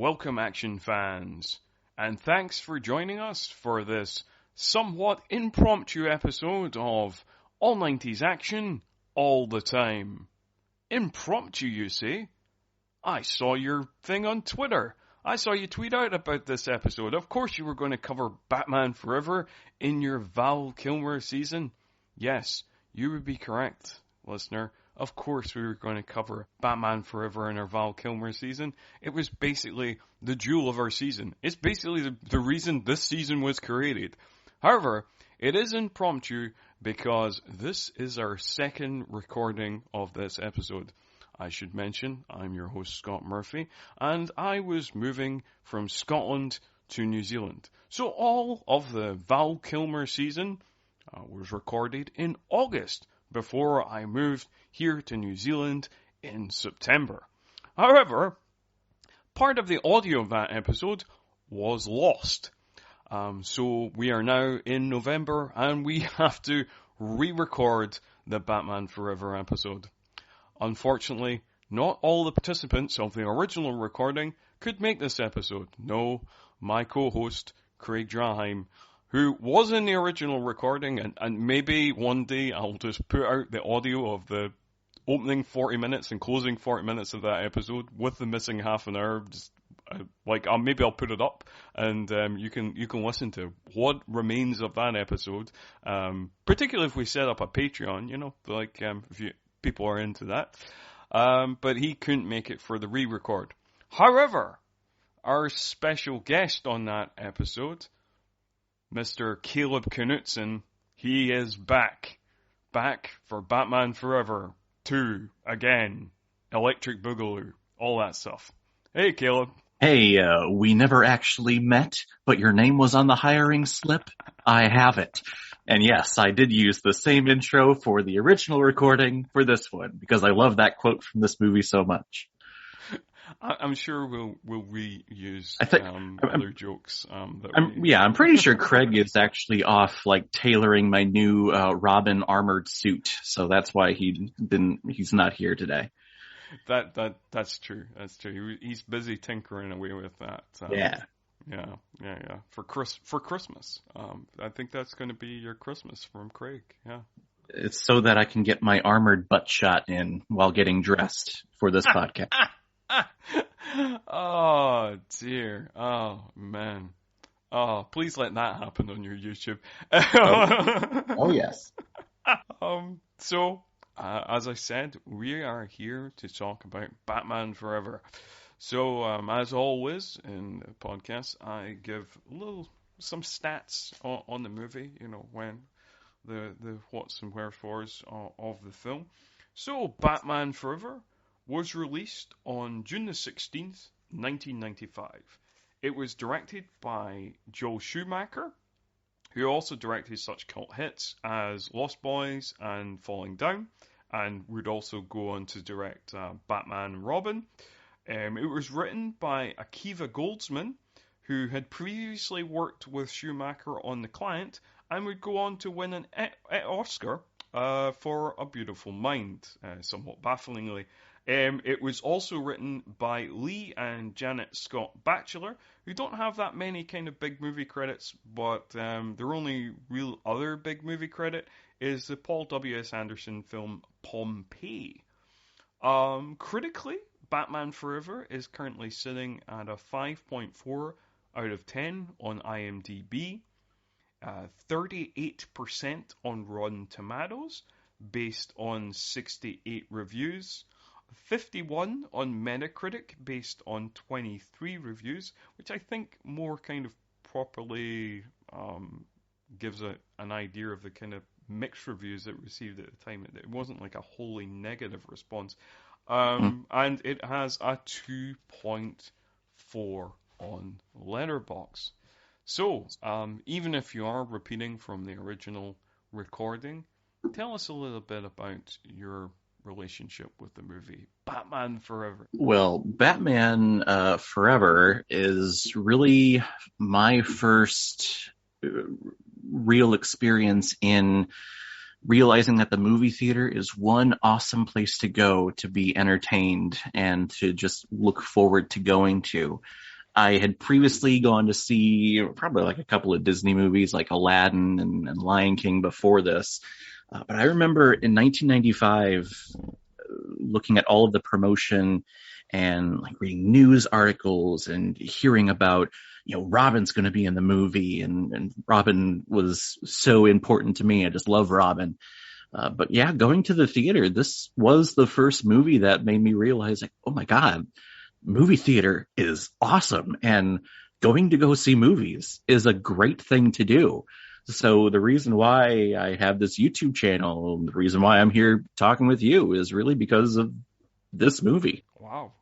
welcome action fans, and thanks for joining us for this somewhat impromptu episode of All 90s Action All the Time. Impromptu, you say? I saw your thing on Twitter. I saw you tweet out about this episode. Of course you were going to cover Batman Forever in your Val Kilmer season. Yes, you would be correct, listener. Of course we were going to cover Batman Forever in our Val Kilmer season. It was basically the jewel of our season. It's basically the reason this season was created. However, it is impromptu because this is our second recording of this episode. I should mention, I'm your host Scott Murphy, and I was moving from Scotland to New Zealand. So all of the Val Kilmer season was recorded in August, before I moved here to New Zealand in September. However, part of the audio of that episode was lost. So we are now in November and we have to re-record the Batman Forever episode. Unfortunately, not all the participants of the original recording could make this episode. No, my co-host, Craig Draheim, who was in the original recording, and maybe one day I'll just put out the audio of the opening 40 minutes and closing 40 minutes of that episode with the missing half an hour. Just, maybe I'll put it up, and you can listen to what remains of that episode. Particularly if we set up a Patreon, if people are into that. But he couldn't make it for the re-record. However, our special guest on that episode, Mr. Caleb Knutson, he is back. Back for Batman Forever 2, again, Electric Boogaloo, all that stuff. Hey, Caleb. Hey, we never actually met, but your name was on the hiring slip. I have it. And yes, I did use the same intro for the original recording for this one, because I love that quote from this movie so much. I'm sure we'll reuse other jokes. I'm pretty sure Craig is actually off tailoring my new Robin armored suit, so that's why he's not here today. That's true. That's true. He's busy tinkering away with that. Yeah. For Christmas. I think that's going to be your Christmas from Craig. Yeah. It's so that I can get my armored butt shot in while getting dressed for this podcast. Oh dear. Oh man. Oh, please let that happen on your YouTube. Oh yes. So, as I said, we are here to talk about Batman Forever. So, as always in the podcast, I give some stats on the movie, when the what's and wherefores of the film. So, Batman Forever was released on June the 16th, 1995. It was directed by Joel Schumacher, who also directed such cult hits as Lost Boys and Falling Down, and would also go on to direct Batman and Robin. It was written by Akiva Goldsman, who had previously worked with Schumacher on The Client, and would go on to win an Oscar for A Beautiful Mind, somewhat bafflingly. It was also written by Lee and Janet Scott Batchelor, who don't have that many kind of big movie credits, but their only real other big movie credit is the Paul W.S. Anderson film Pompeii. Critically, Batman Forever is currently sitting at a 5.4 out of 10 on IMDb, 38% on Rotten Tomatoes, based on 68 reviews, 51 on Metacritic based on 23 reviews, which I think more kind of properly gives an idea of the kind of mixed reviews that it received at the time. It wasn't like a wholly negative response. And it has a 2.4 on Letterboxd. So, even if you are repeating from the original recording, tell us a little bit about your relationship with the movie Batman Forever. Well, Batman Forever is really my first real experience in realizing that the movie theater is one awesome place to go to be entertained and to just look forward to going to. I had previously gone to see probably like a couple of Disney movies like Aladdin and Lion King before this. But I remember in 1995 looking at all of the promotion and like reading news articles and hearing about, Robin's going to be in the movie, and Robin was so important to me. I just love Robin. But yeah, going to the theater, this was the first movie that made me realize, like, oh my God, movie theater is awesome. And going to go see movies is a great thing to do. So the reason why I have this YouTube channel, the reason why I'm here talking with you is really because of this movie. Wow.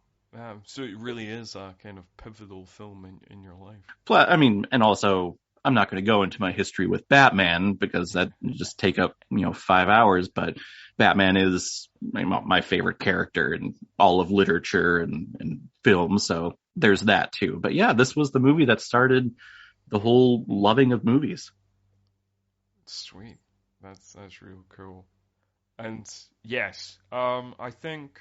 So it really is a kind of pivotal film in your life. I mean, and also, I'm not going to go into my history with Batman because that would just take up, 5 hours. But Batman is my favorite character in all of literature and film. So there's that too. But yeah, this was the movie that started the whole loving of movies. Sweet. That's real cool. And yes, I think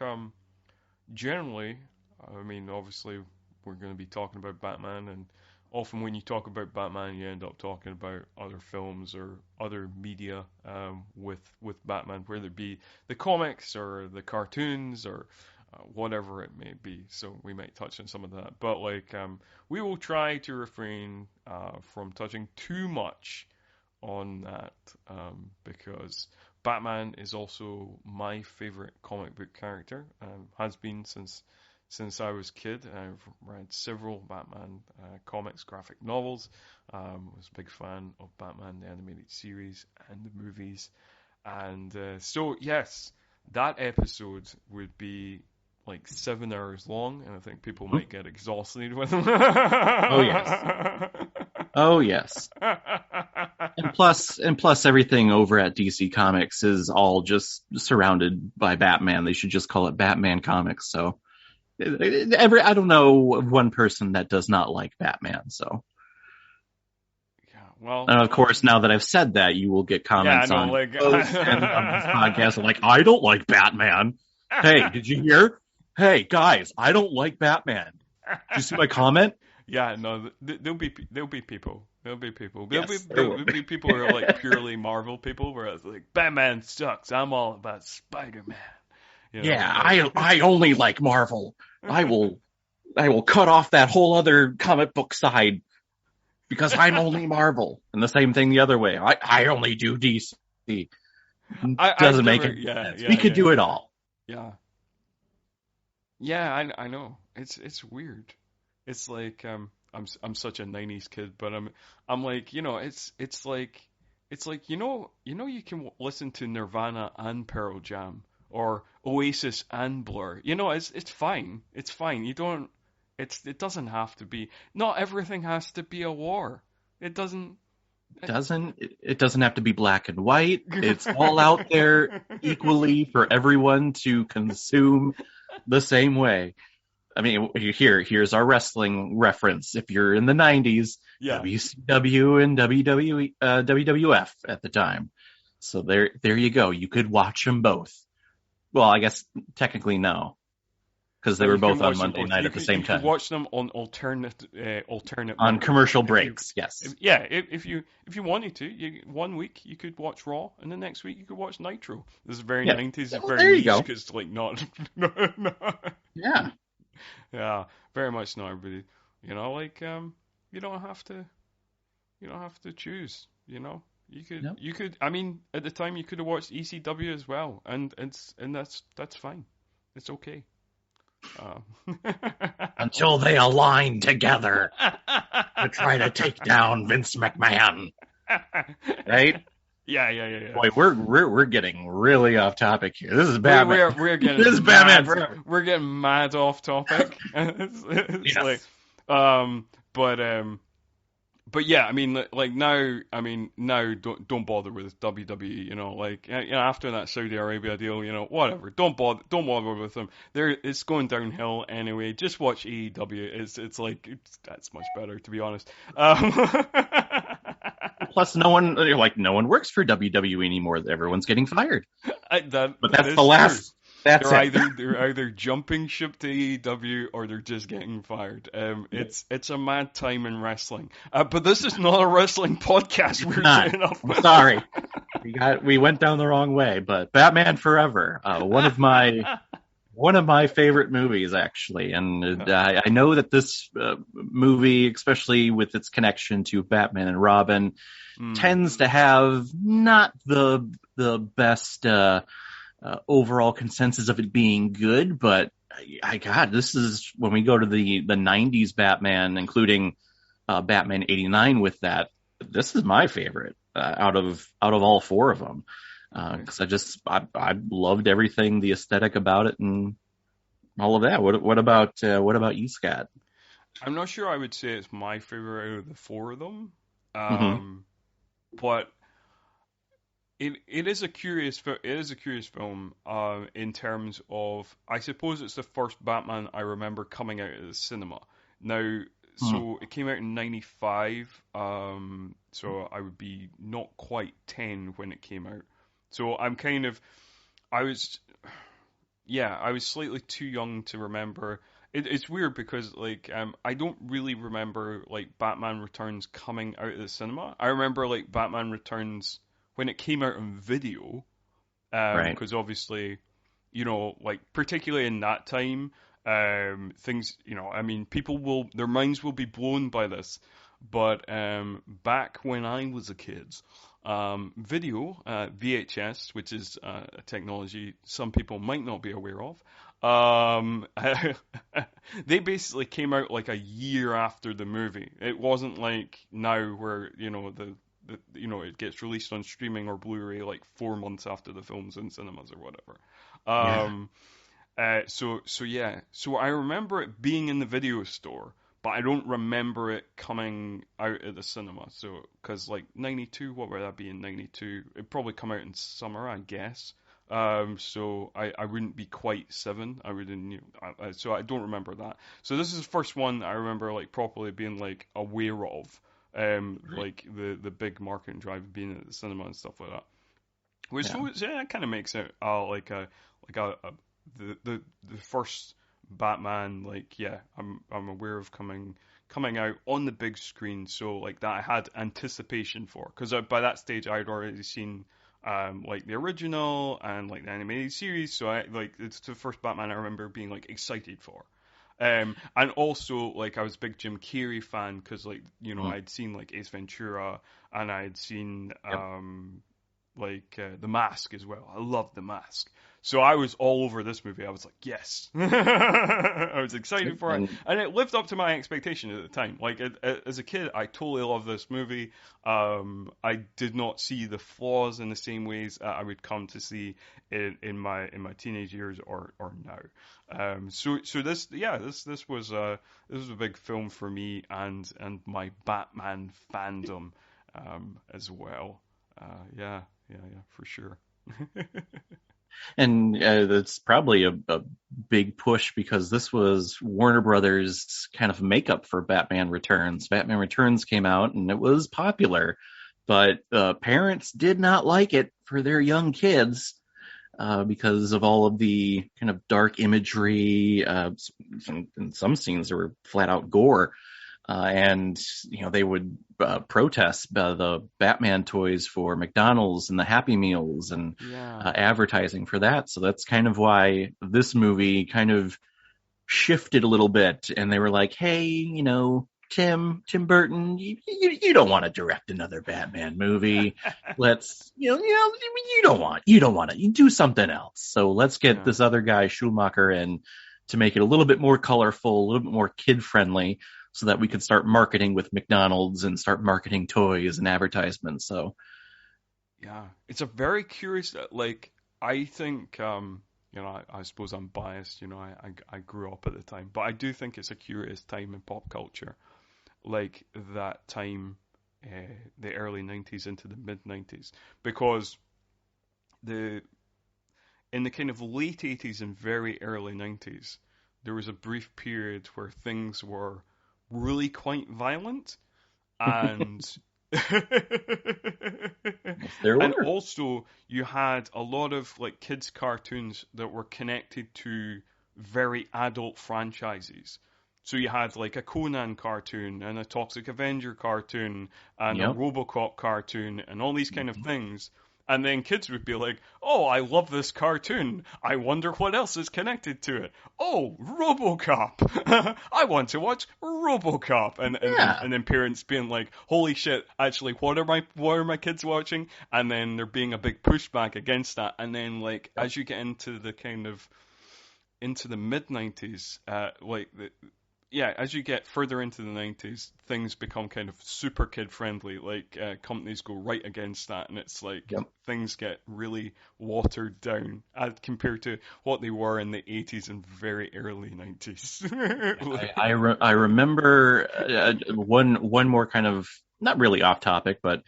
generally, I mean, obviously we're going to be talking about Batman, and often when you talk about Batman, you end up talking about other films or other media with Batman, whether it be the comics or the cartoons or whatever it may be. So we might touch on some of that, but we will try to refrain from touching too much on that because Batman is also my favorite comic book character, has been since I was a kid. I've read several Batman comics, graphic novels. Was a big fan of Batman, the animated series and the movies. And so, yes, that episode would be like 7 hours long, and I think people might get exhausted with them. Oh, yes. Oh, yes. And plus everything over at DC Comics is all just surrounded by Batman. They should just call it Batman Comics. So I don't know of one person that does not like Batman. So yeah, well, and of course, now that I've said that, you will get comments on this podcast like, I don't like Batman. Hey, did you hear? Hey guys, I don't like Batman. Did you see my comment? Yeah, no, there'll be people. There'll be people. There'll be people who are like purely Marvel people, where it's like Batman sucks. I'm all about Spider-Man. I only like Marvel. I will cut off that whole other comic book side because I'm only Marvel. And the same thing the other way. I only do DC. Doesn't make it sense. We could do it all. Yeah. Yeah, I know. It's weird. It's like I'm such a 90s kid, but I'm like, it's like you can listen to Nirvana and Pearl Jam or Oasis and Blur. It's fine. It's fine. It doesn't have to be. Not everything has to be a war. It doesn't have to be black and white. It's all out there equally for everyone to consume the same way. I mean, here's our wrestling reference. If you're in the 90s, yeah. WCW and WWF at the time. So there you go. You could watch them both. Well, I guess technically no, because they were both on Monday night at the same time. You could watch them on alternate on commercial breaks. Yes. If you wanted to, 1 week you could watch Raw, and the next week you could watch Nitro. This is very 90s. Well, very there you go. Because not. Yeah. Yeah, very much not everybody. You don't have to choose. You could. I mean, at the time you could have watched ECW as well, and that's fine. It's okay. Until they align together to try to take down Vince McMahon, right? Yeah. Boy, we're getting really off topic here. This is Batman. We're getting this is Batman forever. We're getting mad off topic. It's yes. But yeah, I mean, now don't bother with WWE. After that Saudi Arabia deal, whatever. Don't bother with them. It's going downhill anyway. Just watch AEW. That's much better, to be honest. Plus, no one works for WWE anymore. Everyone's getting fired. But that's the last. That's it. They're either jumping ship to AEW or they're just getting fired. It's a mad time in wrestling. But this is not a wrestling podcast. It's We're not. getting up. I'm sorry. We went down the wrong way, but Batman Forever, one of my favorite movies, actually. And I know that this movie, especially with its connection to Batman and Robin, tends to have not the best overall consensus of it being good. But God, this is when we go to the '90s Batman, including Batman '89. With that, this is my favorite out of all four of them. Because I loved everything, the aesthetic about it, and all of that. What about you, Scott? I'm not sure I would say it's my favorite out of the four of them, but it is a curious film in terms of, I suppose it's the first Batman I remember coming out of the cinema. Now, so it came out in '95, so I would be not quite 10 when it came out. So I was slightly too young to remember. It's weird because I don't really remember like Batman Returns coming out of the cinema. I remember like Batman Returns when it came out on video, because obviously, like particularly in that time, things, I mean, their minds will be blown by this, but back when I was a kid, video, VHS, which is a technology some people might not be aware of, they basically came out like a year after the movie. It wasn't like now where, it gets released on streaming or Blu-ray like 4 months after the film's in cinemas or whatever. So I remember it being in the video store, but I don't remember it coming out at the cinema. So, because like 92, what would that be in 92? It'd probably come out in summer, I guess. So I wouldn't be quite 7. I wouldn't, so I don't remember that. So this is the first one I remember like properly being like aware of, like the big marketing drive being at the cinema and stuff like that. Which that kind of makes it the first Batman, I'm aware of coming out on the big screen, so like that I had anticipation for, because by that stage I'd already seen like the original and like the animated series, so it's the first Batman I remember being like excited for. And also, like, I was a big Jim Carrey fan because, like, I'd seen like Ace Ventura and I'd seen The Mask as well. I loved The Mask. So I was all over this movie. I was like, yes. I was excited for it. And it lived up to my expectation at the time. Like, as a kid, I totally loved this movie. I did not see the flaws in the same ways I would come to see in my teenage years or now. So this was a big film for me and my Batman fandom as well. For sure. And that's probably a big push because this was Warner Brothers' kind of makeup for Batman Returns. Batman Returns came out and it was popular, but parents did not like it for their young kids because of all of the kind of dark imagery. In some scenes, there were flat out gore. And they would protest the Batman toys for McDonald's and the Happy Meals and advertising for that. So that's kind of why this movie kind of shifted a little bit. And they were like, hey, Tim Burton, you don't want to direct another Batman movie. Let's, you don't want to. You do something else. So let's get this other guy, Schumacher, in to make it a little bit more colorful, a little bit more kid friendly, so that we could start marketing with McDonald's and start marketing toys and advertisements. So, yeah, it's a very curious. I think, I suppose I'm biased. I grew up at the time, but I do think it's a curious time in pop culture, like that time, the early '90s into the mid '90s, because in the kind of late '80s and very early '90s, there was a brief period where things were really quite violent, and Yes, there And were. also, you had a lot of like kids' cartoons that were connected to very adult franchises. So you had like a Conan cartoon and a Toxic Avenger cartoon and a Yep. RoboCop cartoon and all these kind of things. And then kids would be like, "Oh, I love this cartoon. I wonder what else is connected to it. Oh, RoboCop. I want to watch RoboCop." Yeah. And then parents being like, "Holy shit! Actually, what are my kids watching?" And then there being a big pushback against that. And then like Yep. as you get into the kind of into the mid '90s, yeah, as you get further into the 90s, things become kind of super kid friendly. Like companies go right against that, and it's like Yep. things get really watered down as compared to what they were in the 80s and very early 90s. Yeah, I remember one more kind of not really off topic, but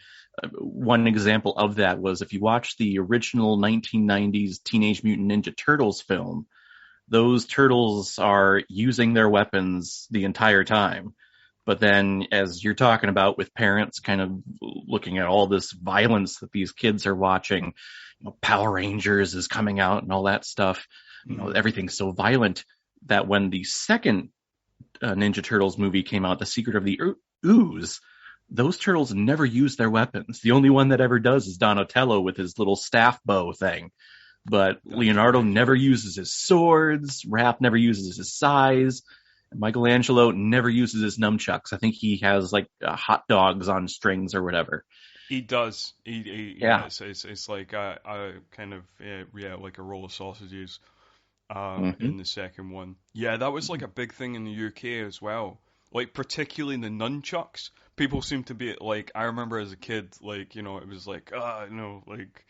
one example of that was if you watch the original 1990s Teenage Mutant Ninja Turtles film, those turtles are using their weapons the entire time. But then, as you're talking about with parents kind of looking at all this violence that these kids are watching, Power Rangers is coming out and all that stuff, Mm. everything's so violent that when the second Ninja Turtles movie came out, The Secret of the Ooze, those turtles never use their weapons. The only one that ever does is Donatello with his little staff bow thing. But That's Leonardo right. never uses his swords, Raph never uses his sais, and Michelangelo never uses his nunchucks. I think he has like hot dogs on strings or whatever. He does. Yeah, Yeah. it's like a kind of yeah, like a roll of sausages. Hmm. In the second one. Yeah, that was like a big thing in the UK as well. Like particularly the nunchucks. People seem to be like I remember as a kid, like, it was like, like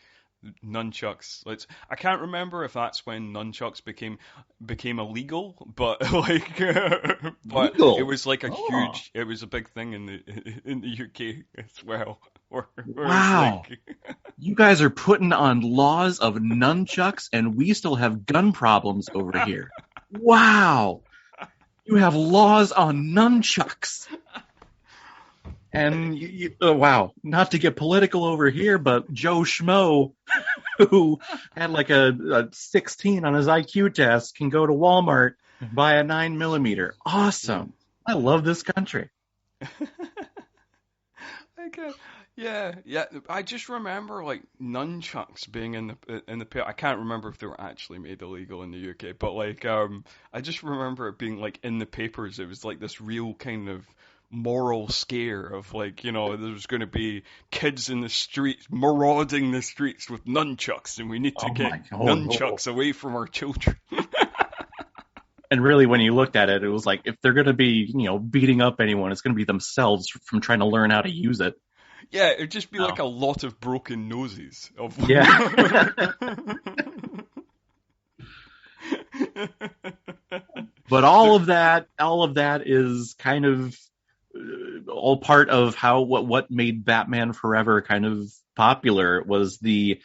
nunchucks. Like I can't remember if that's when nunchucks became illegal, but like but it Legal. was like Oh, it was a big thing in the UK as well. Where it's wow. like You guys are putting on laws of nunchucks and we still have gun problems over here. Wow. You have laws on nunchucks. And wow, not to get political over here, but Joe Schmo, who had like a 16 on his IQ test, can go to Walmart and buy a 9 millimeter. yeah. Awesome. I love this country. Okay. Yeah, yeah. I just remember like nunchucks being in the pit. I can't remember if they were actually made illegal in the UK, but like I just remember it being like in the papers. It was like this real kind of moral scare of like there's going to be kids in the streets marauding the streets with nunchucks, and we need to Oh get my, oh no. nunchucks away from our children. And really, when you looked at it, it was like if they're going to be, beating up anyone, it's going to be themselves from trying to learn how to use it. Yeah, it'd just be like Oh. a lot of broken noses of. Yeah. But all of that is kind of all part of how what made Batman Forever kind of popular was the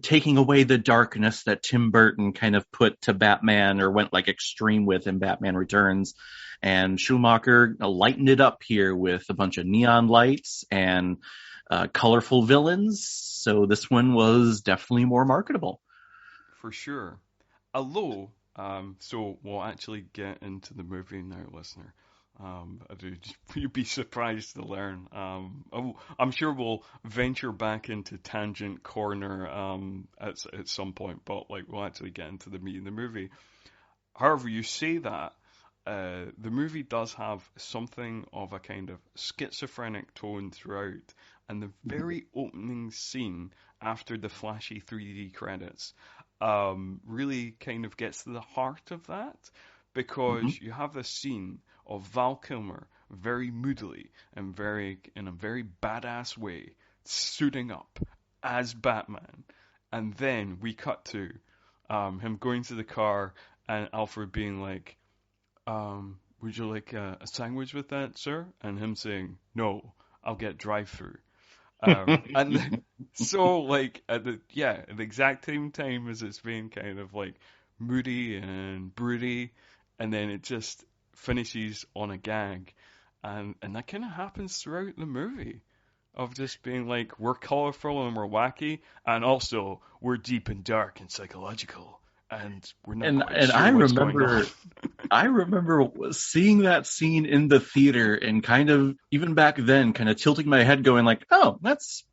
taking away the darkness that Tim Burton kind of put to Batman or went like extreme with in Batman Returns. And Schumacher lightened it up here with a bunch of neon lights and colorful villains. So this one was definitely more marketable. For sure. Although, so we'll actually get into the movie now, listener. You'd be surprised to learn. I'm sure we'll venture back into tangent corner at some point, but like we'll actually get into the meat of the movie. However, you say that the movie does have something of a kind of schizophrenic tone throughout, and the very opening scene after the flashy 3D credits really kind of gets to the heart of that Mm-hmm. because you have this scene of Val Kilmer very moodily and very in a very badass way suiting up as Batman, and then we cut to him going to the car and Alfred being like, would you like a sandwich with that, sir? And him saying, no, I'll get drive-through. And so like at the exact same time as it's being kind of like moody and broody, and then it just finishes on a gag, and that kind of happens throughout the movie. of just being like, we're colorful and we're wacky, and also we're deep and dark and psychological, and we're not quite And sure what's going on. I remember seeing that scene in the theater and kind of, even back then, kind of tilting my head going like, oh, that's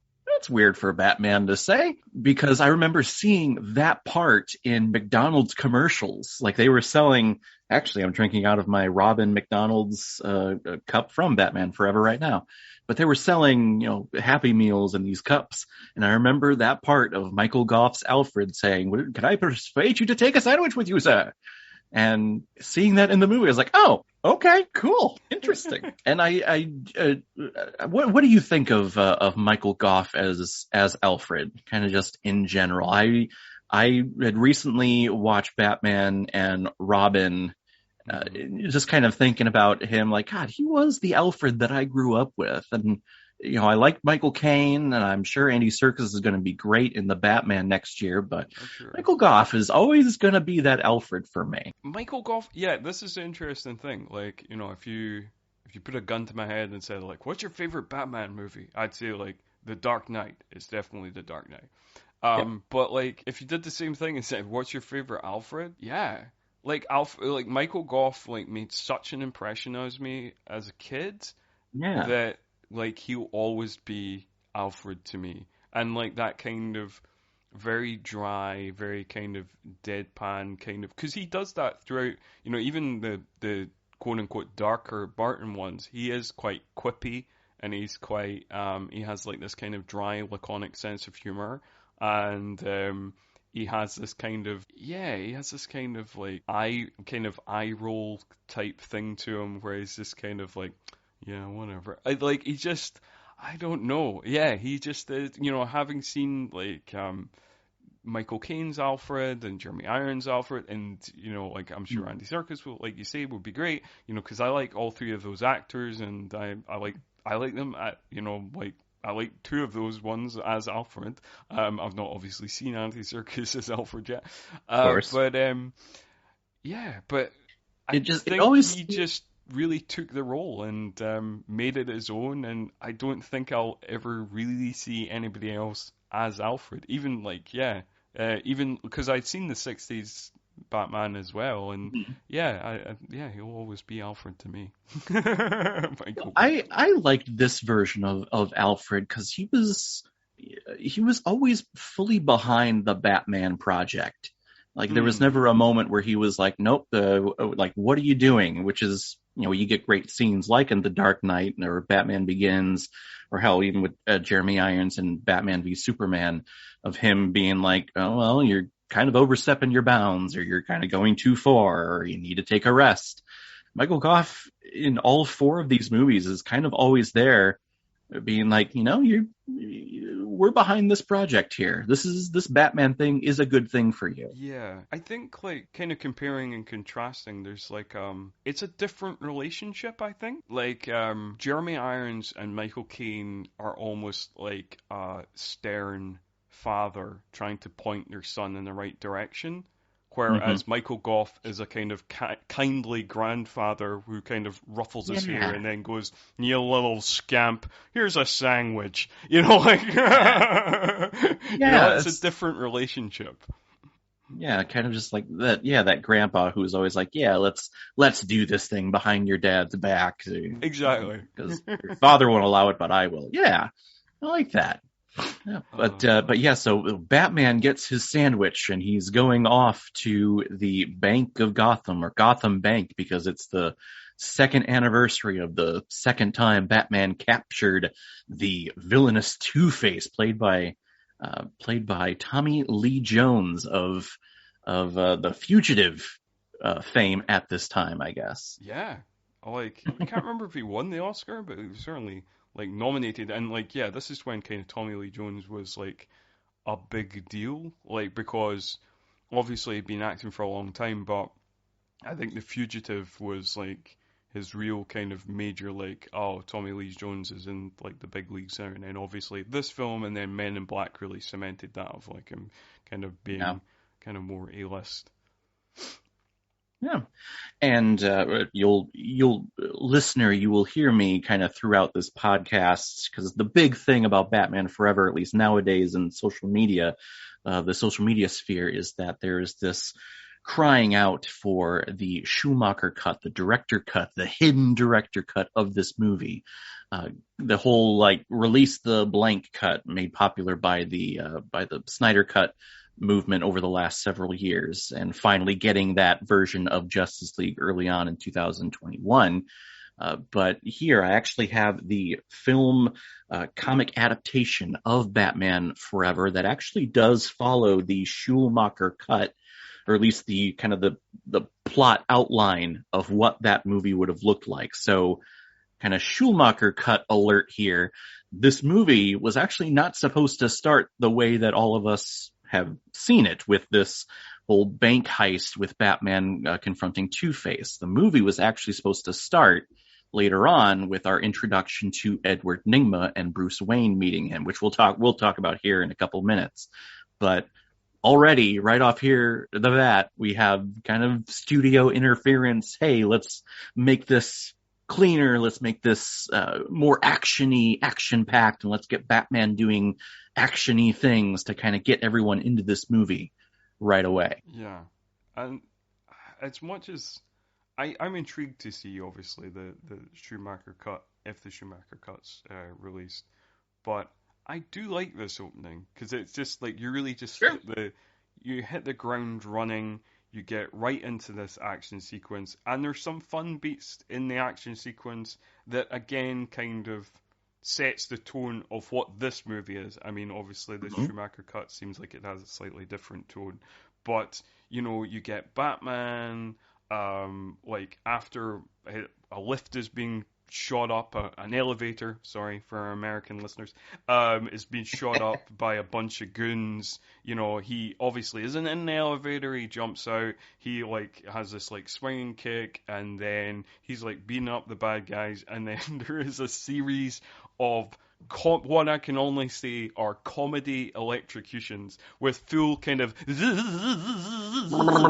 weird for Batman to say, because I remember seeing that part in McDonald's commercials. Like they were selling, actually, I'm drinking out of my Robin McDonald's cup from Batman Forever right now. But they were selling, Happy Meals in these cups. And I remember that part of Michael Goff's Alfred saying, can I persuade you to take a sandwich with you, sir? And seeing that in the movie, I was like, oh, okay, cool, interesting. And what do you think of Michael Goff as Alfred, kind of just in general? I had recently watched Batman and Robin, just kind of thinking about him, like, God, he was the Alfred that I grew up with, and I like Michael Caine, and I'm sure Andy Serkis is going to be great in the Batman next year, but Sure. Michael Goff is always going to be that Alfred for me. Michael Goff, yeah, this is an interesting thing. Like, if you put a gun to my head and said like, what's your favorite Batman movie? I'd say like The Dark Knight is definitely The Dark Knight. Yeah. But like if you did the same thing and said, what's your favorite Alfred? Yeah. Like like Michael Goff like made such an impression on me as a kid Yeah. that like he'll always be Alfred to me. And like that kind of very dry, very kind of deadpan kind of, because he does that throughout, even the quote unquote darker Barton ones. He is quite quippy, and he's quite he has like this kind of dry, laconic sense of humor, and he has this kind of like eye roll type thing to him, where he's just kind of like, yeah, whatever. I don't know. Yeah, he just is, having seen like Michael Caine's Alfred and Jeremy Irons' Alfred, and like I'm sure Andy Serkis will, like you say, would be great, because I like all three of those actors, and I like them at, like I like two of those ones as Alfred. I've not obviously seen Andy Serkis as Alfred yet, Of course. but yeah, but I It think always, he just really took the role and made it his own, and I don't think I'll ever really see anybody else as Alfred. Even like, even because I'd seen the '60s Batman as well, and yeah, he'll always be Alfred to me. Michael. I liked this version of Alfred because he was always fully behind the Batman project. Like there was never a moment where he was like, nope, like what are you doing? Which is, you get great scenes like in The Dark Knight or Batman Begins, or hell, even with Jeremy Irons and Batman v Superman, of him being like, oh well, you're kind of overstepping your bounds, or you're kind of going too far, or you need to take a rest. Michael Goff in all four of these movies is kind of always there, being like, we're behind this project here. This Batman thing is a good thing for you. Yeah, I think like kind of comparing and contrasting, there's like it's a different relationship, I think. Like Jeremy Irons and Michael Caine are almost like a stern father trying to point their son in the right direction. Whereas Michael Goff is a kind of kindly grandfather who kind of ruffles his hair and then goes, "You little scamp, here's a sandwich." Like it's a different relationship. Yeah, kind of just like that. Yeah, that grandpa who's always like, "Yeah, let's do this thing behind your dad's back." Exactly. Because your father won't allow it, but I will. Yeah, I like that. Yeah, but yeah, so Batman gets his sandwich and he's going off to the Bank of Gotham, or Gotham Bank, because it's the second anniversary of the second time Batman captured the villainous Two-Face, played by Tommy Lee Jones of the Fugitive fame at this time, I guess. Yeah, I can't remember if he won the Oscar, but he was certainly like nominated, and like this is when kind of Tommy Lee Jones was like a big deal, like because obviously he'd been acting for a long time, but I think The Fugitive was like his real kind of major, like, oh, Tommy Lee Jones is in like the big leagues now, and then obviously this film and then Men in Black really cemented that, of like him kind of being kind of more A-list. Yeah. And you'll listener, you will hear me kind of throughout this podcast, because the big thing about Batman Forever, at least nowadays in social media, the social media sphere, is that there is this crying out for the Schumacher cut, the director cut, the hidden director cut of this movie. The whole release the blank cut made popular by the Snyder cut movement over the last several years, and finally getting that version of Justice League early on in 2021. But here I actually have the film comic adaptation of Batman Forever that actually does follow the Schumacher cut, or at least the kind of the plot outline of what that movie would have looked like. So kind of Schumacher cut alert here. This movie was actually not supposed to start the way that all of us have seen it, with this whole bank heist with Batman confronting Two-Face. The movie was actually supposed to start later on with our introduction to Edward Nygma and Bruce Wayne meeting him, which we'll talk about here in a couple minutes. But already, right off here, the bat, we have kind of studio interference. Hey, let's make this cleaner. Let's make this more action-y, action-packed, and let's get Batman doing action-y things to kind of get everyone into this movie right away. Yeah, and as much as I'm intrigued to see, obviously, the Schumacher cut, if the Schumacher cut's released, but I do like this opening, because it's just like you really just hit the ground running. You get right into this action sequence, and there's some fun beats in the action sequence that, again, kind of sets the tone of what this movie is. I mean, obviously, the Schumacher cut seems like it has a slightly different tone, but, you get Batman, after a lift is being shot up, an elevator, sorry for our American listeners, is being shot up by a bunch of goons. He obviously isn't in the elevator, he jumps out, he has this swinging kick, and then he's beating up the bad guys, and then there is a series of what I can only say are comedy electrocutions with full kind of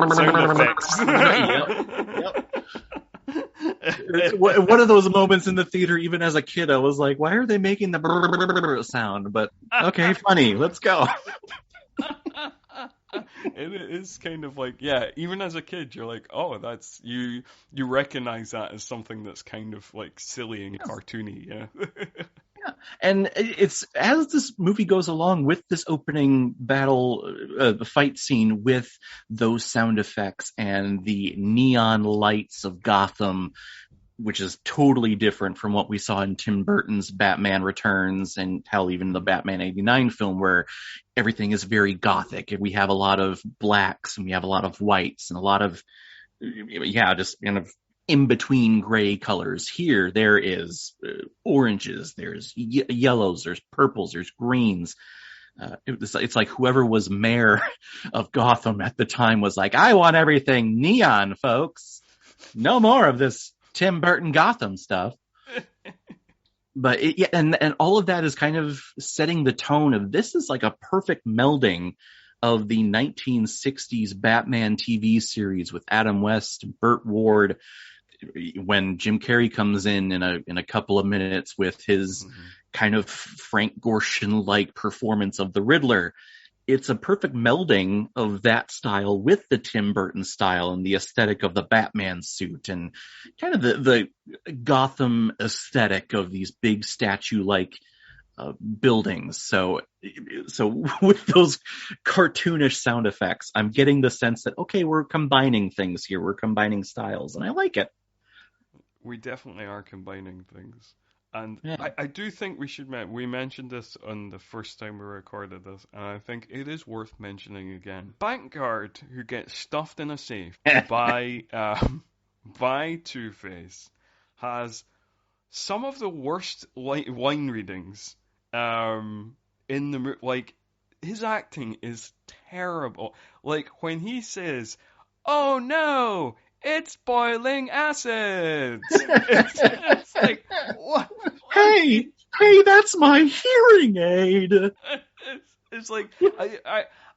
sound effects. Yep. It's one of those moments in the theater, even as a kid, I was like, why are they making the sound? But okay, funny, let's go. It is kind of even as a kid, you're like, oh, that's you recognize that as something that's kind of silly and cartoony. Yeah. Yeah, and it's as this movie goes along with this opening battle, the fight scene with those sound effects and the neon lights of Gotham, which is totally different from what we saw in Tim Burton's Batman Returns, and hell, even the Batman '89 film, where everything is very gothic. We have a lot of blacks and we have a lot of whites and a lot of, just kind of in between gray colors. Here, there is oranges, there's yellows, there's purples, there's greens. It's like whoever was mayor of Gotham at the time was like, I want everything neon, folks. No more of this Tim Burton Gotham stuff. But and all of that is kind of setting the tone of this is like a perfect melding of the 1960s Batman TV series with Adam West, Burt Ward, when Jim Carrey comes in a couple of minutes with his kind of Frank Gorshin-like performance of the Riddler. It's a perfect melding of that style with the Tim Burton style and the aesthetic of the Batman suit and kind of the Gotham aesthetic of these big statue-like buildings. So with those cartoonish sound effects, I'm getting the sense that, okay, we're combining things here. We're combining styles, and I like it. We definitely are combining things. And yeah. I do think we mentioned this on the first time we recorded this, and I think it is worth mentioning again. Bank guard who gets stuffed in a safe by Two-Face has some of the worst line readings in the movie. Like, his acting is terrible. Like, when he says, "Oh no, it's boiling acid." It's like, what? Hey, that's my hearing aid. It's like,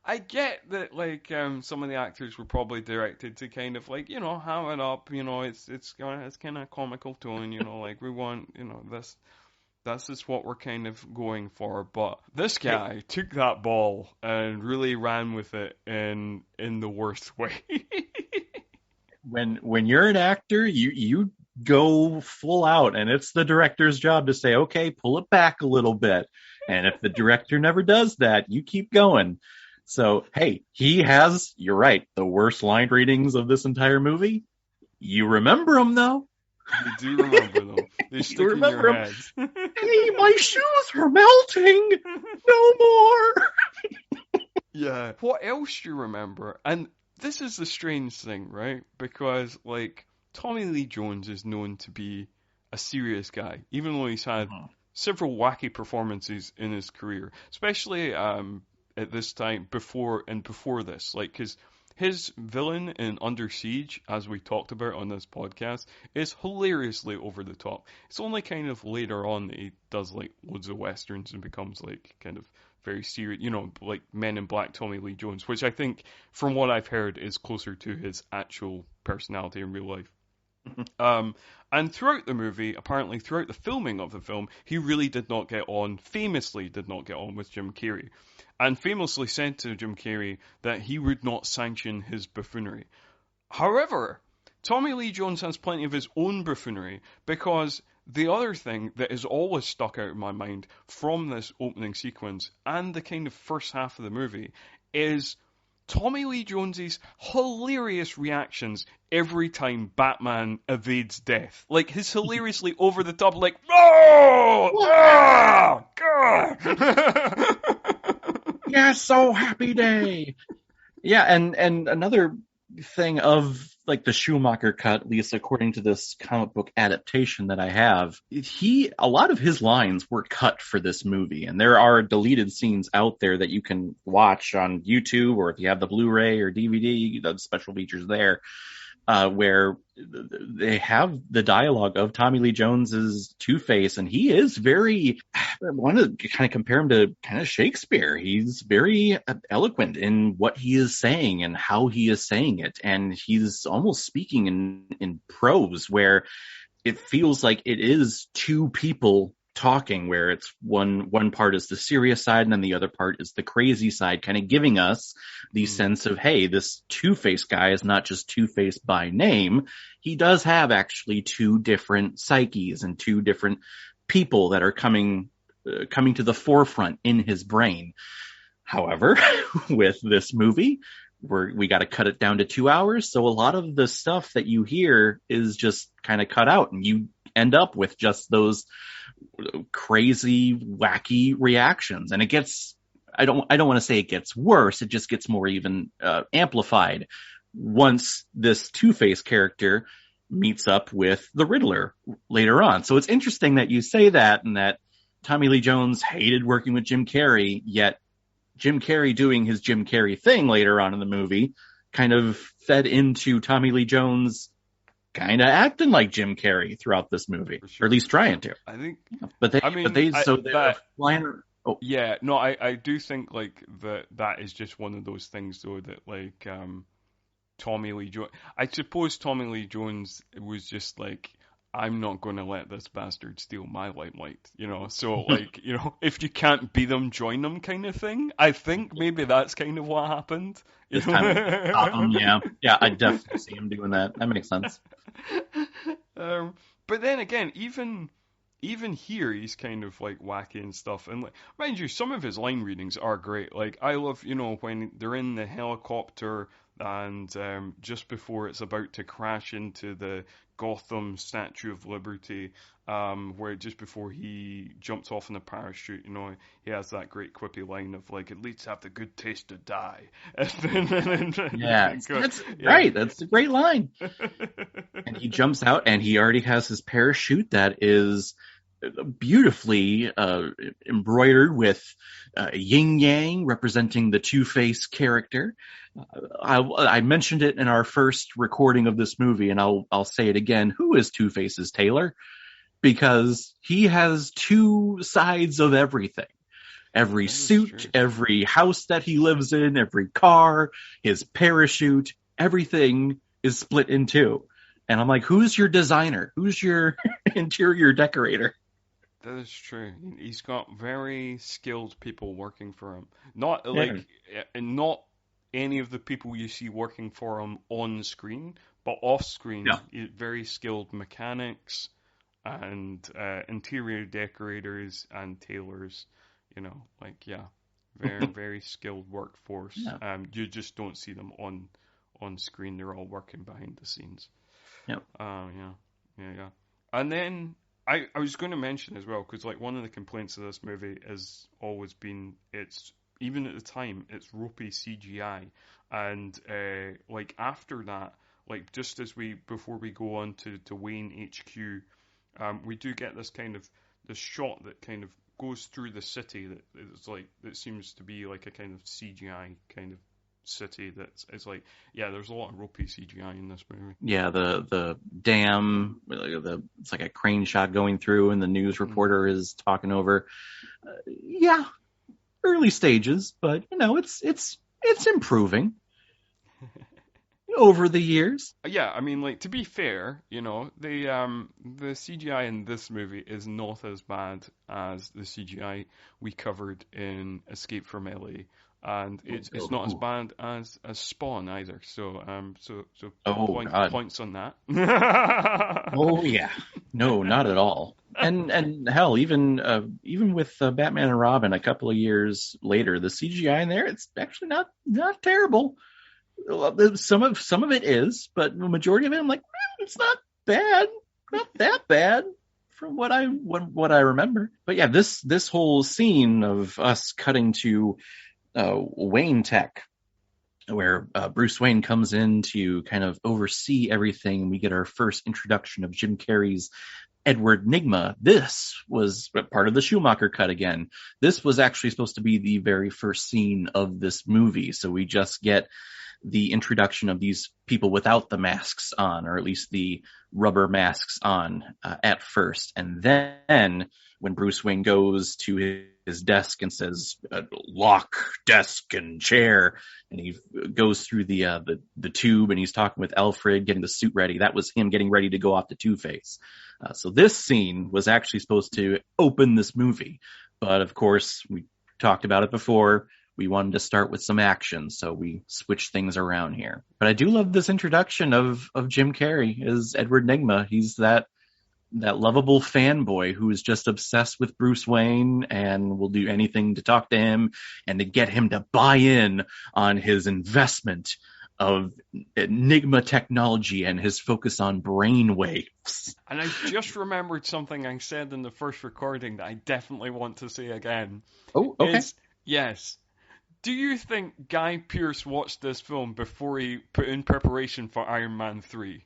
I get that, like, some of the actors were probably directed to kind of, like, ham it up, it's kind of comical tone, like, we want, this is what we're kind of going for. But this guy took that ball and really ran with it in the worst way. When you're an actor, you go full out, and it's the director's job to say, okay, pull it back a little bit. And if the director never does that, you keep going. So, hey, he has, you're right, the worst line readings of this entire movie. You remember them, though. You do remember them. They stick in your head. Hey, my shoes are melting. No more. Yeah. What else do you remember? And this is the strange thing, right? Because, like, Tommy Lee Jones is known to be a serious guy, even though he's had several wacky performances in his career, especially at this time before this, like, because his villain in Under Siege, as we talked about on this podcast, is hilariously over the top. It's only kind of later on that he does, like, loads of westerns and becomes, like, kind of very serious, like Men in Black Tommy Lee Jones, which I think, from what I've heard, is closer to his actual personality in real life. And throughout the movie, apparently throughout the filming of the film, he really famously did not get on with Jim Carrey. And famously said to Jim Carrey that he would not sanction his buffoonery. However, Tommy Lee Jones has plenty of his own buffoonery, because the other thing that has always stuck out in my mind from this opening sequence and the kind of first half of the movie is Tommy Lee Jones's hilarious reactions every time Batman evades death. Like, his hilariously over the top, like, oh, God. Yeah, so happy day. Yeah, and another thing of, like, the Schumacher cut, at least according to this comic book adaptation that I have, a lot of his lines were cut for this movie, and there are deleted scenes out there that you can watch on YouTube, or if you have the Blu-ray or DVD, the special features there, where they have the dialogue of Tommy Lee Jones's Two-Face, and he is very, I want to kind of compare him to kind of Shakespeare. He's very eloquent in what he is saying and how he is saying it, and he's almost speaking in prose, where it feels like it is two people talking, where it's one part is the serious side and then the other part is the crazy side, kind of giving us the sense of, hey, this Two-Face guy is not just Two-Face by name. He does have actually two different psyches and two different people that are coming to the forefront in his brain. However, with this movie, we got to cut it down to 2 hours. So a lot of the stuff that you hear is just kind of cut out, and you end up with just those crazy, wacky reactions. And it gets, I don't want to say it gets worse. It just gets more even amplified once this Two-Face character meets up with the Riddler later on. So it's interesting that you say that, and that Tommy Lee Jones hated working with Jim Carrey, yet Jim Carrey doing his Jim Carrey thing later on in the movie kind of fed into Tommy Lee Jones kind of acting like Jim Carrey throughout this movie, or at least trying to. I think, they're flying. Oh. Yeah, no, I do think, like, that is just one of those things, though, that, like, Tommy Lee Jones, I suppose Tommy Lee Jones was just like, I'm not going to let this bastard steal my limelight, so, like, if you can't beat them, join them kind of thing. I think maybe that's kind of what happened. Yeah, I definitely see him doing that. That makes sense. But then again, even here, he's kind of, like, wacky and stuff. And, like, mind you, some of his line readings are great. Like, I love, when they're in the helicopter and just before it's about to crash into the Gotham Statue of Liberty, where just before he jumps off in a parachute, he has that great quippy line of, like, at least have the good taste to die. Right. That's a great line. And he jumps out, and he already has his parachute that is beautifully embroidered with yin yang, representing the Two-Face character. I mentioned it in our first recording of this movie, and I'll say it again. Who is Two-Face's tailor? Because he has two sides of everything. Every That is suit, true. every house that he lives in, every car, his parachute, everything is split in two. And I'm like, who's your designer? Who's your interior decorator? That is true. He's got very skilled people working for him. Not Yeah. like, not any of the people you see working for him on screen, but off screen, No. very skilled mechanics and interior decorators and tailors. Like yeah, very very skilled workforce. Yeah. You just don't see them on screen. They're all working behind the scenes. Yep. Yeah, yeah, yeah. And then I was going to mention as well, because like one of the complaints of this movie has always been it's even at the time it's ropey CGI, and like after that, like just as we before we go on to Wayne HQ, we do get this kind of this shot that kind of goes through the city that is like that seems to be like a kind of CGI kind of city that's it's like yeah there's a lot of ropey CGI in this movie. Yeah, the dam, it's like a crane shot going through, and the news reporter is talking over. Yeah, early stages, but it's improving over the years. Yeah, I mean, like to be fair, the CGI in this movie is not as bad as the CGI we covered in Escape from LA, and it's not as bad as Spawn either. So Oh God. points on that. Oh yeah. No, not at all. And hell, even with Batman and Robin a couple of years later, the CGI in there, it's actually not terrible. Some of it is, but the majority of it, I'm like, it's not bad, not that bad from what I remember. But yeah, this whole scene of us cutting to Wayne Tech, where Bruce Wayne comes in to kind of oversee everything. We get our first introduction of Jim Carrey's Edward Nygma. This was part of the Schumacher cut again. This was actually supposed to be the very first scene of this movie, so we just get the introduction of these people without the masks on, or at least the rubber masks on at first. And then when Bruce Wayne goes to his desk and says, lock, desk, and chair, and he goes through the tube and he's talking with Alfred, getting the suit ready, that was him getting ready to go off to Two-Face. So this scene was actually supposed to open this movie. But of course, we talked about it before. We wanted to start with some action, so we switched things around here. But I do love this introduction of Jim Carrey as Edward Nygma. He's that lovable fanboy who is just obsessed with Bruce Wayne and will do anything to talk to him and to get him to buy in on his investment of Enigma technology and his focus on brain waves. And I just remembered something I said in the first recording that I definitely want to say again. Oh, okay. Yes. Do you think Guy Pearce watched this film before he put in preparation for Iron Man 3?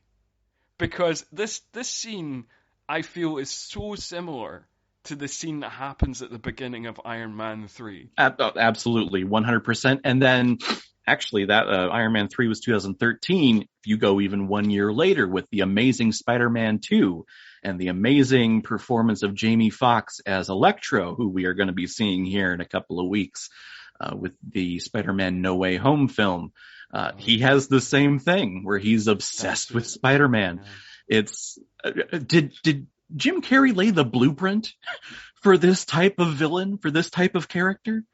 Because this scene, I feel, is so similar to the scene that happens at the beginning of Iron Man 3. Absolutely, 100%. And then, actually, that Iron Man 3 was 2013. If you go even 1 year later with the amazing Spider-Man 2 and the amazing performance of Jamie Foxx as Electro, who we are going to be seeing here in a couple of weeks, with the Spider-Man No Way Home film. He has the same thing where he's obsessed with Spider-Man. Yeah. It's did Jim Carrey lay the blueprint for this type of villain, for this type of character?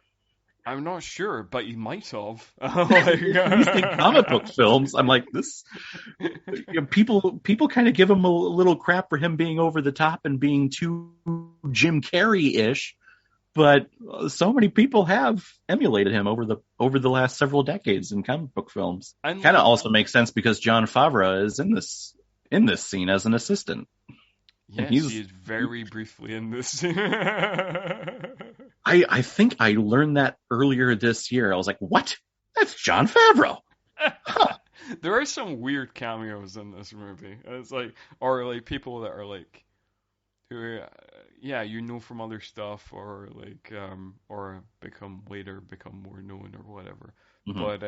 I'm not sure, but he might have. You think comic book films? I'm like this. People kind of give him a little crap for him being over the top and being too Jim Carrey-ish. But so many people have emulated him over the last several decades in comic book films. Kind of also makes sense because Jon Favreau is in this scene as an assistant. Yes, he is very briefly in this scene. I think I learned that earlier this year. I was like, what? That's Jon Favreau. Huh. There are some weird cameos in this movie. It's like, or like people that are like, who, from other stuff, or like, or become more known or whatever. Mm-hmm. But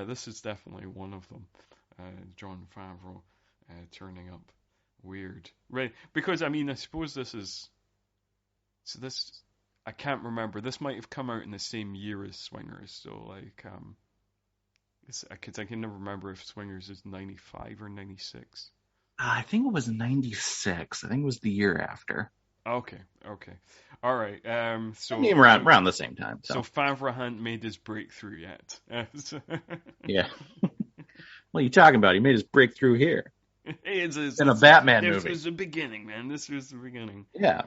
this is definitely one of them. Jon Favreau turning up, weird, right? Because I mean, I suppose this is I can't remember. This might have come out in the same year as Swingers, so like I can never remember if Swingers is 95 or 96. I think it was 96. I think it was the year after. Okay, okay, all right. I mean, around the same time. So So Favre hadn't made his breakthrough yet. yeah. What are you talking about? He made his breakthrough here in a Batman This movie. was the beginning, man. This was the beginning. Yeah.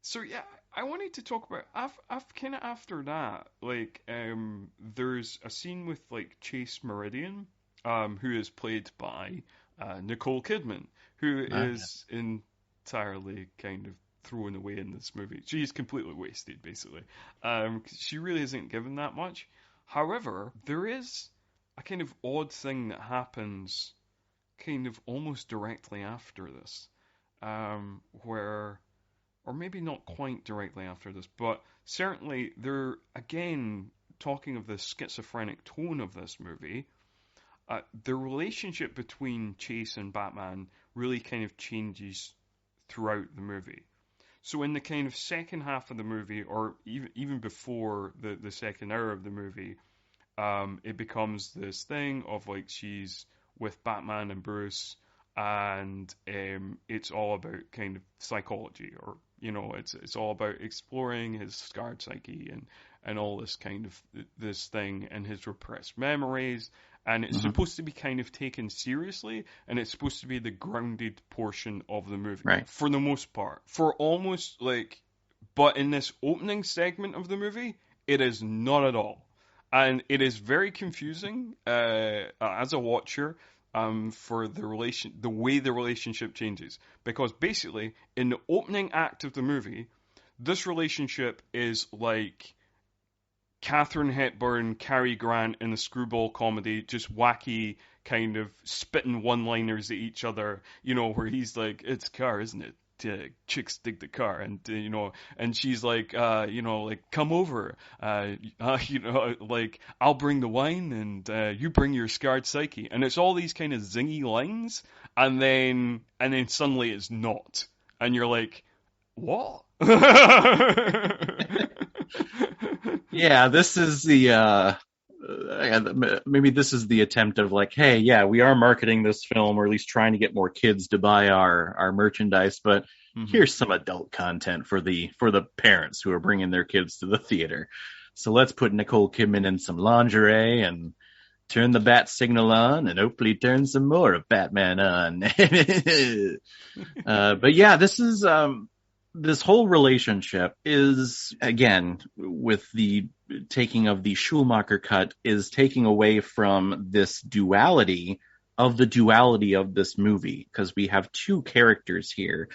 So yeah, I wanted to talk about. I've kind of after that, like, there's a scene with like Chase Meridian, who is played by Nicole Kidman, who is entirely kind of thrown away in this movie. She's completely wasted, basically. 'Cause she really isn't given that much. However, there is a kind of odd thing that happens, kind of almost directly after this, where, or maybe not quite directly after this, but certainly they're again talking of the schizophrenic tone of this movie. The relationship between Chase and Batman really kind of changes throughout the movie. So in the kind of second half of the movie, or even before the second hour of the movie, it becomes this thing of like she's with Batman and Bruce, and it's all about kind of psychology, or it's all about exploring his scarred psyche and all this kind of this thing and his repressed memories, and it's supposed to be kind of taken seriously, and it's supposed to be the grounded portion of the movie, Right. for the most part, for almost like, but in this opening segment of the movie, it is not at all. And it is very confusing as a watcher, for the way the relationship changes, because basically in the opening act of the movie, this relationship is like Katharine Hepburn, Cary Grant in a screwball comedy, just wacky, kind of spitting one-liners at each other. Where he's like, "It's a car, isn't it? Chicks dig the car," and and she's like, like, "Come over, like, I'll bring the wine, and you bring your scarred psyche," and it's all these kind of zingy lines, and then suddenly it's not, and you're like, what? Yeah, this is the maybe this is the attempt of like, hey, yeah, we are marketing this film, or at least trying to get more kids to buy our merchandise, but here's some adult content for the parents who are bringing their kids to the theater. So let's put Nicole Kidman in some lingerie and turn the bat signal on, and hopefully turn some more of Batman on. But yeah, this whole relationship is, again, with the taking of the Schumacher cut, is taking away from this duality of this movie, because we have two characters here.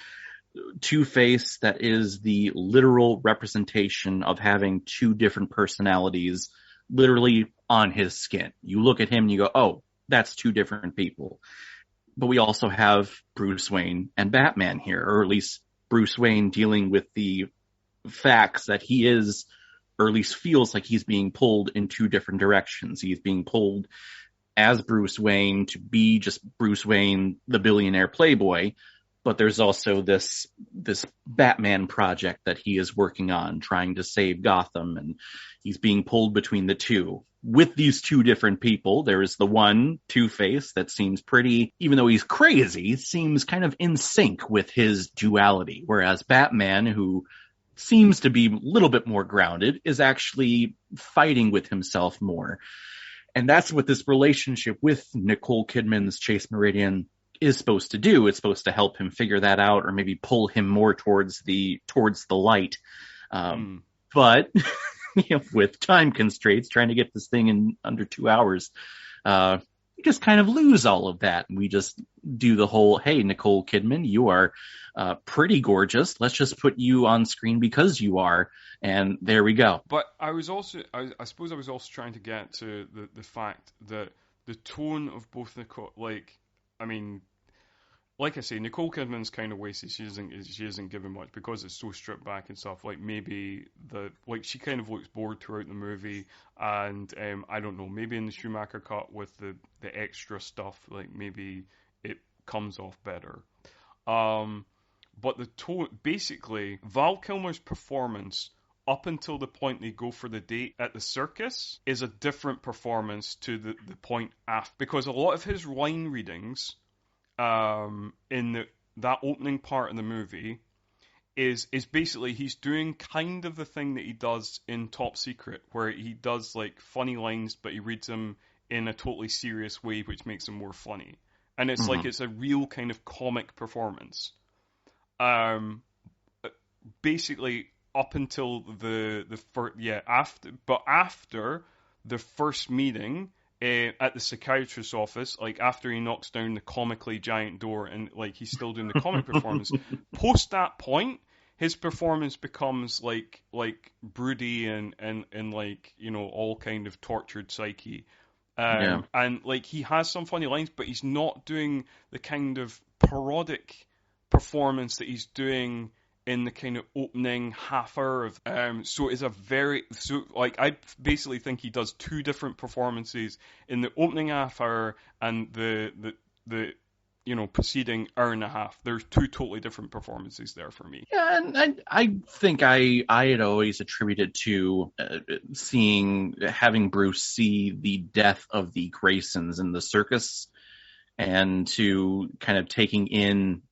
Two-Face, that is the literal representation of having two different personalities literally on his skin. You look at him and you go, oh, that's two different people. But we also have Bruce Wayne and Batman here, or at least Bruce Wayne dealing with the facts that he is, or at least feels like he's being pulled in two different directions. He's being pulled as Bruce Wayne to be just Bruce Wayne, the billionaire playboy, but there's also this Batman project that he is working on, trying to save Gotham, and he's being pulled between the two. With these two different people, there is the one, Two-Face, that seems pretty, even though he's crazy, seems kind of in sync with his duality, whereas Batman, who seems to be a little bit more grounded, is actually fighting with himself more. And that's what this relationship with Nicole Kidman's Chase Meridian is supposed to do. It's supposed to help him figure that out, or maybe pull him more towards the light. But with time constraints, trying to get this thing in under 2 hours, we just kind of lose all of that. We just do the whole, hey, Nicole Kidman, you are pretty gorgeous. Let's just put you on screen because you are. And there we go. But I suppose I was also trying to get to the fact that the tone of both Nicole, like I say, Nicole Kidman's kind of wasted. She isn't given much because it's so stripped back and stuff. Like, maybe she kind of looks bored throughout the movie, and I don't know, maybe in the Schumacher cut with the extra stuff, like maybe it comes off better. but basically Val Kilmer's performance up until the point they go for the date at the circus is a different performance to the point after, because a lot of his line readings in that opening part of the movie is basically he's doing kind of the thing that he does in Top Secret, where he does like funny lines, but he reads them in a totally serious way, which makes them more funny. And it's like it's a real kind of comic performance. Basically, up until after the first meeting at the psychiatrist's office, like after he knocks down the comically giant door and like he's still doing the comic performance. Post that point, his performance becomes like broody and like, you know, all kind of tortured psyche. And like he has some funny lines, but he's not doing the kind of parodic performance that he's doing in the kind of opening half hour of so it's I basically think he does two different performances in the opening half hour and the you know, preceding hour and a half. There's two totally different performances there for me. Yeah, and I think I had always attributed to having Bruce see the death of the Graysons in the circus, and to kind of taking in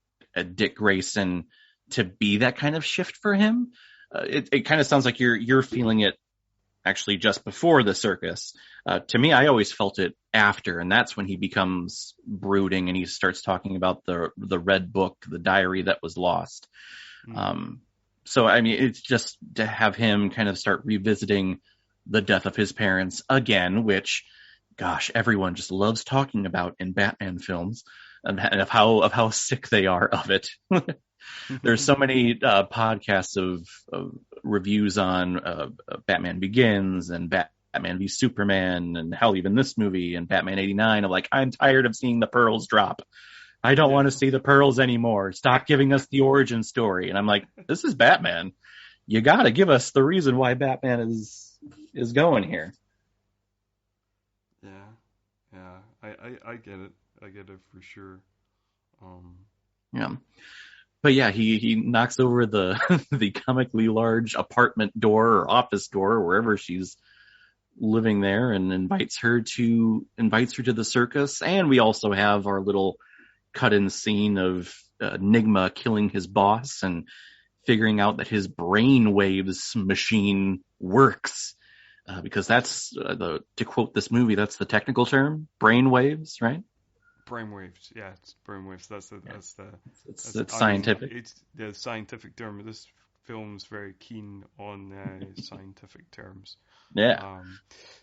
Dick Grayson to be that kind of shift for him. It kind of sounds like you're feeling it actually just before the circus. To me, I always felt it after, and that's when he becomes brooding and he starts talking about the red book, the diary that was lost. So, I mean, it's just to have him kind of start revisiting the death of his parents again, which, gosh, everyone just loves talking about in Batman films, and of how sick they are of it. There's so many podcasts of reviews on Batman Begins and Batman v Superman, and hell, even this movie and Batman '89. I'm like, I'm tired of seeing the pearls drop. I don't want to see the pearls anymore. Stop giving us the origin story. And I'm like, this is Batman. You got to give us the reason why Batman is going here. Yeah. I get it. I get it for sure. Yeah. But yeah, he knocks over the the comically large apartment door or office door, wherever she's living there, and invites her to the circus. And we also have our little cut-in scene of Enigma killing his boss and figuring out that his brainwaves machine works, because that's to quote this movie, that's the technical term, brainwaves, right? Brainwaves, yeah, it's brainwaves. It's scientific. It's the scientific term. This film's very keen on scientific terms. Yeah.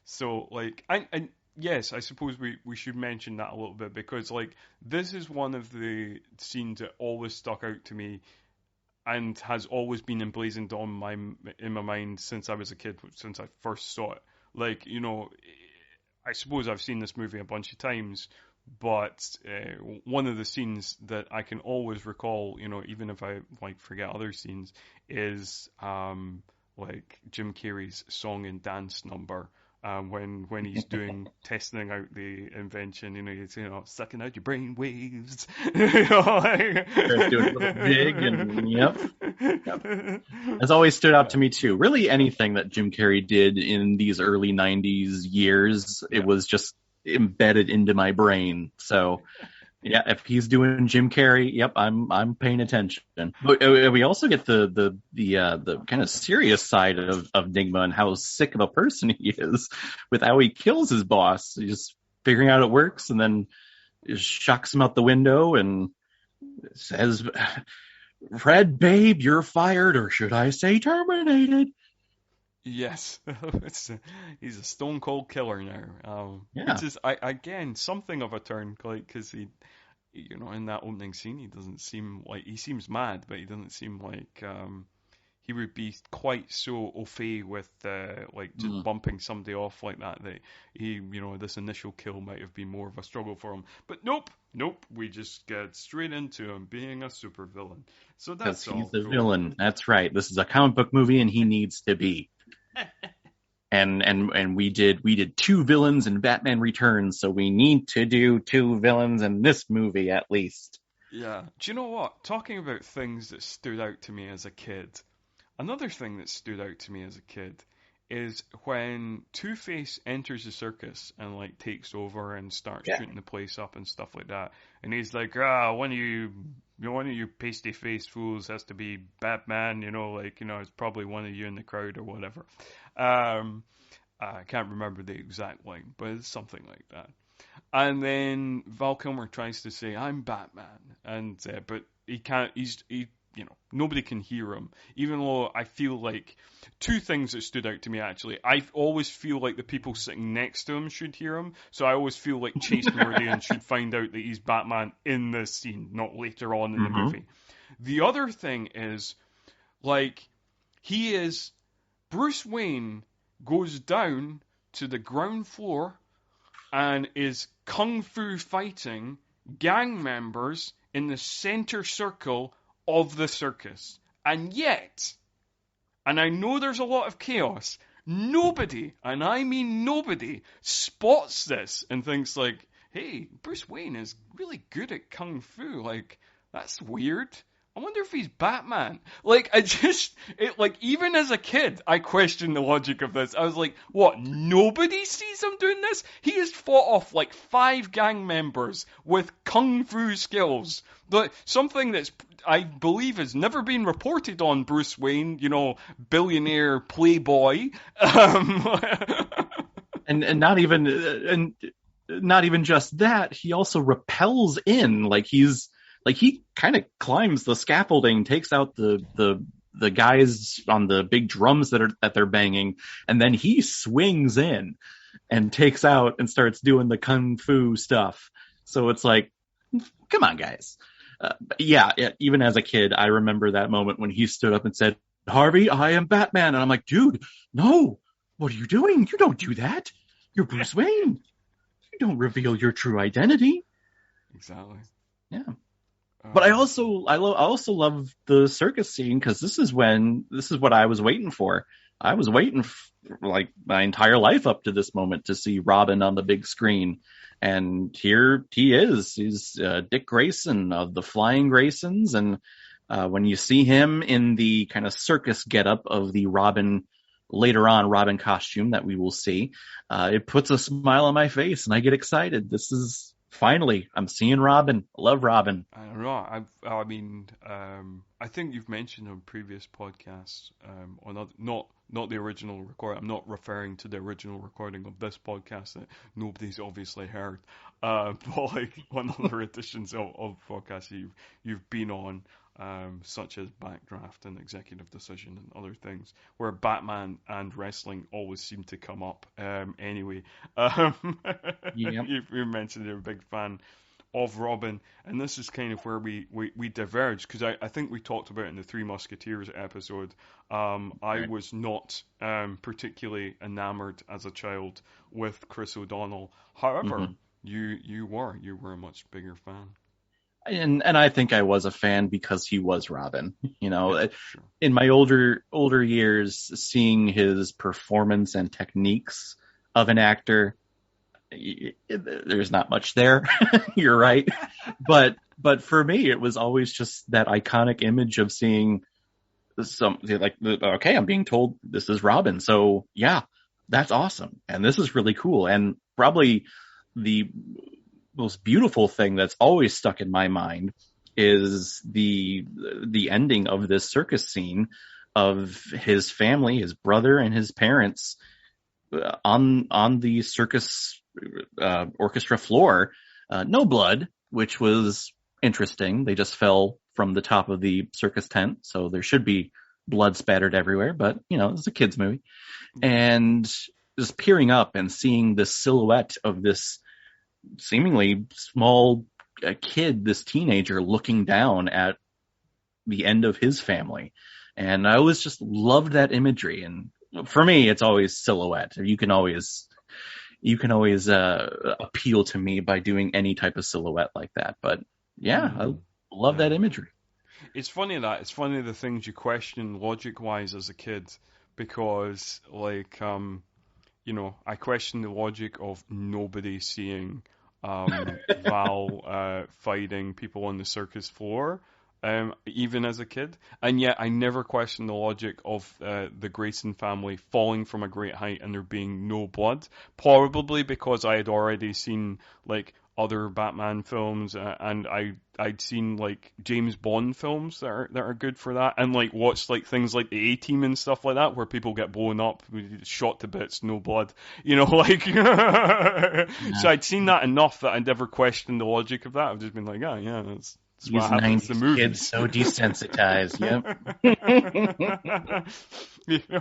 So like, and yes, I suppose we should mention that a little bit, because like this is one of the scenes that always stuck out to me and has always been emblazoned in my mind since I was a kid, since I first saw it. Like, you know, I suppose I've seen this movie a bunch of times, but one of the scenes that I can always recall, you know, even if I like forget other scenes, is like Jim Carrey's song and dance number, when he's testing out the invention, you know, he's, you know, sucking out your brain waves. You know, like... doing a big and yep. It's always stood out to me too. Really, anything that Jim Carrey did in these early '90s years, it was just embedded into my brain. So yeah, if he's doing Jim Carrey, yep, I'm paying attention. But we also get the kind of serious side of Enigma and how sick of a person he is with how he kills his boss. He's just figuring out it works, and then just shocks him out the window and says, "Red babe, you're fired," or should I say terminated? Yes, he's a stone cold killer now. Yeah. Which is, again, something of a turn, like, because he, you know, in that opening scene, he doesn't seem like, he seems mad, but he doesn't seem like he would be quite so au fait with like just bumping somebody off like that. That he, you know, this initial kill might have been more of a struggle for him. But nope, we just get straight into him being a supervillain. So that's all. He's the villain. That's right. This is a comic book movie, and he needs to be. And we did two villains in Batman Returns, so we need to do two villains in this movie at least. Yeah. Do you know what? Talking about things that stood out to me as a kid, another thing that stood out to me as a kid is when Two-Face enters the circus and like takes over and starts Yeah. shooting the place up and stuff like that. And he's like, one of you pasty-faced fools has to be Batman, it's probably one of you in the crowd or whatever. Um, I can't remember the exact line, but it's something like that. And then Val Kilmer tries to say, "I'm Batman," and but he can't. Nobody can hear him. Even though I feel like two things that stood out to me actually. I always feel like the people sitting next to him should hear him. So I always feel like Chase Meridian should find out that he's Batman in this scene, not later on in the movie. The other thing is, like, he is Bruce Wayne goes down to the ground floor and is kung fu fighting gang members in the center circle of the circus. And yet, and I know there's a lot of chaos, nobody, and I mean nobody, spots this and thinks like, hey, Bruce Wayne is really good at kung fu. Like, that's weird. I wonder if he's Batman. Like, even as a kid, I questioned the logic of this. I was like, what, nobody sees him doing this? He has fought off like 5 gang members with kung fu skills. But something that's, I believe, has never been reported on Bruce Wayne, billionaire playboy. And not even just that, he also rappels in, like he kind of climbs the scaffolding, takes out the guys on the big drums that they're banging, and then he swings in and takes out and starts doing the kung fu stuff. So it's like, come on, guys. Yeah, even as a kid, I remember that moment when he stood up and said, "Harvey, I am Batman." And I'm like, dude, no, what are you doing? You don't do that. You're Bruce Wayne. You don't reveal your true identity. Exactly. Yeah. But I also love the circus scene, because this is what I was waiting for. I was waiting like my entire life up to this moment to see Robin on the big screen, and here he is. He's Dick Grayson of the Flying Graysons, and when you see him in the kind of circus getup of the Robin costume that we will see, it puts a smile on my face, and I get excited. This is. Finally, I'm seeing Robin. I love Robin. I don't know. I think you've mentioned on previous podcasts, on not the original recording. I'm not referring to the original recording of this podcast that nobody's obviously heard. But like on other editions of podcasts you've been on, such as Backdraft and Executive Decision and other things, where Batman and wrestling always seem to come up. Anyway, Yep. you mentioned you're a big fan of Robin, and this is kind of where we diverge, because I think we talked about it in the Three Musketeers episode. I was not particularly enamored as a child with Chris O'Donnell. However, you were a much bigger fan. And I think I was a fan because he was Robin. Yeah, sure. In my older years, seeing his performance and techniques of an actor, there's not much there. You're right. But for me, it was always just that iconic image of seeing okay, I'm being told this is Robin. So yeah, that's awesome. And this is really cool. And probably the most beautiful thing that's always stuck in my mind is the ending of this circus scene of his family, his brother and his parents on the circus orchestra floor. No blood, which was interesting. They just fell from the top of the circus tent, so there should be blood spattered everywhere, but it's a kid's movie. And just peering up and seeing the silhouette of this seemingly small kid, this teenager, looking down at the end of his family. And I always just loved that imagery. And for me, it's always silhouette. You can always appeal to me by doing any type of silhouette like that. But yeah, I love that imagery. It's funny the things you question logic-wise as a kid, because I question the logic of nobody seeing Val fighting people on the circus floor, even as a kid. And yet I never questioned the logic of the Grayson family falling from a great height and there being no blood. Probably because I had already seen like other Batman films, and I'd seen like James Bond films that are good for that, and like watched like things like the A-Team and stuff like that, where people get blown up, shot to bits, no blood, like. So I'd seen that enough that I'd never questioned the logic of that. I've just been like, oh yeah, that's what happens in the movies. Kids so desensitized. Yep.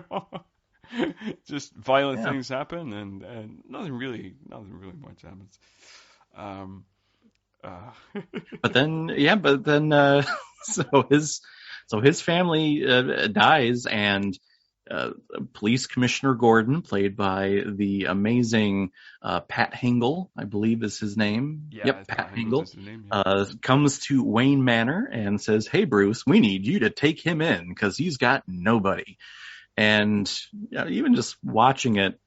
Just violent things happen, and nothing really much happens. But then, so his family dies, and Police Commissioner Gordon, played by the amazing Pat Hingle, I believe is his name. Yeah, yep, Pat Hingle, yeah. Comes to Wayne Manor and says, "Hey, Bruce, we need you to take him in because he's got nobody." And even just watching it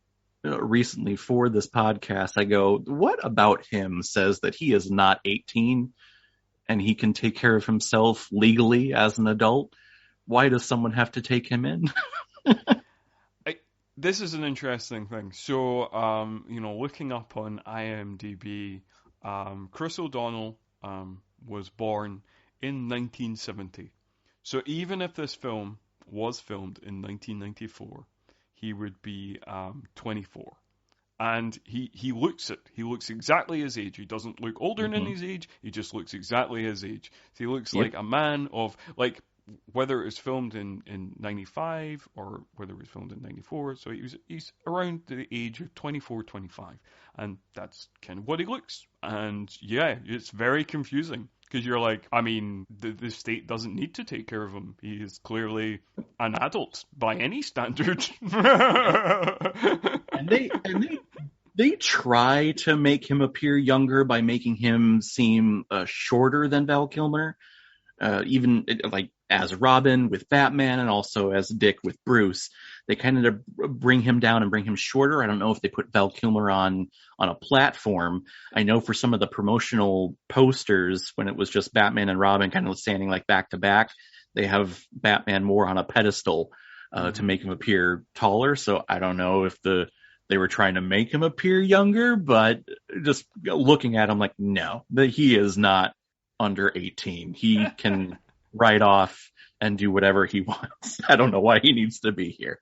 recently for this podcast, I go, what about him says that he is not 18 and he can take care of himself legally as an adult? Why does someone have to take him in? This is an interesting thing. So, looking up on IMDb, Chris O'Donnell was born in 1970. So even if this film was filmed in 1994, he would be 24. And he looks it. He looks exactly his age. He doesn't look older than his age. He just looks exactly his age. So he looks like a man of, like, whether it was filmed in 95 or whether it was filmed in 94. So he's around the age of 24, 25. And that's kind of what he looks. And yeah, it's very confusing. Because you're like, I mean, the state doesn't need to take care of him. He is clearly an adult by any standard. and they try to make him appear younger by making him seem shorter than Val Kilmer, even like as Robin with Batman and also as Dick with Bruce. They kind of bring him down and bring him shorter. I don't know if they put Val Kilmer on a platform. I know for some of the promotional posters, when it was just Batman and Robin kind of standing like back to back, they have Batman more on a pedestal to make him appear taller. So I don't know if they were trying to make him appear younger, but just looking at him like, no, he is not under 18. He can write off and do whatever he wants. I don't know why he needs to be here.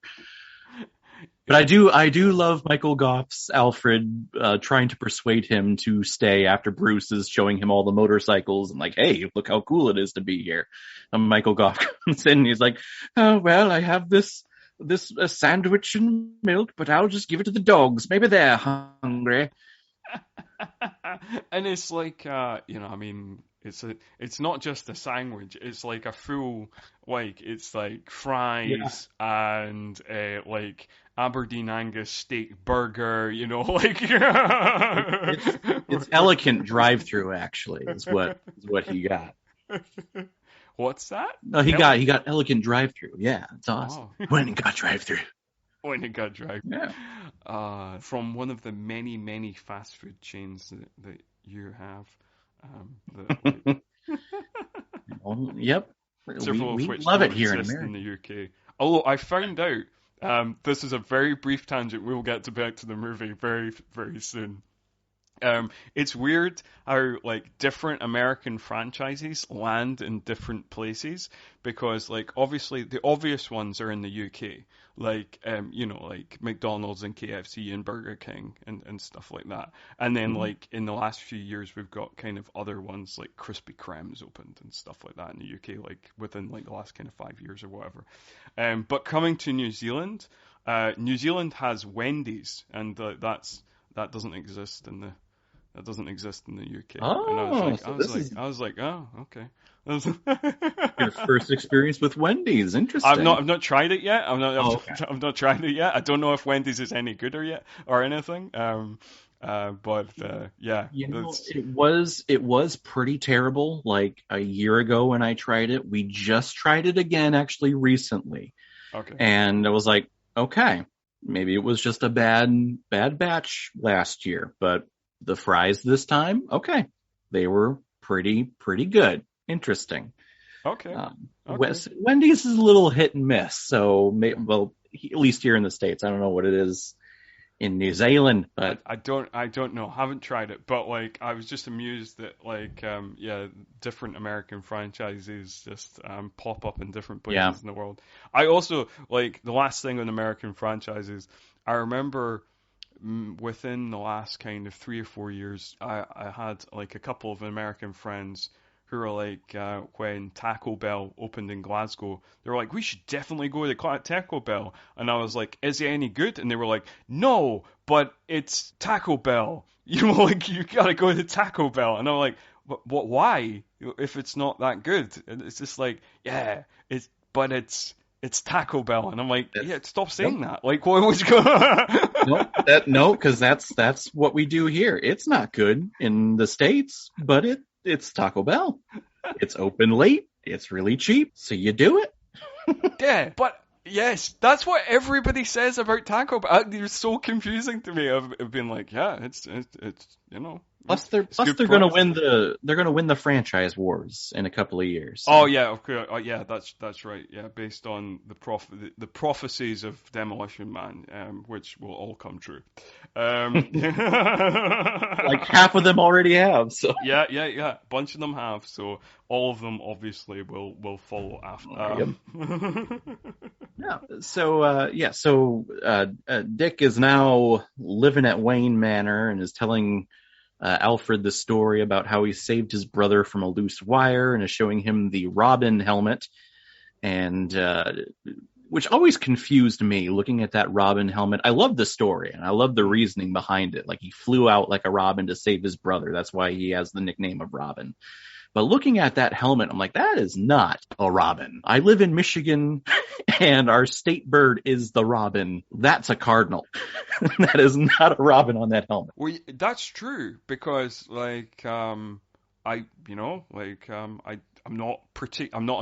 But I do love Michael Goff's Alfred trying to persuade him to stay after Bruce is showing him all the motorcycles and like, hey, look how cool it is to be here. And Michael Goff comes in and he's like, oh, well, I have this sandwich and milk, but I'll just give it to the dogs. Maybe they're hungry. And it's like, I mean, it's not just a sandwich. It's like a full, like, it's like fries and like Aberdeen Angus steak burger, like. It's elegant drive-through, actually, is what he got. What's that? No, he got elegant drive-through. Yeah, it's awesome. Oh. When he got drive-through. When he got drive-through. Yeah. From one of the many, many fast food chains that you have. Yep. We love it here in America. In the UK. Although I found out, this is a very brief tangent. We'll get back to the movie very, very soon. It's weird how like different American franchises land in different places because like obviously the obvious ones are in the UK, like like McDonald's and KFC and Burger King and stuff like that. And then like in the last few years we've got kind of other ones like Krispy Kreme's opened and stuff like that in the UK, like within like the last kind of 5 years or whatever. But coming to New Zealand has Wendy's, and that doesn't exist in the UK. Oh, and I was like, oh, okay. Your first experience with Wendy's, interesting. I've not tried it yet. I've not tried it yet. I don't know if Wendy's is any good or anything. But yeah, it was pretty terrible. Like a year ago when I tried it, we just tried it again actually recently. Okay. And I was like, okay, maybe it was just a bad batch last year, but The fries this time, okay, they were pretty good. Interesting. Okay. Okay. Wendy's is a little hit and miss. So, well, at least here in the States, I don't know what it is in New Zealand, but I don't know. Haven't tried it, but like I was just amused that like yeah, different American franchises just pop up in different places in the world. I also like the last thing on American franchises. I remember within the last kind of 3 or 4 years, I had like a couple of American friends who were like, when Taco Bell opened in Glasgow, they were like, we should definitely go to Taco Bell. And I was like, is it any good? And they were like, no, but it's Taco Bell. You know, like, you gotta go to Taco Bell. And I'm like, what, why? If it's not that good? And it's just like, yeah, but it's Taco Bell. And I'm like, yeah, stop saying that. Like, what was going on? No, because that's what we do here. It's not good in the States, but it's Taco Bell. It's open late. It's really cheap, so you do it. Yeah, but yes, that's what everybody says about Taco Bell. It's so confusing to me. I've been like, yeah, it's you know. Plus they're going to win the franchise wars in a couple of years. So. Oh yeah, okay. Oh, yeah, that's right. Yeah, based on the prophecies of Demolition Man, which will all come true. Like half of them already have. So yeah. A bunch of them have. So all of them obviously will follow after. Yeah. So Dick is now living at Wayne Manor and is telling Alfred the story about how he saved his brother from a loose wire and is showing him the Robin helmet, and which always confused me looking at that Robin helmet. I love the story and I love the reasoning behind it. Like, he flew out like a Robin to save his brother. That's why he has the nickname of Robin. But looking at that helmet, I'm like, that is not a robin. I live in Michigan, and our state bird is the robin. That's a cardinal. That is not a robin on that helmet. Well, that's true, because like I'm not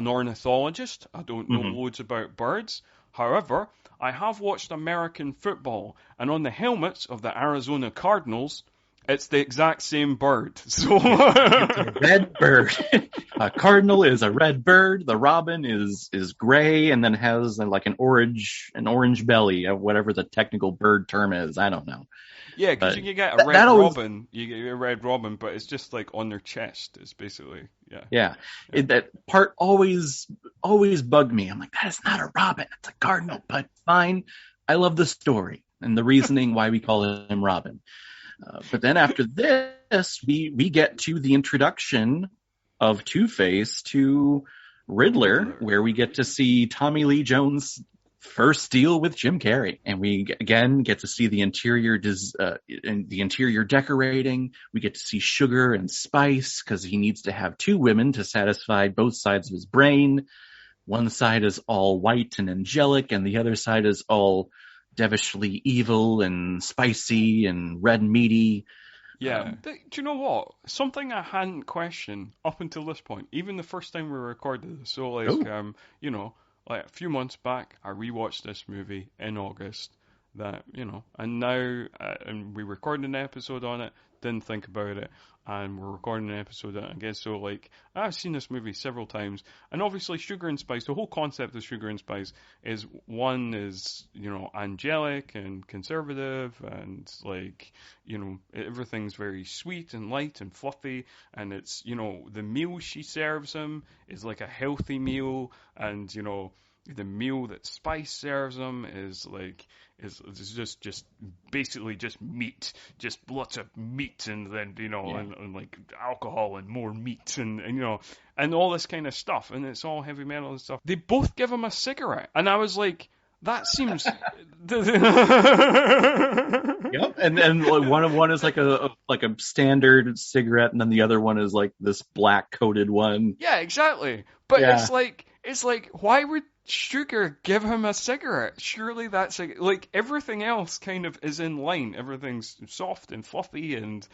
an ornithologist. I don't know loads about birds. However, I have watched American football, and on the helmets of the Arizona Cardinals, it's the exact same bird. So it's a red bird. A cardinal is a red bird. The robin is gray and then has like an orange belly, whatever the technical bird term is. I don't know. Yeah, because you can get a red robin. You get a red robin, but it's just like on their chest. It's basically yeah. That part always bugged me. I'm like, that is not a robin. It's a cardinal. But fine. I love the story and the reasoning why we call him Robin. But then after this, we get to the introduction of Two-Face to Riddler, where we get to see Tommy Lee Jones' first deal with Jim Carrey, and we again get to see the interior decorating. We get to see sugar and spice because he needs to have two women to satisfy both sides of his brain. One side is all white and angelic, and the other side is all devilishly evil and spicy and red meaty. Yeah. Do you know what? Something I hadn't questioned up until this point, even the first time we recorded this. So, like, like a few months back, I rewatched this movie in August. And now, and we recorded an episode on it. Didn't think about it, and we're recording an episode on it, I guess. So, like, I've seen this movie several times, and obviously Sugar and Spice, the whole concept of Sugar and Spice is, one is, angelic and conservative, and, like, everything's very sweet and light and fluffy, and it's, the meal she serves him is like a healthy meal, and, the meal that Spice serves him is like is just basically just meat, just lots of meat, and then and like alcohol and more meat, and and all this kind of stuff, and it's all heavy metal and stuff. They both give him a cigarette, and I was like, that seems. Yep, and one is like a standard cigarette, and then the other one is like this black coated one. Yeah, exactly. But it's like why would Sugar give him a cigarette? Surely that's like everything else kind of is in line. Everything's soft and fluffy and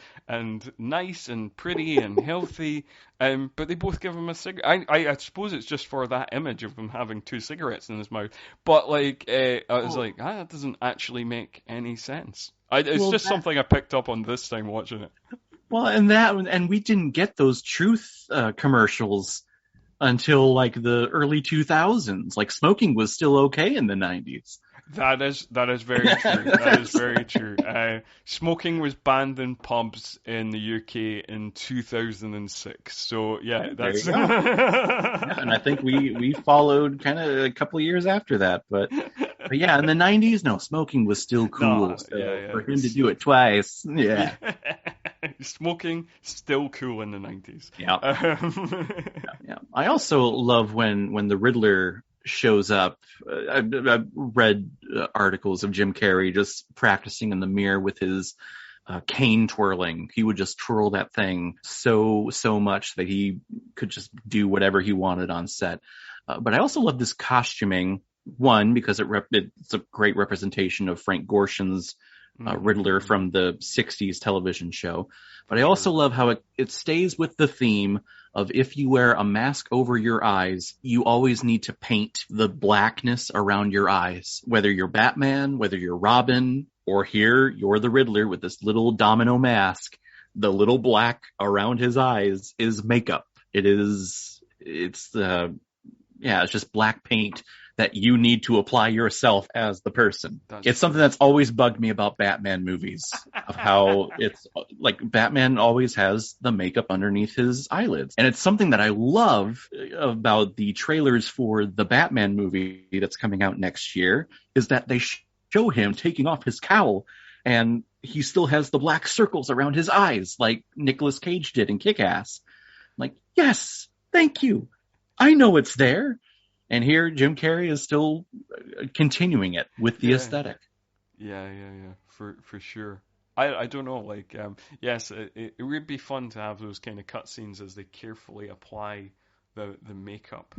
nice and pretty and healthy. But they both give him a cigarette. I suppose it's just for that image of him having two cigarettes in his mouth. But like, I was like, that doesn't actually make any sense. It's Well, just something I picked up on this time watching it. well, and we didn't get those truth commercials until like the early 2000s. Like smoking was still okay in the 90s. That is very true. That is very true. Smoking was banned in pubs in the UK in 2006. So yeah, There you that's go. Yeah, and I think we followed kind of a couple of years after that, but yeah, in the 90s, no, smoking was still cool. no, So yeah, for him to do it twice, yeah. yeah. Smoking still cool in the 90s. Yeah. Yeah. I also love when the Riddler shows up. I've read articles of Jim Carrey just practicing in the mirror with his cane twirling. He would just twirl that thing so much that he could just do whatever he wanted on set. But I also love this costuming. One, because it's a great representation of Frank Gorshin's Riddler from the 60s television show. But I also love how it stays with the theme of if you wear a mask over your eyes, you always need to paint the blackness around your eyes. Whether you're Batman, whether you're Robin, or here you're the Riddler with this little domino mask, the little black around his eyes is makeup. It's just black paint that you need to apply yourself as the person. It's something that's always bugged me about Batman movies, of how it's like Batman always has the makeup underneath his eyelids. And it's something that I love about the trailers for the Batman movie that's coming out next year, is that they show him taking off his cowl and he still has the black circles around his eyes like Nicolas Cage did in Kick-Ass. I'm like, yes, thank you. I know it's there. And here, Jim Carrey is still continuing it with the aesthetic. Yeah, for sure. I don't know, like, yes, it would be fun to have those kind of cutscenes as they carefully apply the makeup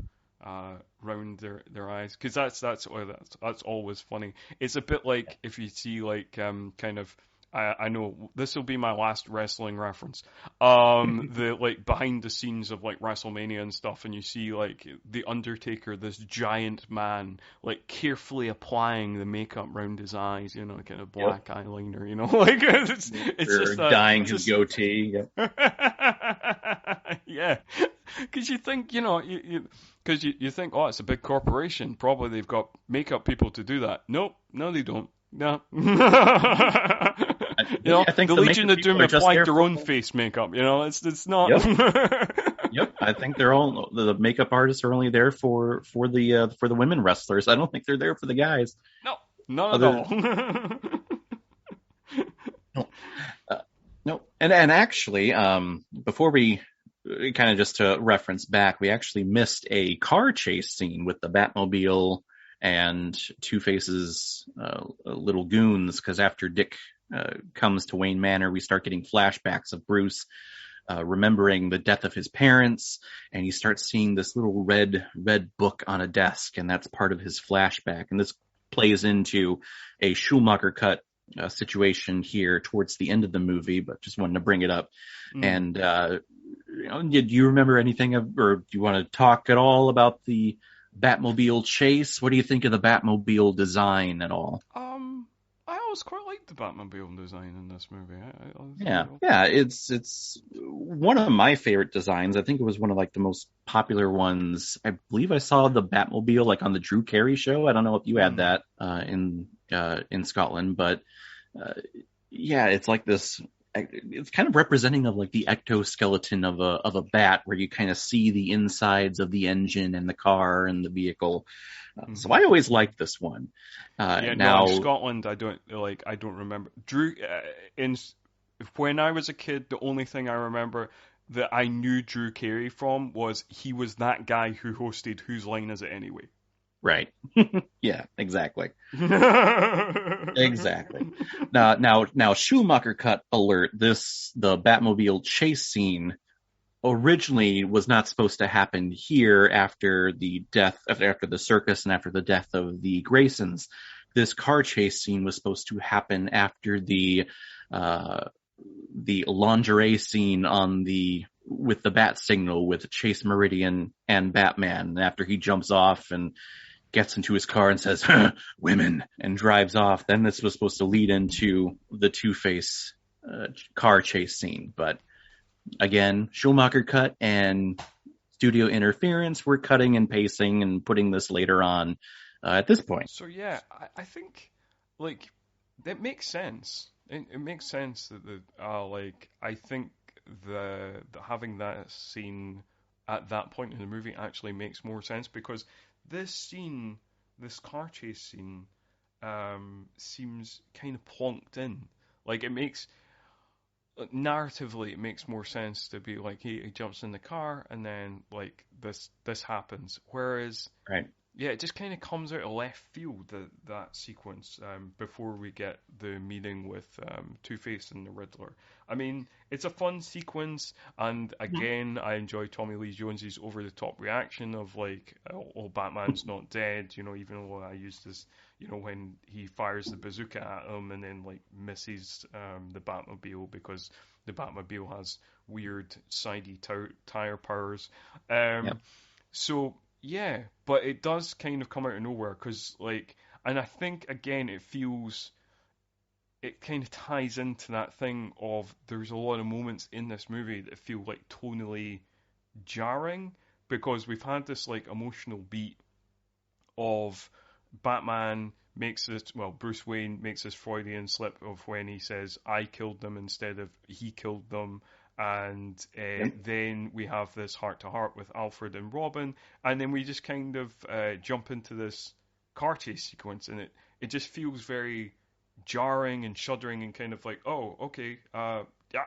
around their eyes, because that's always funny. It's a bit like if you see like kind of. I know this will be my last wrestling reference. The like behind the scenes of like WrestleMania and stuff, and you see like the Undertaker, this giant man, like carefully applying the makeup around his eyes, you know, kind of black eyeliner, you know, like it's just dyeing his goatee. Yeah, because you think, you know, because you think, oh, it's a big corporation, probably they've got makeup people to do that. Nope, no, they don't. No. You know, I think the Legion of Doom applied their own face makeup. You know, it's not. Yep. I think they're all the makeup artists are only there for the women wrestlers. I don't think they're there for the guys. No, not at all. No. And actually, before we kind of just to reference back, we actually missed a car chase scene with the Batmobile and Two-Face's little goons, because after Dick comes to Wayne Manor, we start getting flashbacks of Bruce remembering the death of his parents, and he starts seeing this little red book on a desk, and that's part of his flashback. And this plays into a Schumacher cut situation here towards the end of the movie, but just wanted to bring it up. And do you remember anything or do you want to talk at all about the Batmobile chase? What do you think of the Batmobile design at all? I always quite liked the Batmobile design in this movie. It's one of my favorite designs. I think it was one of like the most popular ones. I believe I saw the Batmobile like on the Drew Carey show. I don't know if you had that in Scotland, but it's like this. It's kind of representing of like the ectoskeleton of a bat, where you kind of see the insides of the engine and the car and the vehicle. So I always liked this one. Now in Scotland, I don't remember. Drew, when I was a kid, the only thing I remember that I knew Drew Carey from was he was that guy who hosted Whose Line Is It Anyway? Right. Yeah, exactly. Exactly. Now, Schumacher cut alert. The Batmobile chase scene originally was not supposed to happen here after the circus and after the death of the Graysons. This car chase scene was supposed to happen after the lingerie scene with the bat signal with Chase Meridian and Batman, after he jumps off and gets into his car and says, "Huh, women," and drives off. Then this was supposed to lead into the Two-Face car chase scene. But again, Schumacher cut and studio interference. We're cutting and pasting and putting this later on at this point. So yeah, I think like that makes sense. It makes sense that I think the having that scene at that point in the movie actually makes more sense because this scene, this car chase scene, seems kind of plonked in. Like it makes narratively it makes more sense to be like he jumps in the car and then like this happens. Whereas Right. yeah, it just kind of comes out of left field that sequence before we get the meeting with Two-Face and the Riddler. I mean, it's a fun sequence, and again, I enjoy Tommy Lee Jones's over-the-top reaction of like, "Oh, Batman's not dead," even though I used this, when he fires the bazooka at him and then like misses the Batmobile because the Batmobile has weird sidey tire powers. Yep. So. Yeah, but it does kind of come out of nowhere because, and I think again it kind of ties into that thing of there's a lot of moments in this movie that feel like tonally jarring because we've had this like emotional beat of Batman Bruce Wayne makes this Freudian slip of when he says I killed them instead of he killed them. And then we have this heart-to-heart with Alfred and Robin, and then we just kind of jump into this car chase sequence, and it just feels very jarring and shuddering and kind of like, oh, okay,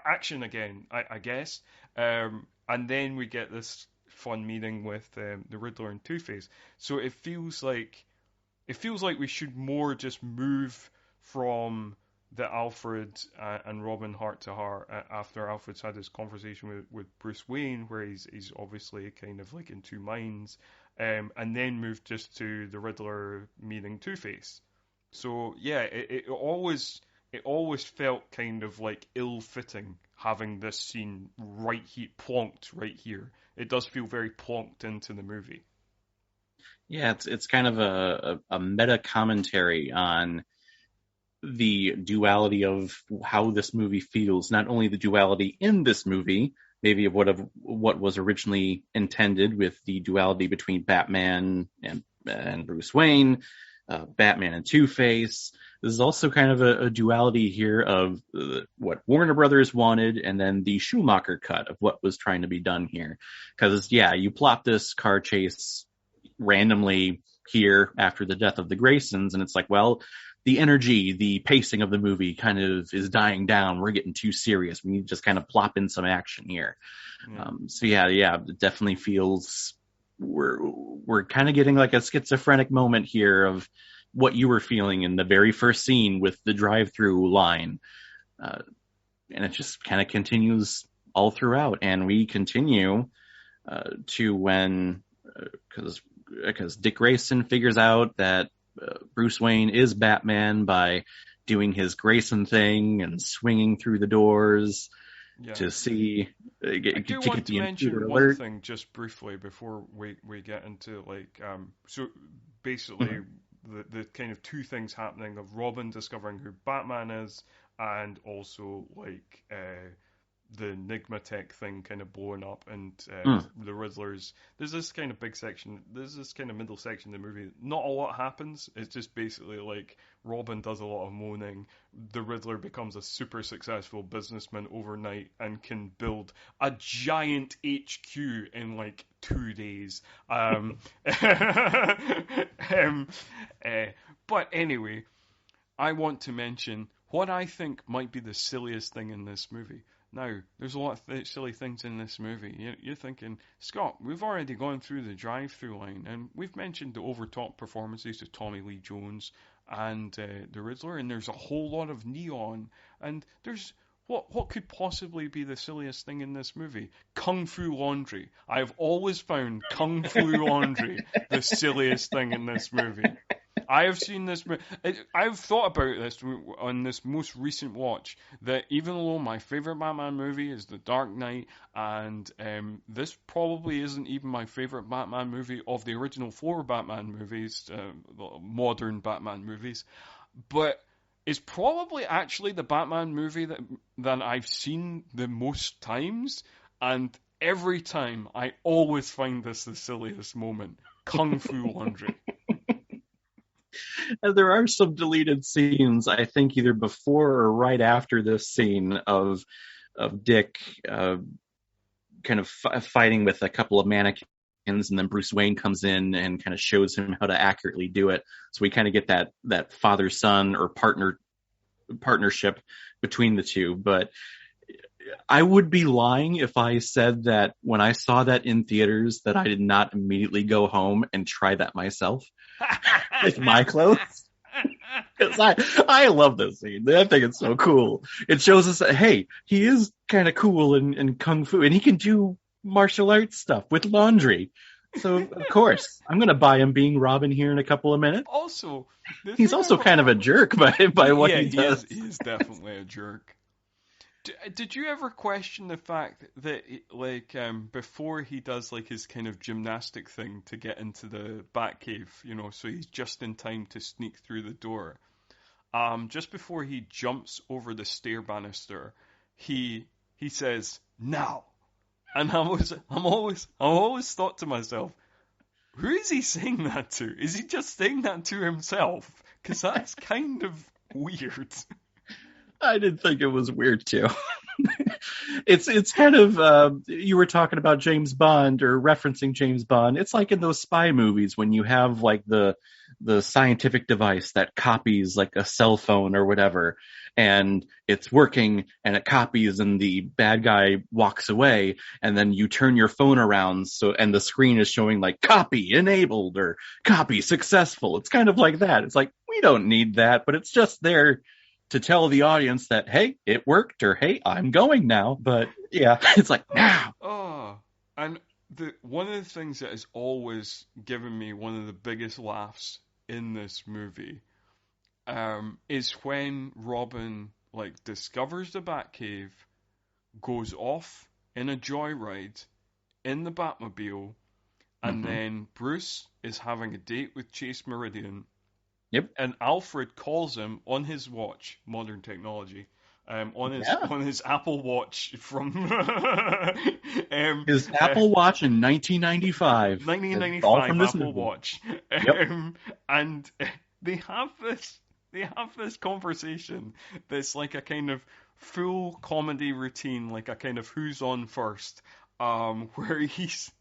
action again, I guess. And then we get this fun meeting with the Riddler and Two-Face. So it feels like we should more just move from the Alfred and Robin heart to heart after Alfred's had this conversation with Bruce Wayne, where he's obviously kind of like in two minds, and then move just to the Riddler meeting Two-Face. So yeah, it always felt kind of like ill-fitting having this scene plonked right here. It does feel very plonked into the movie. Yeah, it's kind of a meta commentary on the duality of how this movie feels. Not only the duality in this movie, maybe of what was originally intended with the duality between Batman and Bruce Wayne, Batman and Two-Face. This is also kind of a duality here of what Warner Brothers wanted and then the Schumacher cut of what was trying to be done here. Because, yeah, you plot this car chase randomly here after the death of the Graysons, and it's like, well, the energy, the pacing of the movie kind of is dying down. We're getting too serious. We need to just kind of plop in some action here. Yeah. It definitely feels we're kind of getting like a schizophrenic moment here of what you were feeling in the very first scene with the drive-through line. And it just kind of continues all throughout. And we continue to when, because Dick Grayson figures out that Bruce Wayne is Batman by doing his Grayson thing and swinging through the doors to see. I do want to mention one thing just briefly before we get into so basically the kind of two things happening of Robin discovering who Batman is and also the Enigmatech thing kind of blowing up and the Riddlers. There's this kind of middle section of the movie. Not a lot happens. It's just basically like Robin does a lot of moaning. The Riddler becomes a super successful businessman overnight and can build a giant HQ in like 2 days. But anyway, I want to mention what I think might be the silliest thing in this movie. Now, there's a lot of silly things in this movie. You're thinking, Scott, we've already gone through the drive-through line, and we've mentioned the over-top performances of Tommy Lee Jones and the Riddler, and there's a whole lot of neon, and there's what could possibly be the silliest thing in this movie? Kung Fu laundry. I've always found Kung Fu laundry the silliest thing in this movie. I have seen this. I've thought about this on this most recent watch. That even though my favorite Batman movie is The Dark Knight, and this probably isn't even my favorite Batman movie of the original 4 Batman movies, modern Batman movies, but it's probably actually the Batman movie that I've seen the most times, and every time I always find this the silliest moment. Kung Fu Laundry. And there are some deleted scenes, I think, either before or right after this scene of Dick kind of fighting with a couple of mannequins, and then Bruce Wayne comes in and kind of shows him how to accurately do it. So we kind of get that father-son or partnership between the two. But I would be lying if I said that when I saw that in theaters that I did not immediately go home and try that myself with my clothes. Because I love this scene. I think it's so cool. It shows us that, hey, he is kind of cool in Kung Fu, and he can do martial arts stuff with laundry. So, of course, I'm going to buy him being Robin here in a couple of minutes. Also, he's also kind of a jerk by what he does. He is definitely a jerk. Did you ever question the fact that, like, before he does, like, his kind of gymnastic thing to get into the Batcave, so he's just in time to sneak through the door, just before he jumps over the stair banister, he says, "Now," and I'm always thought to myself, who is he saying that to? Is he just saying that to himself? Because that's kind of weird. I did think it was weird too. It's kind of you were talking about James Bond or referencing James Bond. It's like in those spy movies when you have like the scientific device that copies like a cell phone or whatever, and it's working and it copies and the bad guy walks away, and then you turn your phone around and the screen is showing like copy enabled or copy successful. It's kind of like that. It's like, we don't need that, but it's just there to tell the audience that, hey, it worked, or hey, I'm going now. But yeah, it's like, now. Oh, and one of the things that has always given me one of the biggest laughs in this movie is when Robin discovers the Batcave, goes off in a joyride in the Batmobile, and then Bruce is having a date with Chase Meridian. Yep. And Alfred calls him on his watch, modern technology, on his Apple Watch from his Apple Watch in 1995. 1995 Apple Watch. And they have this conversation that's like a kind of full comedy routine, like a kind of who's on first, where he's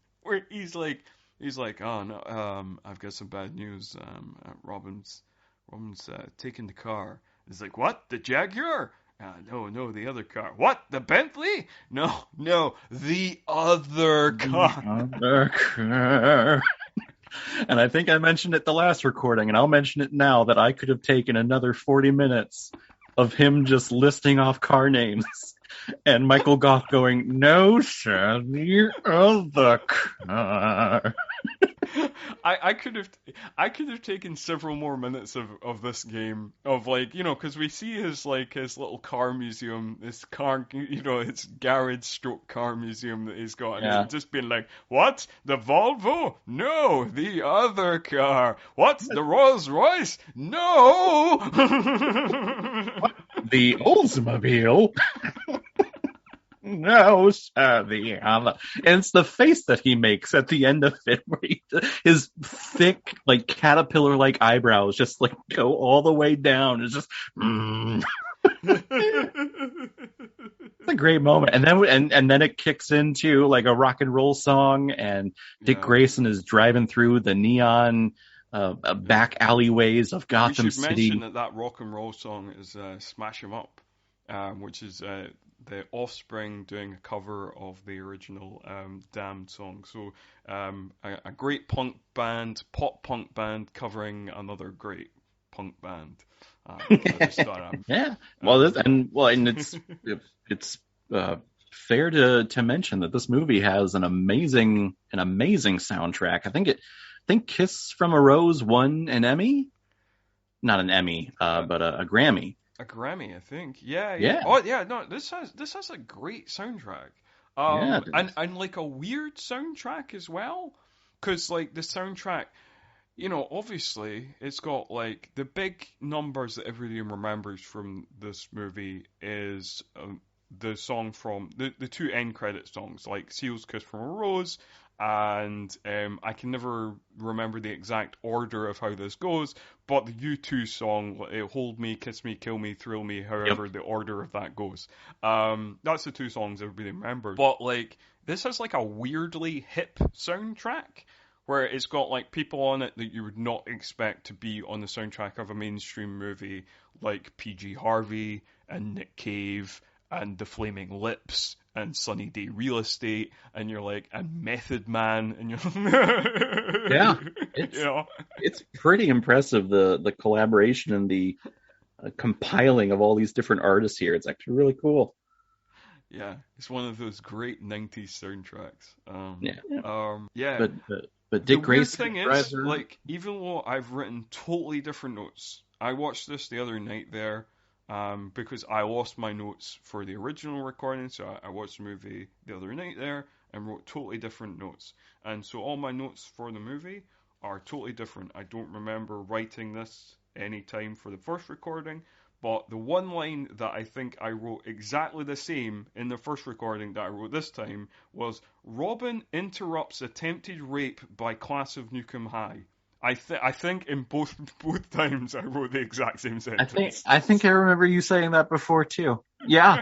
like. He's like, oh no, I've got some bad news. Robin's taking the car. He's like, what? The Jaguar? No, the other car. What? The Bentley? No, the other car. The other car. And I think I mentioned it the last recording, and I'll mention it now, that I could have taken another 40 minutes of him just listing off car names. And Michael Goff going, no, sir, the other car. I could have taken several more minutes of this game of because we see his little car museum, this car, his garage stroke car museum that he's got, and just being like, what? The Volvo? No, the other car. What? The Rolls Royce? No. The Oldsmobile. No, sir, the other. And it's the face that he makes at the end of it, where his thick, caterpillar-like eyebrows just go all the way down. It's just, It's a great moment. And then it kicks into a rock and roll song, and Dick Grayson is driving through the neon back alleyways of Gotham City. We should mention that rock and roll song is Smash 'Em Up, which is the Offspring doing a cover of the original Damned song. So a great pop punk band covering another great punk band. Yeah. And it's fair to mention that this movie has an amazing soundtrack. I think Kiss from a Rose won an Emmy. not an Emmy, but a Grammy. A Grammy, I think. Yeah, yeah. Yeah, Oh, yeah. No, this has a great soundtrack. yeah. And like a weird soundtrack as well, because like the soundtrack, obviously it's got like the big numbers that everybody remembers from this movie is the song from the two end credit songs, like Seal's Kiss from a Rose, and I can never remember the exact order of how this goes, but the U2 song, Hold Me, Kiss Me, Kill Me, Thrill Me, Yep. however the order of that goes. That's the two songs everybody remembers. But like, this has like a weirdly hip soundtrack where it's got like people on it that you would not expect to be on the soundtrack of a mainstream movie, like PG Harvey and Nick Cave and The Flaming Lips and Sunny Day Real Estate, and you're like, and Method Man, and you're Yeah, you know, it's pretty impressive, the collaboration and the compiling of all these different artists here. It's actually really cool. yeah, it's one of those great '90s soundtracks. Yeah, Yeah. but The Dick weird Grayson thing drives is, her. like, even though I've written totally different notes, I watched this the other night there, because I lost my notes for the original recording, so I watched the movie the other night there and wrote totally different notes. And so all my notes for the movie are totally different. I don't remember writing this any time for the first recording, but the one line that I think I wrote exactly the same in the first recording that I wrote this time was, Robin interrupts attempted rape by class of Newcomb High. I think in both times I wrote the exact same sentence. I think I remember you saying that before too. Yeah,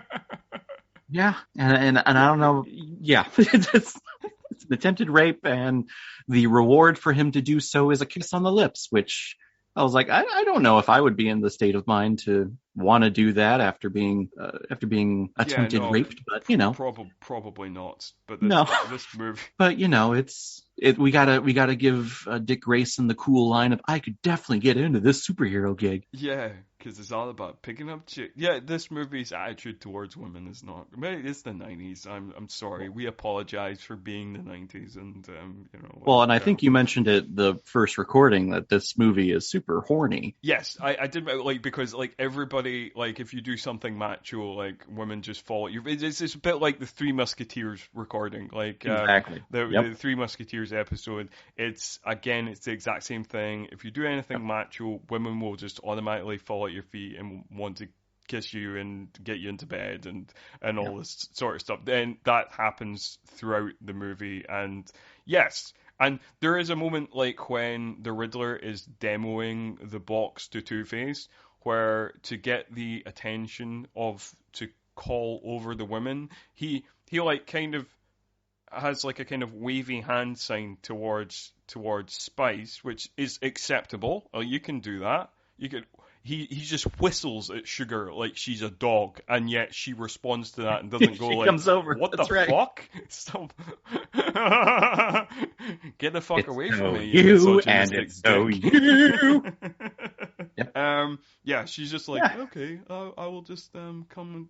yeah, and I don't know. Yeah, it's an attempted rape, and the reward for him to do so is a kiss on the lips, which I was like, I don't know if I would be in the state of mind to want to do that after being Yeah, attempted no, raped, but probably not. But no, this movie, but we gotta give Dick Grayson the cool line of, I could definitely get into this superhero gig. yeah, because it's all about picking up chick. Yeah, this movie's attitude towards women is not. I mean, it's the '90s. I'm sorry. We apologize for being the '90s, and Well, and I think you mentioned it the first recording that this movie is super horny. Yes, I did, like, because like everybody, like, if you do something macho, like, women just follow you. It's a bit like the Three Musketeers recording, like Exactly. the Three Musketeers episode. It's the exact same thing. If you do anything macho, women will just automatically fall at your feet and want to kiss you and get you into bed and all this sort of stuff. Then that happens throughout the movie, and yes. And there is a moment like when the Riddler is demoing the box to Two-Face, where to get the attention to call over the women, he like kind of has like a kind of wavy hand sign towards Spice, which is acceptable. You can do that. You could. He just whistles at Sugar like she's a dog, and yet she responds to that and doesn't go She like, comes over. "What That's the right. fuck? Stop! Get the fuck It's away so from me, you, you and misogynistic it's so dick." you. Yep. Yeah, she's just like, Yeah. okay, I will just come.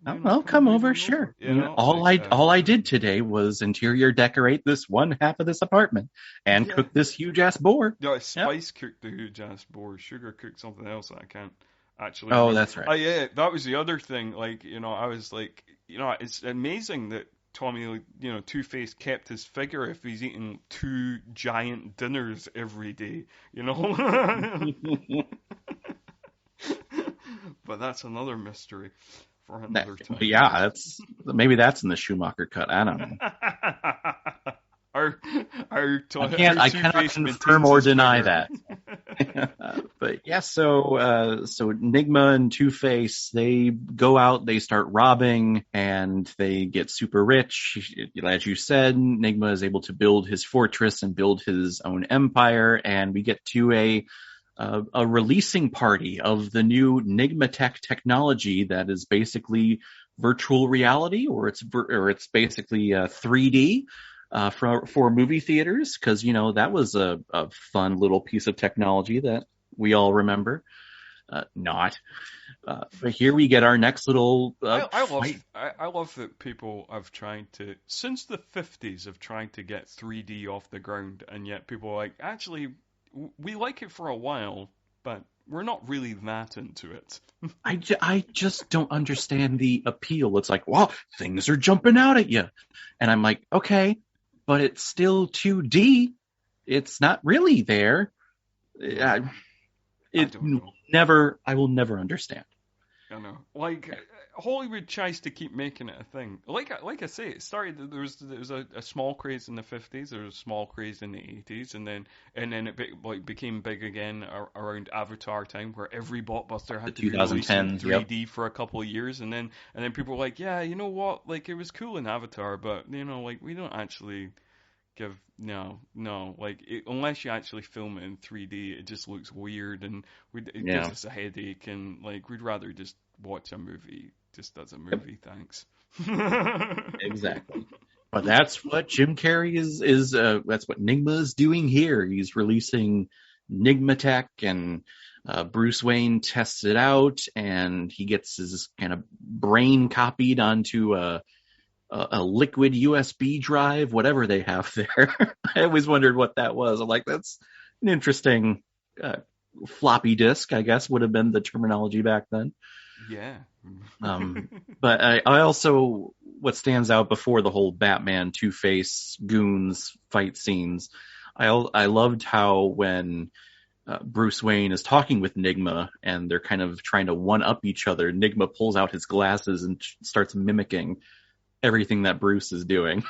I'll come bring over, you sure. You know, All I did today was interior decorate this one half of this apartment and Yeah. cook this huge ass boar. No, Yep. Spice cooked the huge ass boar. Sugar cooked something else that I can't actually Oh, remember. that's right. Oh, yeah, that was the other thing. Like, I was like, it's amazing that Tommy, Two-Face kept his figure if he's eating 2 giant dinners every day, But that's another mystery for another time. Yeah, maybe that's in the Schumacher cut. I don't know. I cannot confirm or deny that. But yeah, so Enigma and Two-Face, they go out, they start robbing, and they get super rich. As you said, Enigma is able to build his fortress and build his own empire, and we get to a releasing party of the new Enigmatech technology that is basically virtual reality, or it's basically 3D. For movie theaters, because that was a fun little piece of technology that we all remember. But here we get our next little. I love that people have tried to, since the 50s, have tried to get 3D off the ground, and yet people are like, actually, we like it for a while, but we're not really that into it. I just don't understand the appeal. It's like, well, things are jumping out at you. And I'm like, okay, but it's still 2D. It's not really there. I don't know. I will never understand. I know. Like, Hollywood tries to keep making it a thing. Like I say, it started. There was a small craze in the 50s. There was a small craze in the 80s, and then became big again around Avatar time, where every blockbuster had to be released in 3D for a couple of years, and then people were like, yeah, you know what? Like, it was cool in Avatar, but like, we don't actually give unless you actually film it in 3D, it just looks weird, and it gives us a headache, and like, we'd rather just watch a movie just as a movie. Thanks. Exactly. But that's what Jim Carrey is that's what Nigma is doing here. He's releasing Nigmatech, and Bruce Wayne tests it out, and he gets his kind of brain copied onto a liquid USB drive, whatever they have there. I always wondered what that was. I'm like, that's an interesting floppy disk, I guess, would have been the terminology back then. Yeah. But I also, what stands out before the whole Batman, Two-Face, goons fight scenes, I loved how when Bruce Wayne is talking with Nigma and they're kind of trying to one-up each other, Nigma pulls out his glasses and starts mimicking everything that Bruce is doing.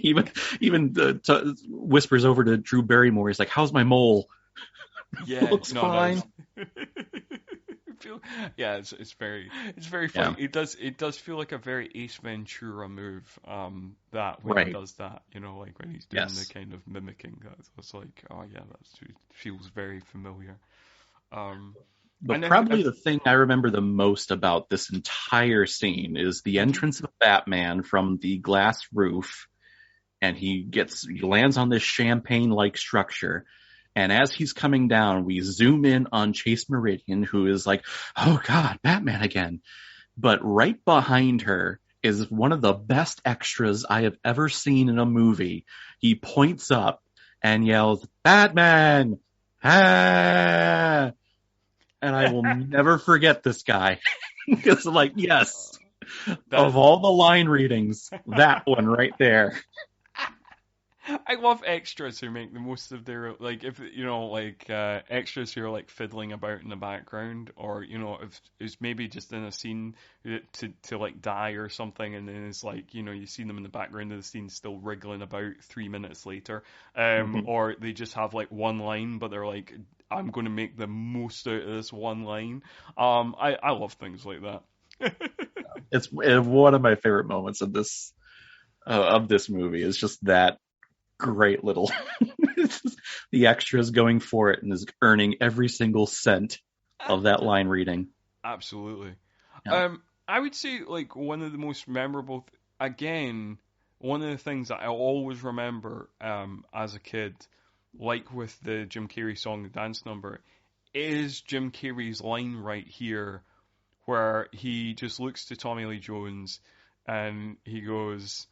even whispers over to Drew Barrymore. He's like, "How's my mole?" Yeah, looks fine. It's very funny. Yeah. It does feel like a very Ace Ventura move. That when he does that, like when he's doing the kind of mimicking. It's like, oh yeah, that feels very familiar. But probably the thing I remember the most about this entire scene is the entrance of Batman from the glass roof, and he lands on this champagne-like structure. And as he's coming down, we zoom in on Chase Meridian, who is like, oh God, Batman again. But right behind her is one of the best extras I have ever seen in a movie. He points up and yells, "Batman! Ah!" And I will never forget this guy. Because, like, yes, of all the line readings, that one right there. I love extras who make the most of their, like, if, extras who are, like, fiddling about in the background, or, if it's maybe just in a scene to like, die or something, and then it's like, you see them in the background of the scene still wriggling about 3 minutes later, or they just have, like, one line, but they're like, I'm going to make the most out of this one line. I love things like that. It's one of my favorite moments of this movie. Is just that great little the extras going for it and is earning every single cent of that line reading. Absolutely. Yeah. I would say, like, one of the most memorable, one of the things that I always remember as a kid, like with the Jim Carrey song, the dance number, is Jim Carrey's line right here, where he just looks to Tommy Lee Jones and he goes,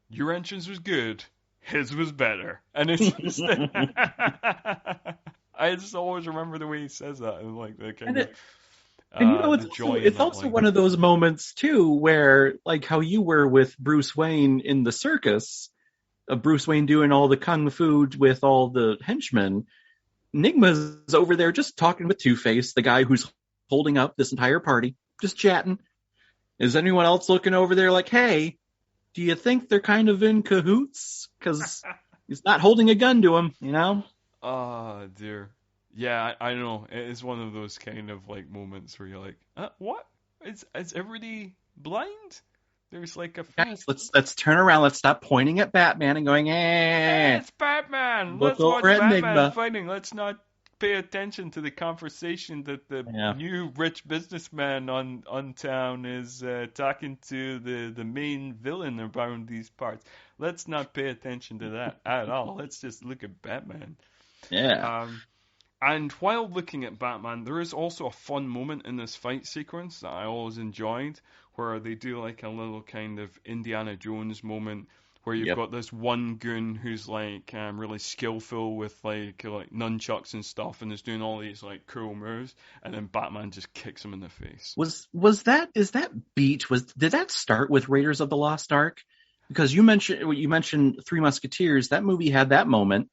your entrance was good, his was better. And it's just, I just always remember the way he says that, and like the kind of it's also one of those moments too where, like how you were with Bruce Wayne in the circus, of Bruce Wayne doing all the kung fu with all the henchmen, Nigma's over there just talking with Two-Face, the guy who's holding up this entire party, just chatting. Is anyone else looking over there like, hey, do you think they're kind of in cahoots? Because he's not holding a gun to him, Oh, dear. Yeah, I know. It's one of those kind of, like, moments where you're like, what? Is everybody blind? There's like a... Guys, let's turn around. Let's stop pointing at Batman and going, Hey, it's Batman! Let's watch Batman fighting. Let's not pay attention to the conversation that the new rich businessman on town is talking to the main villain around these parts. Let's not pay attention to that at all. Let's just look at Batman. Yeah. And while looking at Batman, there is also a fun moment in this fight sequence that I always enjoyed, where they do like a little kind of Indiana Jones moment, where you've Yep. got this one goon who's like really skillful with like nunchucks and stuff, and is doing all these like cool moves, and then Batman just kicks him in the face. Is that beat did that start with Raiders of the Lost Ark? Because you mentioned Three Musketeers. That movie had that moment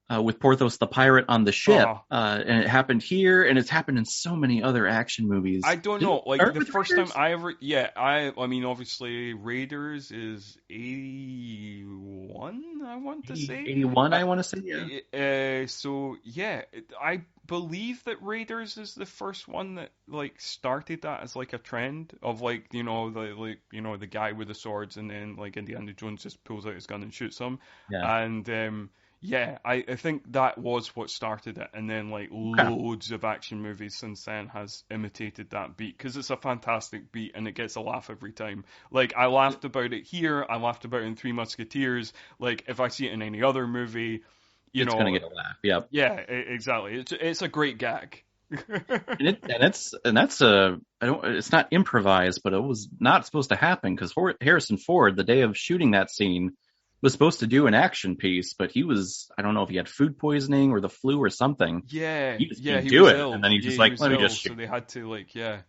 with Porthos the pirate on the ship, and it happened here, and it's happened in so many other action movies. I don't Did know. it Like start the with first Raiders? time I ever, yeah, I mean, obviously Raiders is 81, I want to say. 81, Uh, I want to say, yeah. so yeah, I believe that Raiders is the first one that like started that as like a trend of like the guy with the swords, and then like Indiana Jones just pulls out his gun and shoots him, Yeah. and yeah, I think that was what started it, and then like Okay. loads of action movies since then has imitated that beat because it's a fantastic beat and it gets a laugh every time. Like I laughed about it here, I laughed about it in Three Musketeers. Like if I see it in any other movie, It's going to get a laugh. Yep. yeah, exactly. It's a great gag. It's not improvised, but it was not supposed to happen because Harrison Ford, the day of shooting that scene, was supposed to do an action piece, but I don't know if he had food poisoning or the flu or something. Yeah, He just yeah, couldn't he do was it. ill. And then he's Yeah, just he like, was let me ill, just so shoot. they had to like, yeah,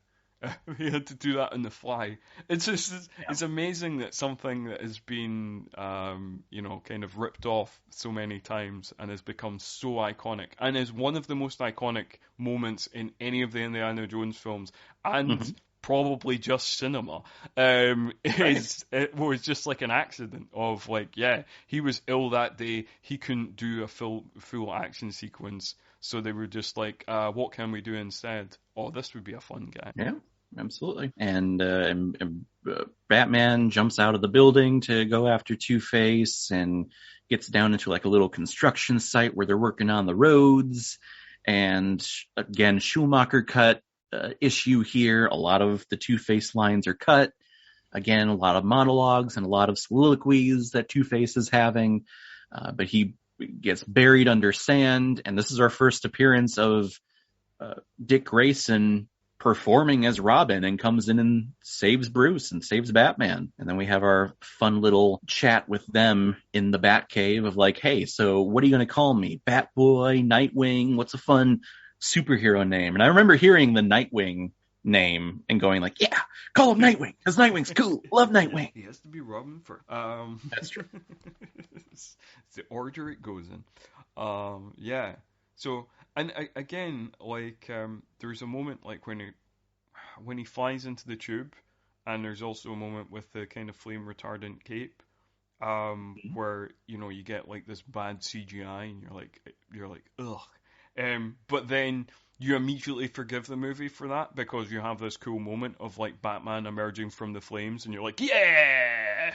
he had to do that on the fly. It's just, Yeah. it's amazing that something that has been, kind of ripped off so many times and has become so iconic, and is one of the most iconic moments in any of the Indiana Jones films, and Mhm. probably just cinema. Right. It was just like an accident of like, yeah, he was ill that day, he couldn't do a full action sequence. So they were just like, what can we do instead? Oh, this would be a fun guy. Yeah, absolutely. And Batman jumps out of the building to go after Two-Face and gets down into like a little construction site where they're working on the roads. And again, Schumacher cut issue here. A lot of the Two-Face lines are cut. Again, a lot of monologues and a lot of soliloquies that Two-Face is having. But he gets buried under sand. And this is our first appearance of Dick Grayson performing as Robin, and comes in and saves Bruce and saves Batman. And then we have our fun little chat with them in the Batcave of like, hey, so what are you going to call me? Batboy, Nightwing? What's a fun superhero name? And I remember hearing the Nightwing name and going like, yeah, call him Nightwing because Nightwing's cool. Love Nightwing. He has to be Robin first. That's true. It's the order it goes in. Yeah. So, and again, like, there's a moment like when he flies into the tube, and there's also a moment with the kind of flame retardant cape, where you get like this bad CGI, and you're like ugh, but then you immediately forgive the movie for that because you have this cool moment of like Batman emerging from the flames, and you're like, yeah.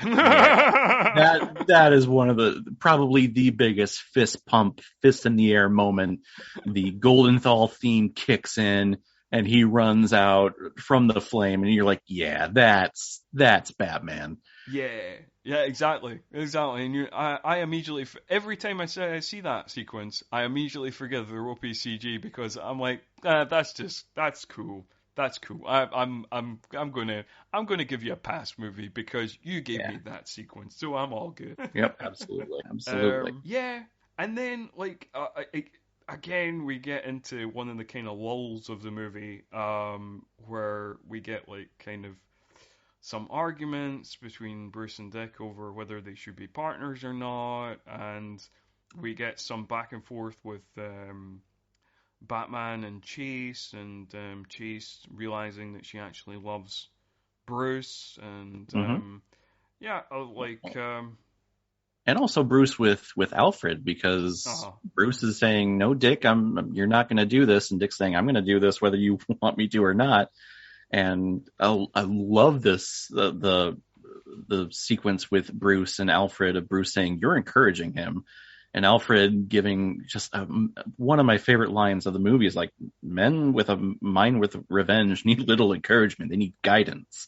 That is one of probably the biggest fist pump, fist in the air moment. The Goldenthal theme kicks in and he runs out from the flame, and you're like, yeah, that's Batman. Yeah, exactly. And I immediately, every time I see that sequence, I immediately forgive the ropey CG because I'm like, that's cool. That's cool. I'm gonna give you a pass, movie, because you gave me that sequence, so I'm all good. Yep, absolutely. Yeah, and then like again we get into one of the kind of lulls of the movie, where we get like kind of some arguments between Bruce and Dick over whether they should be partners or not, and we get some back and forth with Batman and Chase, and Chase realizing that she actually loves Bruce, and Mm-hmm. yeah, And also Bruce with Alfred, because Bruce is saying, no, Dick, you're not going to do this. And Dick's saying, I'm going to do this whether you want me to or not. And I love this, the sequence with Bruce and Alfred, of Bruce saying, you're encouraging him. And Alfred giving just one of my favorite lines of the movie is like, men with a mind with revenge need little encouragement. They need guidance.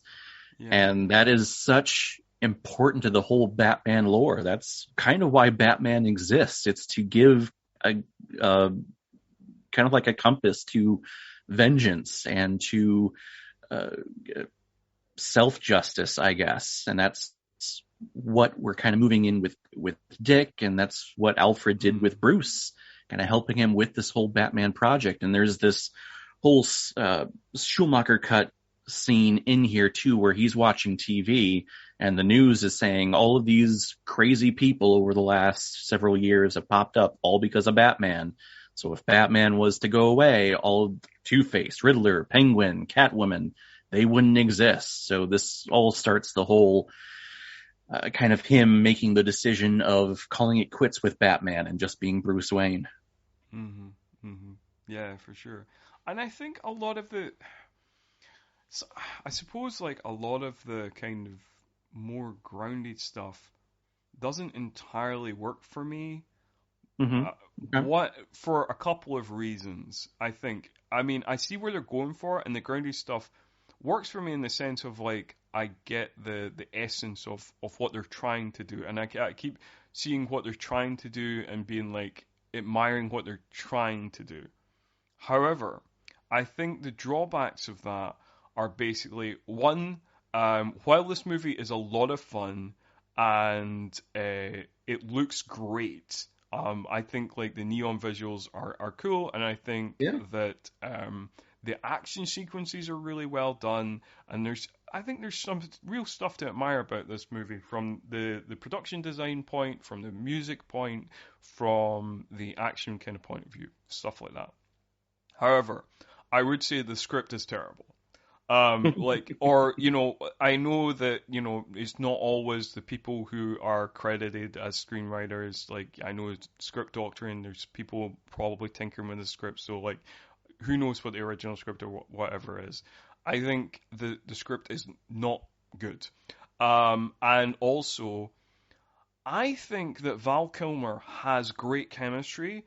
Yeah. And that is such important to the whole Batman lore. That's kind of why Batman exists. It's to give a kind of like a compass to vengeance and to self-justice, I guess. And that's what we're kind of moving in with Dick, and that's what Alfred did with Bruce, kind of helping him with this whole Batman project. And there's this whole Schumacher cut scene in here too, where he's watching TV and the news is saying all of these crazy people over the last several years have popped up all because of Batman. So if Batman was to go away, all Two-Face, Riddler, Penguin, Catwoman, they wouldn't exist. So this all starts the whole kind of him making the decision of calling it quits with Batman and just being Bruce Wayne. Yeah, for sure. And I think a lot of the, so I suppose like a lot of the kind of more grounded stuff doesn't entirely work for me. Okay. What for a couple of reasons, I think. I mean, I see where they're going for it, and the grounded stuff works for me in the sense of like I get the essence of what they're trying to do, and I keep seeing what they're trying to do and being like admiring what they're trying to do. However, I think the drawbacks of that are basically one, while this movie is a lot of fun and it looks great. I think like the neon visuals are cool, and I think that the action sequences are really well done, and I think there's some real stuff to admire about this movie from the production design point, from the music point, from the action kind of point of view, stuff like that. However, I would say the script is terrible. Or, I know that, it's not always the people who are credited as screenwriters. Like, I know it's script doctoring, there's people probably tinkering with the script, so, like, who knows what the original script or whatever is. I think the script is not good. And also, I think that Val Kilmer has great chemistry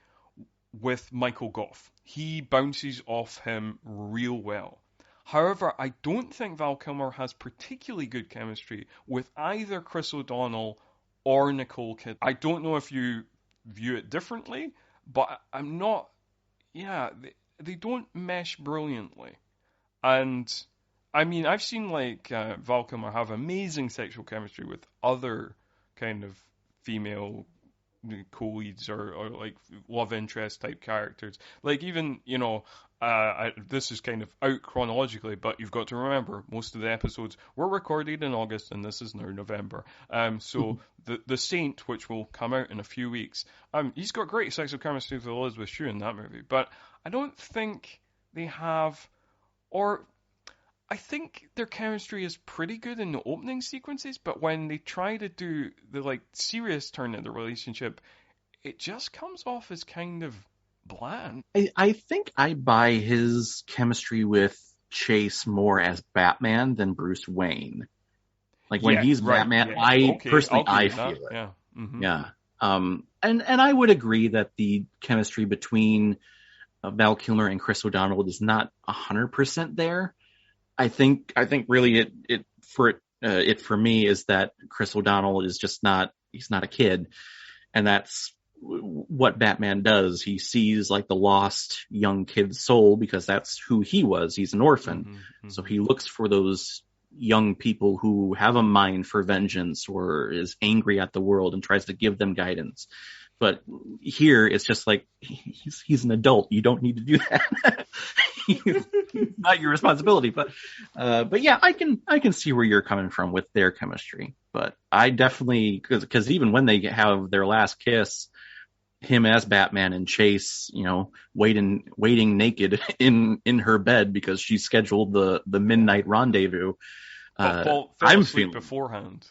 with Michael Goff. He bounces off him real well. However, I don't think Val Kilmer has particularly good chemistry with either Chris O'Donnell or Nicole Kidman. I don't know if you view it differently, but I'm not. Yeah, they don't mesh brilliantly. And I mean, I've seen like Val Kilmer have amazing sexual chemistry with other kind of female co-leads or like love interest type characters. Like even this is kind of out chronologically, but you've got to remember most of the episodes were recorded in August, and this is now November. So the Saint, which will come out in a few weeks, he's got great sexual chemistry with Elizabeth Shue in that movie, but I don't think they have, or I think their chemistry is pretty good in the opening sequences, but when they try to do the like serious turn in the relationship, it just comes off as kind of bland. I think I buy his chemistry with Chase more as Batman than Bruce Wayne. Like when he's Batman, I feel it. Yeah. Mm-hmm. Yeah. And I would agree that the chemistry between Val Kilmer and Chris O'Donnell is not 100% there. I think really it for me is that Chris O'Donnell is just he's not a kid, and that's what Batman does. He sees like the lost young kid's soul because that's who he was. He's an orphan, so he looks for those young people who have a mind for vengeance or is angry at the world and tries to give them guidance. But here it's just like he's an adult. You don't need to do that. Not your responsibility. But yeah, I can see where you're coming from with their chemistry. But I definitely, because even when they have their last kiss, him as Batman and Chase, waiting naked in her bed because she scheduled the midnight rendezvous. I'm feeling beforehand.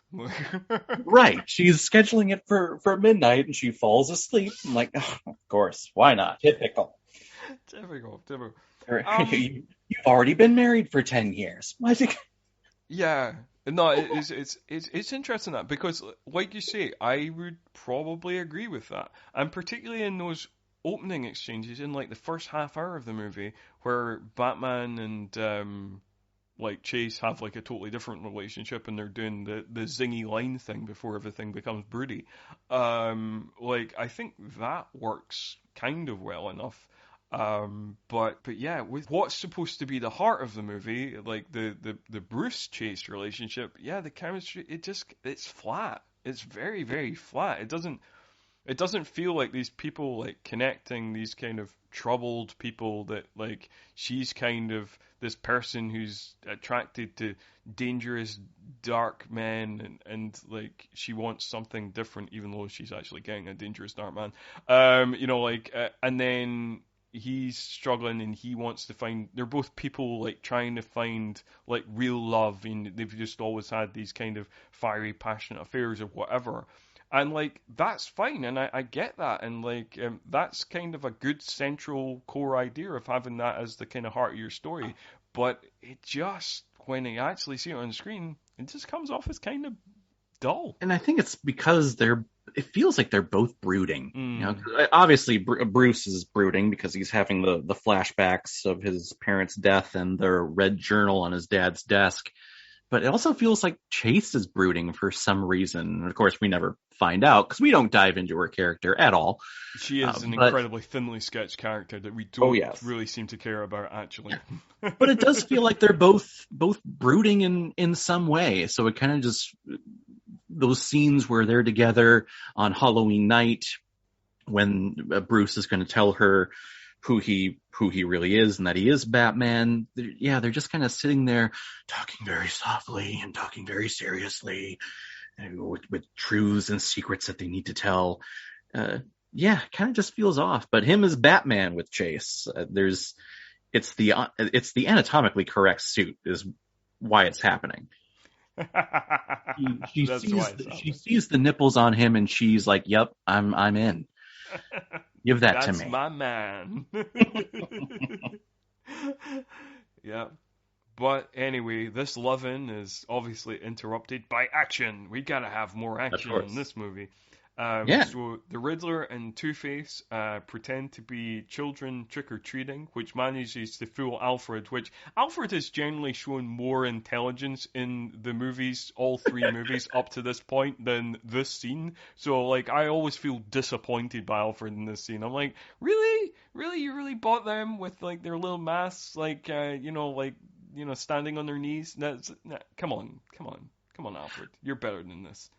Right. She's scheduling it for midnight and she falls asleep. I'm like, oh, of course, why not? Typical. Typical. You've already been married for 10 years. Yeah. No, it's interesting that because, like you say, I would probably agree with that, and particularly in those opening exchanges in like the first half hour of the movie where Batman and like Chase have like a totally different relationship and they're doing the zingy line thing before everything becomes broody. Like I think that works kind of well enough. But yeah, with what's supposed to be the heart of the movie, like the Bruce Chase relationship, yeah, the chemistry, it's flat. It's very, very flat. It doesn't feel like these people like connecting, these kind of troubled people that like she's kind of this person who's attracted to dangerous dark men, and like she wants something different even though she's actually getting a dangerous dark man. And then he's struggling and he wants to find, they're both people like trying to find like real love, and they've just always had these kind of fiery passionate affairs or whatever. And like that's fine, and I get that, and like that's kind of a good central core idea of having that as the kind of heart of your story. But it just, when you actually see it on screen, it just comes off as kind of dull. And I think it's because it feels like they're both brooding. You know, obviously Bruce is brooding because he's having the flashbacks of his parents' death and the red journal on his dad's desk. But it also feels like Chase is brooding for some reason. And of course, we never find out because we don't dive into her character at all. She is an incredibly thinly sketched character that we don't really seem to care about, actually. But it does feel like they're both brooding in some way. So it kind of just, those scenes where they're together on Halloween night when Bruce is going to tell her who he really is and that he is Batman. They're just kind of sitting there talking very softly and talking very seriously with truths and secrets that they need to tell. Kind of just feels off. But him as Batman with Chase, it's the anatomically correct suit is why it's happening. She sees the nipples on him and she's like, "Yep, I'm in. Give that to me. That's my man." Yeah. But anyway, this love-in is obviously interrupted by action. We gotta have more action in this movie. So the Riddler and Two-Face pretend to be children trick-or-treating, which manages to fool Alfred, which Alfred has generally shown more intelligence in the movies, all three movies up to this point, than this scene. So, like, I always feel disappointed by Alfred in this scene. I'm like, really? Really? You really bought them with, like, their little masks, like, standing on their knees? Come on, Alfred. You're better than this.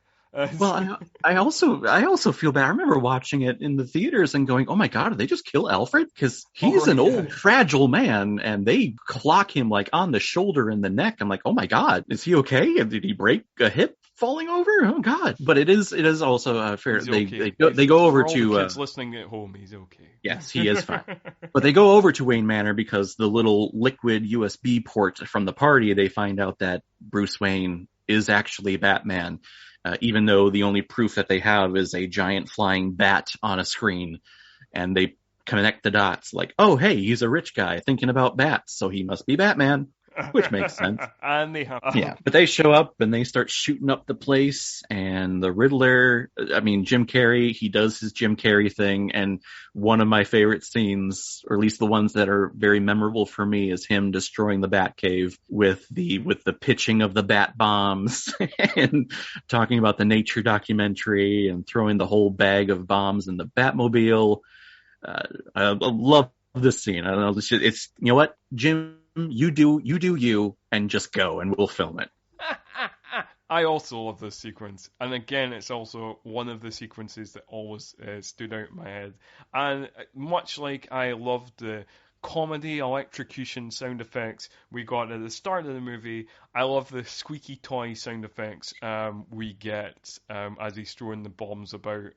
Well, I also feel bad. I remember watching it in the theaters and going, "Oh my God, did they just kill Alfred?" Because he's an old, fragile man, and they clock him like on the shoulder and the neck. I'm like, "Oh my God, is he okay? Did he break a hip falling over? Oh God!" But it is also fair. They go over to kids listening at home. He's okay. Yes, he is fine. But they go over to Wayne Manor because the little liquid USB port from the party. They find out that Bruce Wayne is actually Batman. Even though the only proof that they have is a giant flying bat on a screen, and they connect the dots like, oh, hey, he's a rich guy thinking about bats, so he must be Batman, which makes sense. And they have... But they show up and they start shooting up the place, and the Riddler, Jim Carrey, he does his Jim Carrey thing, and one of my favorite scenes, or at least the ones that are very memorable for me, is him destroying the Batcave with the pitching of the bat bombs and talking about the nature documentary and throwing the whole bag of bombs in the Batmobile. I love this scene. I don't know. It's you know what, Jim, you do you, and just go, and we'll film it. I also love this sequence, and again, it's also one of the sequences that always stood out in my head. And much like I loved the comedy electrocution sound effects we got at the start of the movie, I love the squeaky toy sound effects we get as he's throwing the bombs about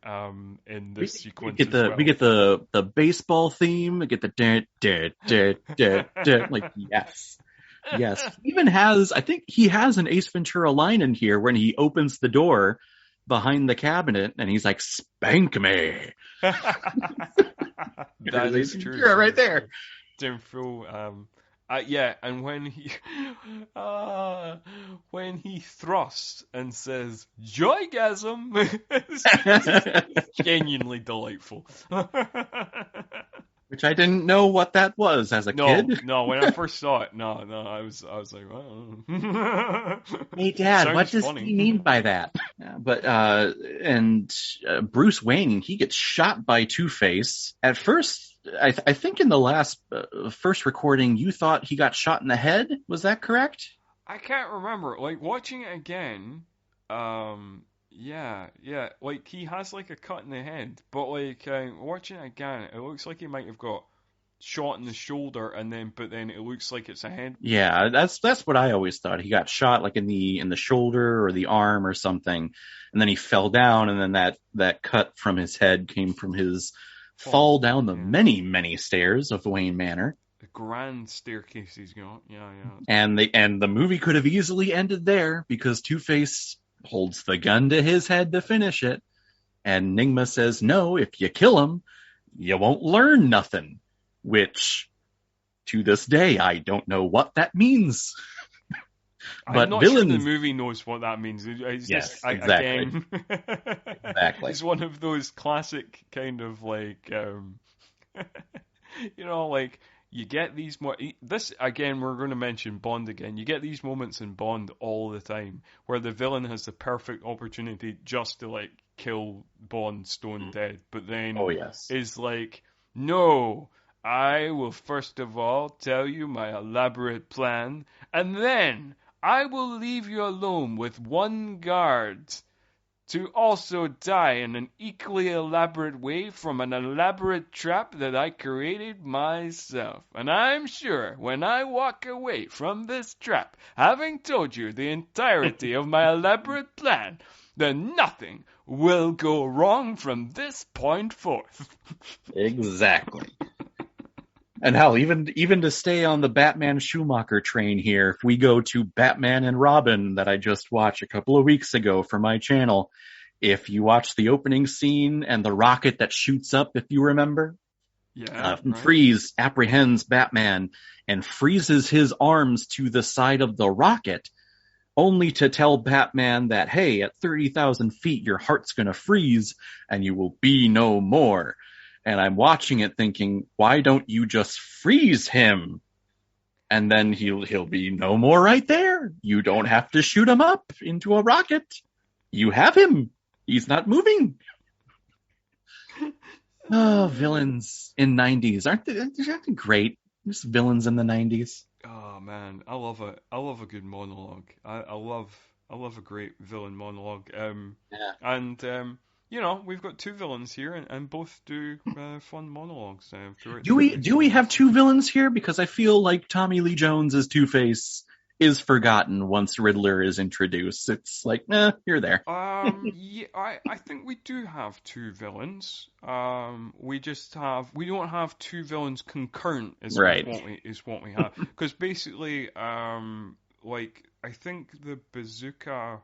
in this sequence. We get the baseball theme. We get the like yes. Yes. I think he has an Ace Ventura line in here when he opens the door behind the cabinet and he's like, "Spank me." That is true. You're right there. Jim Phil, and when he thrusts and says "Joygasm," it's genuinely delightful. Which I didn't know what that was as a kid. No, when I first saw it, I was like, oh. Hey, Dad, what does he mean by that? But Bruce Wayne, he gets shot by Two-Face. At first, I think in the last first recording, you thought he got shot in the head. Was that correct? I can't remember. Like watching it again, yeah. Like he has like a cut in the head, but like watching it again, it looks like he might have got shot in the shoulder, but then it looks like it's a head. Yeah, that's what I always thought. He got shot like in the shoulder or the arm or something, and then he fell down, and then that cut from his head came from his fall down the many stairs of Wayne Manor. The grand staircase he's got. Yeah. And the movie could have easily ended there because Two-Face holds the gun to his head to finish it, and Nigma says, "No, if you kill him, you won't learn nothing." Which, to this day, I don't know what that means. But I'm not sure the movie knows what that means. It's yes, just, exactly. Again, exactly. It's one of those classic kind of like, like you get these this again. We're going to mention Bond again. You get these moments in Bond all the time where the villain has the perfect opportunity just to like kill Bond stone dead, but then is like, no. I will first of all tell you my elaborate plan, and then I will leave you alone with one guard to also die in an equally elaborate way from an elaborate trap that I created myself. And I'm sure when I walk away from this trap, having told you the entirety of my elaborate plan, then nothing will go wrong from this point forth. Exactly. And hell, even to stay on the Batman Schumacher train here, if we go to Batman and Robin that I just watched a couple of weeks ago for my channel, if you watch the opening scene and the rocket that shoots up, if you remember, Freeze apprehends Batman and freezes his arms to the side of the rocket, only to tell Batman that, hey, at 30,000 feet, your heart's gonna freeze and you will be no more. And I'm watching it thinking, why don't you just freeze him? And then he'll be no more right there. You don't have to shoot him up into a rocket. You have him. He's not moving. Oh, villains in 90s. Aren't they great? Just villains in the 90s. Oh man, I love it. I love a good monologue. I love a great villain monologue. We've got two villains here, and both do fun monologues. Do we have two villains here? Because I feel like Tommy Lee Jones as Two-Face is forgotten once Riddler is introduced. It's like, you're there. I think we do have two villains. We don't have two villains concurrent. Is what we have. Because basically, I think the bazooka,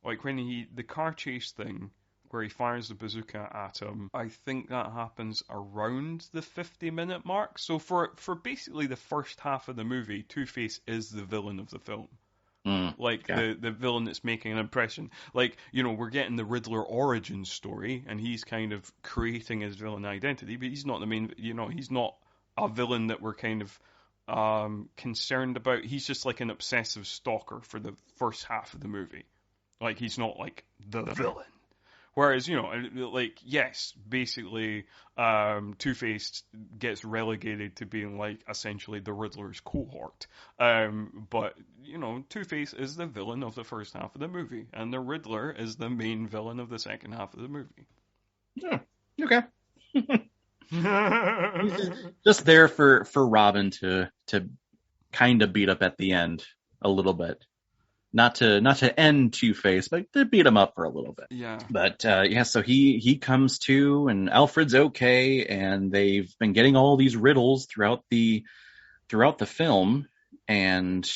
like when the car chase thing, where he fires the bazooka at him, I think that happens around the 50-minute mark. So for basically the first half of the movie, Two-Face is the villain of the film. The villain that's making an impression. Like, we're getting the Riddler origin story, and he's kind of creating his villain identity, but he's not the main, he's not a villain that we're kind of concerned about. He's just like an obsessive stalker for the first half of the movie. Like, he's not like the villain. Whereas, basically, Two-Face gets relegated to being like essentially the Riddler's cohort. But Two-Face is the villain of the first half of the movie, and the Riddler is the main villain of the second half of the movie. Yeah. Okay. Just there for Robin to kind of beat up at the end a little bit. Not to end Two-Face, but to beat him up for a little bit. Yeah. But so he comes to, and Alfred's okay, and they've been getting all these riddles throughout the film, and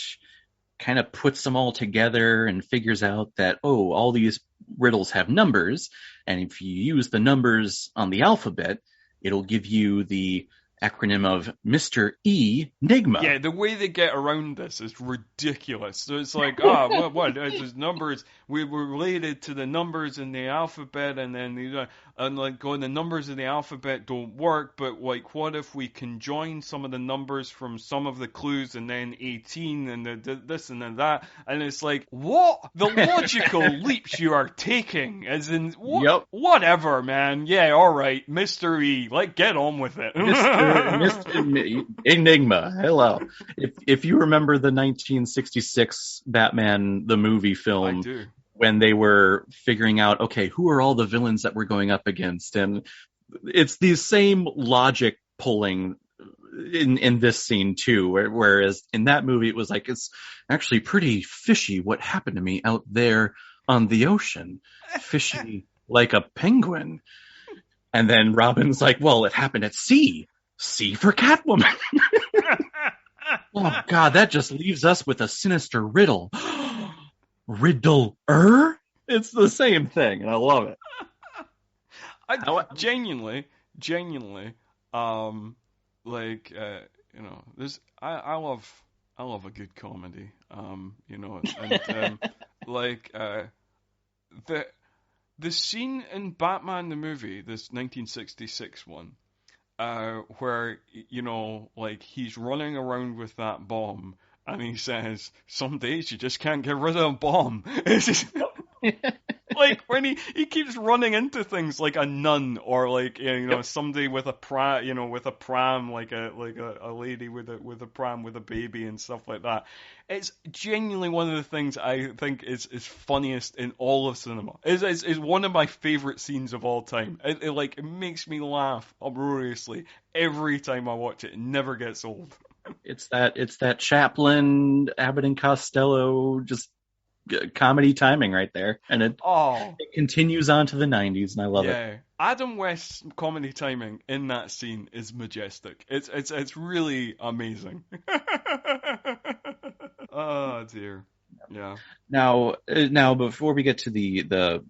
kind of puts them all together and figures out that, all these riddles have numbers, and if you use the numbers on the alphabet, it'll give you the acronym of Mr. Enigma. Yeah, the way they get around this is ridiculous. So it's like, what? It's just numbers. We were related to the numbers in the alphabet, and then and like going, the numbers in the alphabet don't work, but like, what if we conjoin some of the numbers from some of the clues, and then 18 and this and then that, and it's like, what? The logical leaps you are taking, as in, Yep. whatever, man. Yeah, all right, Mr. E, like, get on with it. Mr. Enigma, hello. If you remember the 1966 Batman the movie film, I do. when they were figuring out, okay, who are all the villains that we're going up against? And it's the same logic pulling in this scene too, whereas in that movie it was like, it's actually pretty fishy what happened to me out there on the ocean. Fishy like a penguin. And then Robin's like, well, it happened at sea. Sea for Catwoman. Oh, God, that just leaves us with a sinister riddle. Riddler? It's the same thing, and I love it. Genuinely, there's, I love a good comedy, and the scene in Batman the movie, this 1966 one, where, like, he's running around with that bomb, and he says, some days you just can't get rid of a bomb. It's just, like, when he keeps running into things like a nun, or like, somebody with a pram, like a lady with a pram with a baby and stuff like that. It's genuinely one of the things I think is funniest in all of cinema. It's one of my favorite scenes of all time. It makes me laugh uproariously every time I watch it. It never gets old. It's that Chaplin, Abbott and Costello, just comedy timing right there, and it continues on to the 90s, and I love it. Adam West's comedy timing in that scene is majestic. It's really amazing. Oh dear. Yeah. Now before we get to the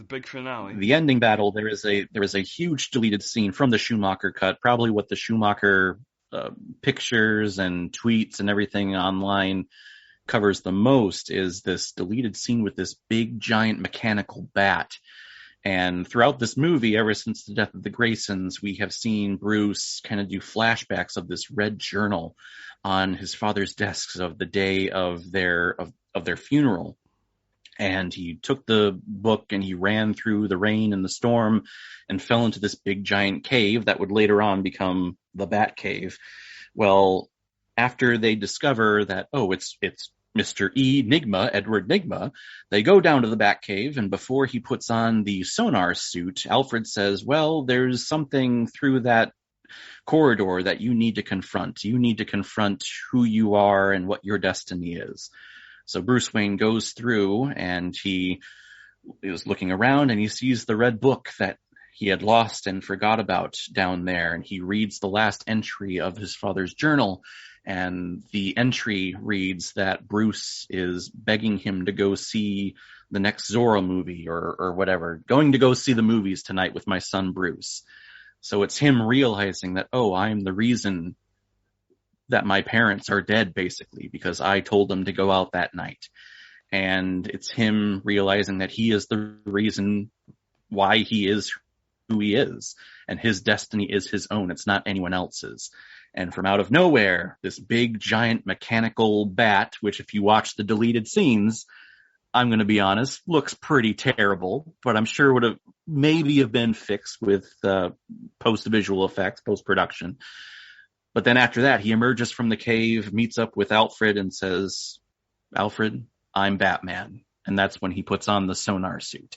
big finale, the ending battle, there is a huge deleted scene from the Schumacher cut. Probably what the Schumacher pictures and tweets and everything online covers the most is this deleted scene with this big giant mechanical bat. And throughout this movie, ever since the death of the Graysons, we have seen Bruce kind of do flashbacks of this red journal on his father's desks of the day of their funeral. And he took the book and he ran through the rain and the storm and fell into this big giant cave that would later on become the Bat Cave. Well, after they discover that, it's Mr. Enigma, Edward Nigma, they go down to the Bat Cave, and before he puts on the sonar suit, Alfred says, well, there's something through that corridor that you need to confront. You need to confront who you are and what your destiny is. So Bruce Wayne goes through, and he is looking around, and he sees the red book that he had lost and forgot about down there, and he reads the last entry of his father's journal, and the entry reads that Bruce is begging him to go see the next Zorro movie or whatever, going to go see the movies tonight with my son Bruce. So it's him realizing that, I'm the reason that my parents are dead, basically, because I told them to go out that night. And it's him realizing that he is the reason why he is who he is, and his destiny is his own. It's not anyone else's. And from out of nowhere, this big, giant mechanical bat, which if you watch the deleted scenes, I'm going to be honest, looks pretty terrible, but I'm sure would have maybe have been fixed with post-visual effects, post-production. But then after that, he emerges from the cave, meets up with Alfred, and says, Alfred, I'm Batman. And that's when he puts on the sonar suit.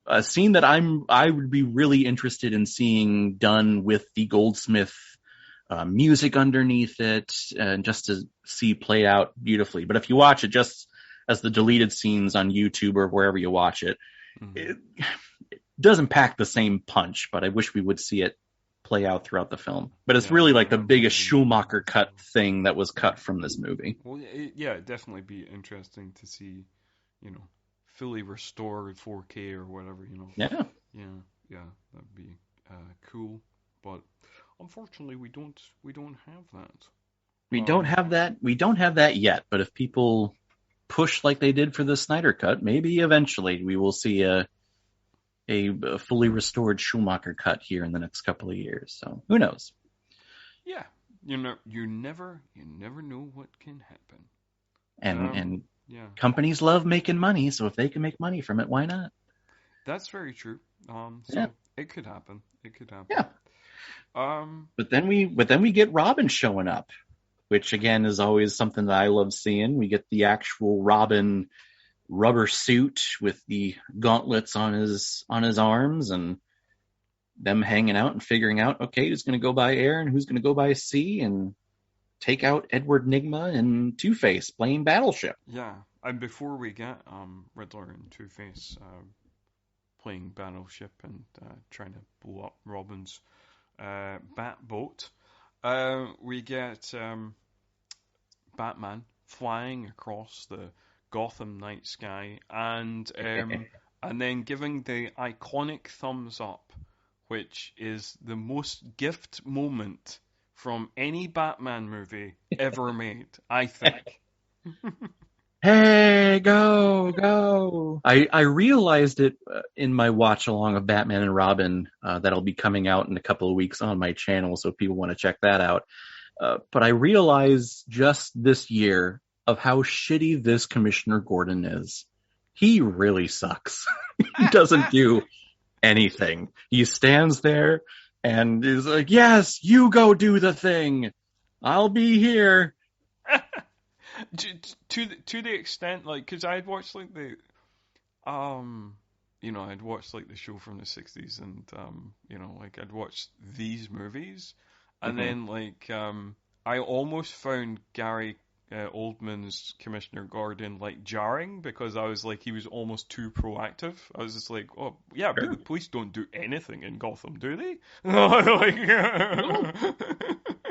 A scene that I would be really interested in seeing done with the Goldsmith music underneath it, and just to see play out beautifully. But if you watch it just as the deleted scenes on YouTube or wherever you watch it, it doesn't pack the same punch, but I wish we would see it play out throughout the film. But it's really like the biggest Schumacher cut thing that was cut from this movie. Well, it'd definitely be interesting to see, fully restored 4K or whatever, Yeah. Yeah, that'd be cool. But unfortunately, we don't have that. We don't have that. We don't have that yet. But if people push like they did for the Snyder Cut, maybe eventually we will see a a fully restored Schumacher cut here in the next couple of years. So who knows? Yeah, you never know what can happen. And Yeah, companies love making money, so if they can make money from it, why not? that's very true. Yeah, So it could happen. It could happen. yeah. Um, But then we get Robin showing up, which again is always something that I love seeing. We get the actual Robin rubber suit with the gauntlets on his arms, and them hanging out and figuring out, okay, who's going to go by air and who's going to go by sea, and take out Edward Nygma and Two-Face playing Battleship. yeah, and before we get Riddler and Two-Face playing Battleship and trying to blow up Robin's bat boat, we get Batman flying across the Gotham night sky and then giving the iconic thumbs up, which is the most gift moment from any Batman movie ever made, I think. Hey, go. I realized it in my watch along of Batman and Robin that'll be coming out in a couple of weeks on my channel, so if people want to check that out. But I realized just this year of how shitty this Commissioner Gordon is. He really sucks. He doesn't do anything. He stands there and is like, yes, you go do the thing. I'll be here. to the extent, like, because I'd watched like the I'd watched like the show from the 60s, and like I'd watched these movies, and then like I almost found Gary Oldman's Commissioner Gordon like jarring, because I was like, he was almost too proactive. I was just like, oh yeah, but the police don't do anything in Gotham, do they? Like,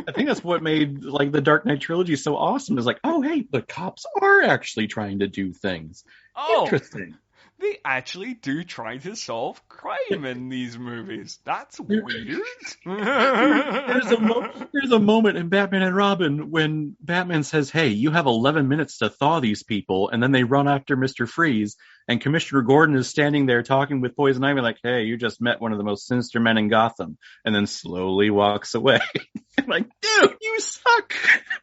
I think that's what made like the Dark Knight trilogy so awesome. Is like, oh hey, the cops are actually trying to do things. Oh, interesting. They actually do try to solve crime in these movies. That's weird. There's a moment in Batman and Robin when Batman says, hey, you have 11 minutes to thaw these people, and then they run after Mr. Freeze, and Commissioner Gordon is standing there talking with Poison Ivy like, hey, you just met one of the most sinister men in Gotham, and then slowly walks away. Like, dude, you suck.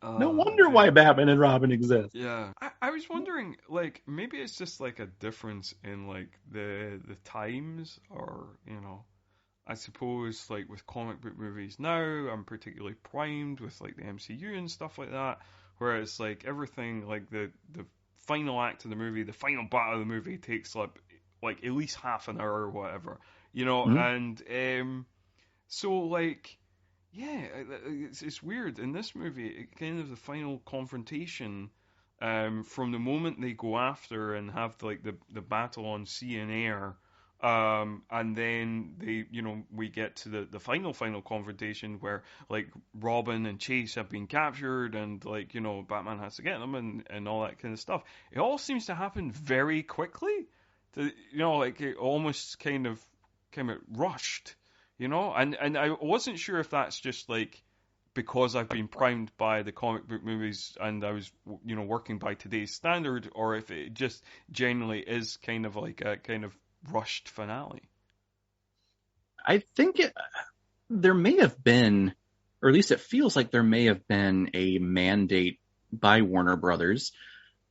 No wonder why Batman and Robin exist. Yeah. I was wondering, like, maybe it's just like a difference in like the times, or I suppose like with comic book movies now, I'm particularly primed with like the MCU and stuff like that, whereas like everything, like the final act of the movie, the final battle of the movie takes like at least half an hour or whatever, and so like, yeah, it's weird in this movie. It kind of, the final confrontation, from the moment they go after and have like the battle on sea and air, and then we get to the final confrontation where like Robin and Chase have been captured, and like Batman has to get them, and all that kind of stuff. It all seems to happen very quickly. Like it almost kind of rushed. And I wasn't sure if that's just like because I've been primed by the comic book movies and I was working by today's standard, or if it just genuinely is kind of like a kind of rushed finale. I think there may have been, or at least it feels like there may have been a mandate by Warner Brothers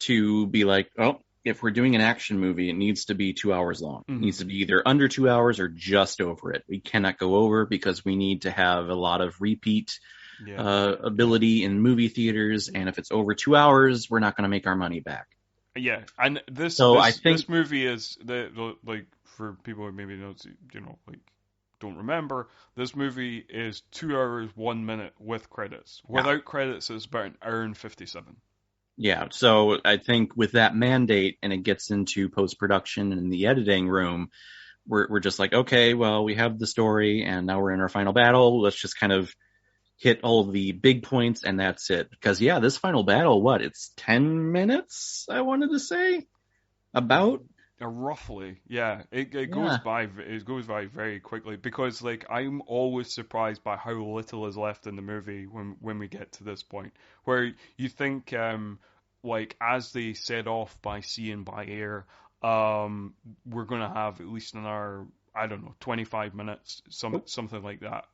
to be like, oh, if we're doing an action movie, it needs to be 2 hours long. It needs to be either under 2 hours or just over it. We cannot go over, because we need to have a lot of repeat ability in movie theaters. And if it's over 2 hours, we're not going to make our money back. Yeah, and this movie is like, for people who maybe don't remember, this movie is 2 hours 1 minute with credits. Without credits, it's about an hour and 57. Yeah, so I think with that mandate, and it gets into post-production and the editing room, we're just like, okay, well, we have the story, and now we're in our final battle. Let's just kind of hit all of the big points, and that's it. Because, yeah, this final battle, it's 10 minutes, I wanted to say? About? Roughly, yeah. It goes by very quickly, because like I'm always surprised by how little is left in the movie when we get to this point, where you think like as they set off by sea and by air, we're gonna have at least another I don't know, 25 minutes, something like that,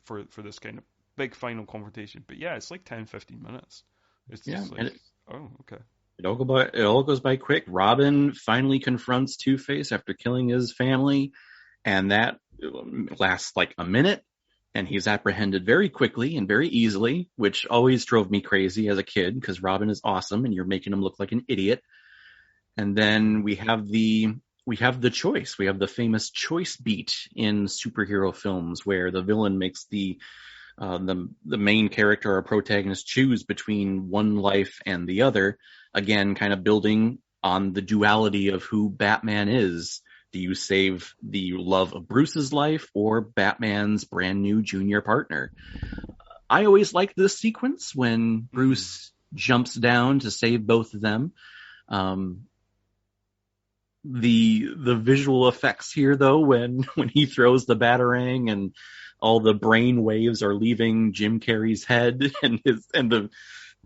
for this kind of big final confrontation. But yeah, it's like 10, 15 minutes. It's just like, oh, okay. It all goes by quick. Robin finally confronts Two-Face after killing his family, and that lasts like a minute, and he's apprehended very quickly and very easily, which always drove me crazy as a kid, because Robin is awesome, and you're making him look like an idiot. And then we have the choice. We have the famous choice beat in superhero films, where the villain makes the main character or protagonist choose between one life and the other. Again, kind of building on the duality of who Batman is. Do you save the love of Bruce's life or Batman's brand new junior partner? I always like this sequence when Bruce jumps down to save both of them. The visual effects here, though, when he throws the Batarang and all the brain waves are leaving Jim Carrey's head, and the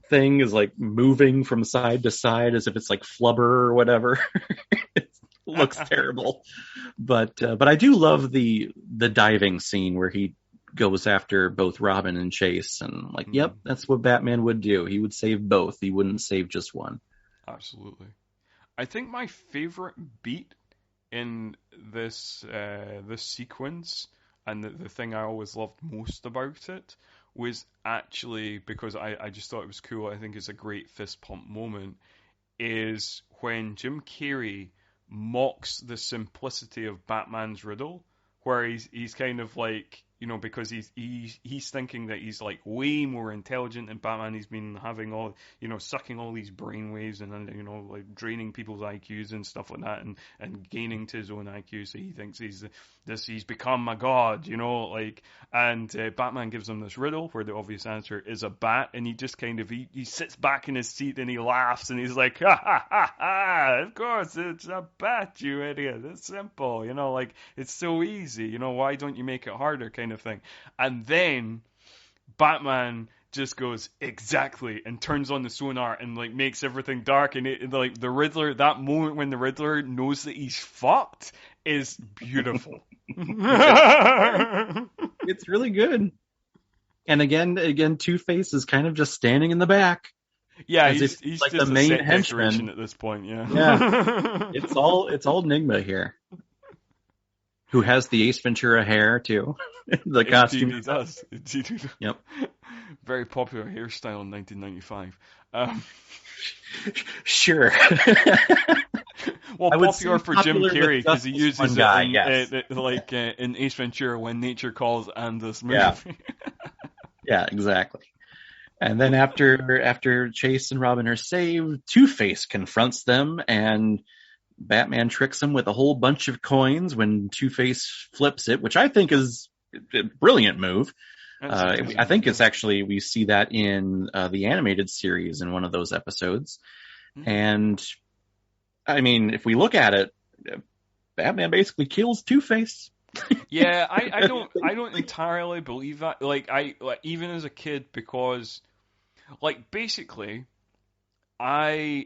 thing is like moving from side to side as if it's like flubber or whatever. It looks terrible, but I do love the diving scene where he goes after both Robin and Chase, and like, yep, that's what Batman would do. He would save both. He wouldn't save just one. Absolutely. I think my favorite beat in this sequence, and the thing I always loved most about it, was actually, because I just thought it was cool, I think it's a great fist pump moment, is when Jim Carrey mocks the simplicity of Batman's riddle, where he's kind of like, because he's thinking that he's like way more intelligent than Batman. He's been having all, sucking all these brainwaves and like draining people's IQs and stuff like that, and gaining to his own IQ. So he thinks he's become a god, and Batman gives him this riddle where the obvious answer is a bat, and he just kind of he sits back in his seat and he laughs and he's like, ha ha ha ha! Of course it's a bat, you idiot. It's simple, it's so easy. Why don't you make it harder, kind of thing. And then Batman just goes, exactly, and turns on the sonar and like makes everything dark, and like the Riddler, that moment when the Riddler knows that he's fucked is beautiful. It's really good. And again, Two-Face is kind of just standing in the back. Yeah, he's like just the main a set henchman at this point. Yeah. It's all Enigma here, who has the Ace Ventura hair too. The costume. He does. Yep. Very popular hairstyle in 1995. Sure. Well, popular for Jim Carrey because he uses it in Ace Ventura, When Nature Calls, and this movie. Yeah. Yeah, exactly. And then after Chase and Robin are saved, Two-Face confronts them, and Batman tricks him with a whole bunch of coins when Two-Face flips it, which I think is a brilliant move. I think it's actually, we see that in the animated series in one of those episodes. Mm-hmm. And I mean, if we look at it, Batman basically kills Two-Face. Yeah, I don't entirely believe that. Even as a kid, because basically I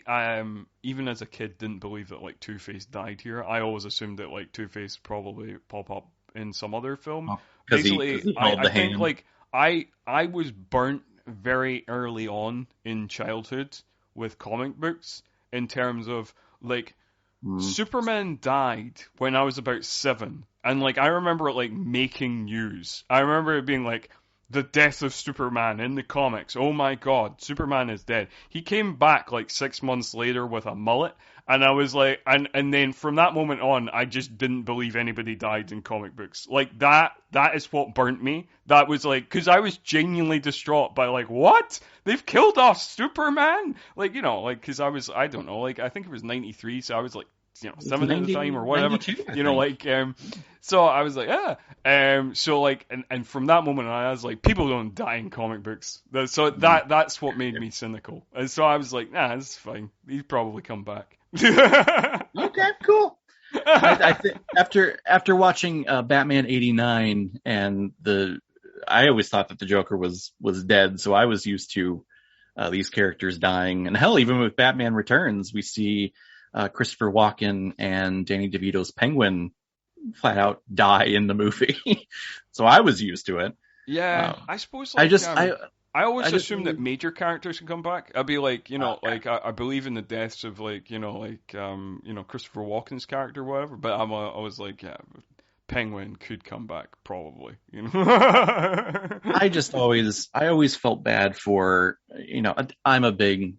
even as a kid didn't believe that Two-Face died here. I always assumed that Two-Face probably pop up in some other film. Basically, I think I was burnt very early on in childhood with comic books in terms of Superman died when I was about 7, and I remember it making news. I remember it being the death of Superman in the comics. Oh my God, Superman is dead. He came back 6 months later with a mullet, and I was and then from that moment on, I just didn't believe anybody died in comic books. That is what burnt me. That was because I was genuinely distraught by what? They've killed off Superman? Because I don't know, I think it was 93, so I was 7 at the time or whatever, so I was and from that moment on, I was people don't die in comic books. So that's what made me cynical. And so I was nah, it's fine. He'd probably come back. Okay, cool. I think after watching Batman '89 and I always thought that the Joker was dead, so I was used to these characters dying. And hell, even with Batman Returns, we see Christopher Walken and Danny DeVito's Penguin flat out die in the movie. So I was used to it. Yeah, I suppose I like just, I always I just assume that really, major characters can come back. I'd be like, okay. like I believe in the deaths of like, Christopher Walken's character or whatever. But I was like, yeah, Penguin could come back probably. I always felt bad for, I'm a big,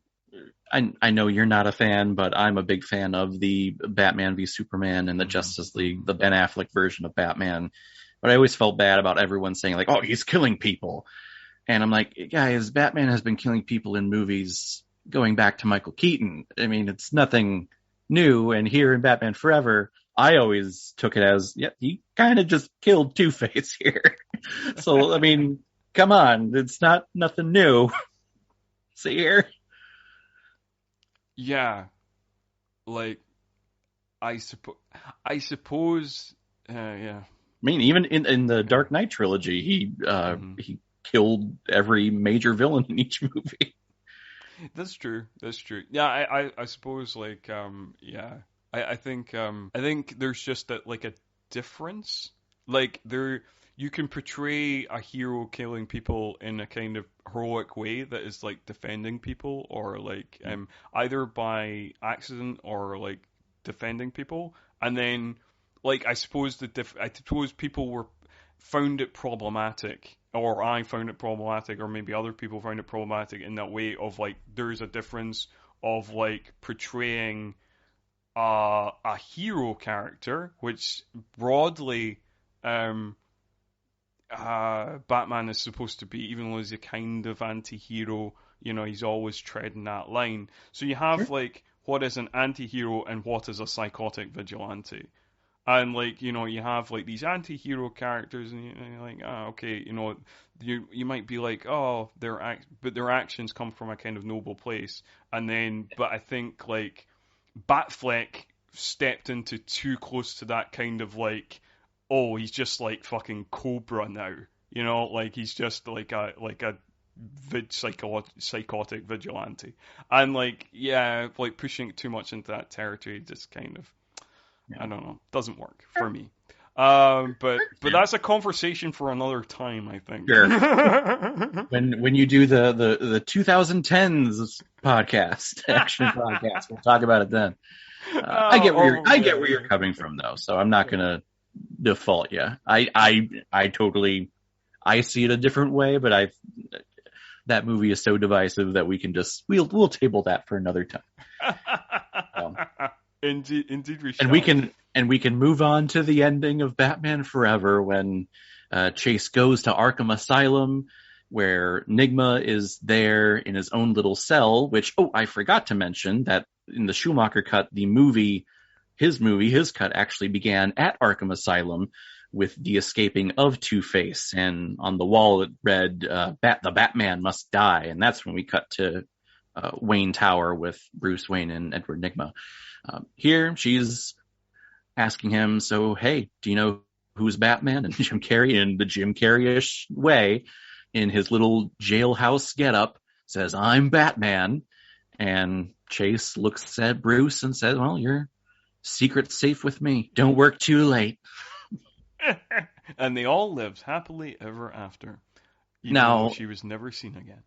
I know you're not a fan, but I'm a big fan of the Batman v Superman and the Mhm, Justice League, mhm. the Ben Affleck version of Batman. But I always felt bad about everyone saying like, "Oh, he's killing people," and I'm like, guys, Batman has been killing people in movies going back to Michael Keaton. I mean, it's nothing new. And here in Batman Forever, I always took it as, yeah, he kind of just killed Two-Face here. So, I mean, come on, it's not nothing new. See here. Yeah, like I suppose, yeah. I mean, even in the Dark Knight trilogy, Hmm. he killed every major villain in each movie. That's true. That's true. Yeah, I suppose like yeah. I think there's just like a difference. Like there you can portray a hero killing people in a kind of heroic way that is like defending people or like either by accident or like defending people. And then like I suppose people were found it problematic, or I found it problematic, or maybe other people found it problematic in that way of like there's a difference of like portraying a hero character, which broadly um, Batman is supposed to be, even though he's a kind of anti-hero. He's always treading that line. So you have Sure. like what is an anti-hero and what is a psychotic vigilante. And like you have like these anti-hero characters, and you're like, okay, you might be like, oh, but their actions come from a kind of noble place, but I think like Batfleck stepped into too close to that kind of like, oh, he's just like fucking Cobra now, like he's just like a psychotic vigilante, and like yeah, like pushing it too much into that territory just kind of I Yeah. don't know. Doesn't work for Sure. me. But that's a conversation for another time, I think. Sure. When you do the 2010s podcast, action podcast, we'll talk about it then. I get Yeah, where you're yeah, coming from though, so I'm not yeah. gonna default you. I totally I see it a different way, but that movie is so divisive that we'll table that for another time. Um, Indeed, we and we shall. can move on to the ending of Batman Forever when Chase goes to Arkham Asylum, where Nigma is there in his own little cell. Which I forgot to mention that in the Schumacher cut, his cut actually began at Arkham Asylum with the escaping of Two-Face, and on the wall it read, "The Batman must die," and that's when we cut to Wayne Tower with Bruce Wayne and Edward Nigma. Here, she's asking him, so, hey, do you know who's Batman? And Jim Carrey, in the Jim Carrey-ish way, in his little jailhouse getup, says, I'm Batman. And Chase looks at Bruce and says, well, your secret's safe with me. Don't work too late. And they all lived happily ever after, even though Now, she was never seen again.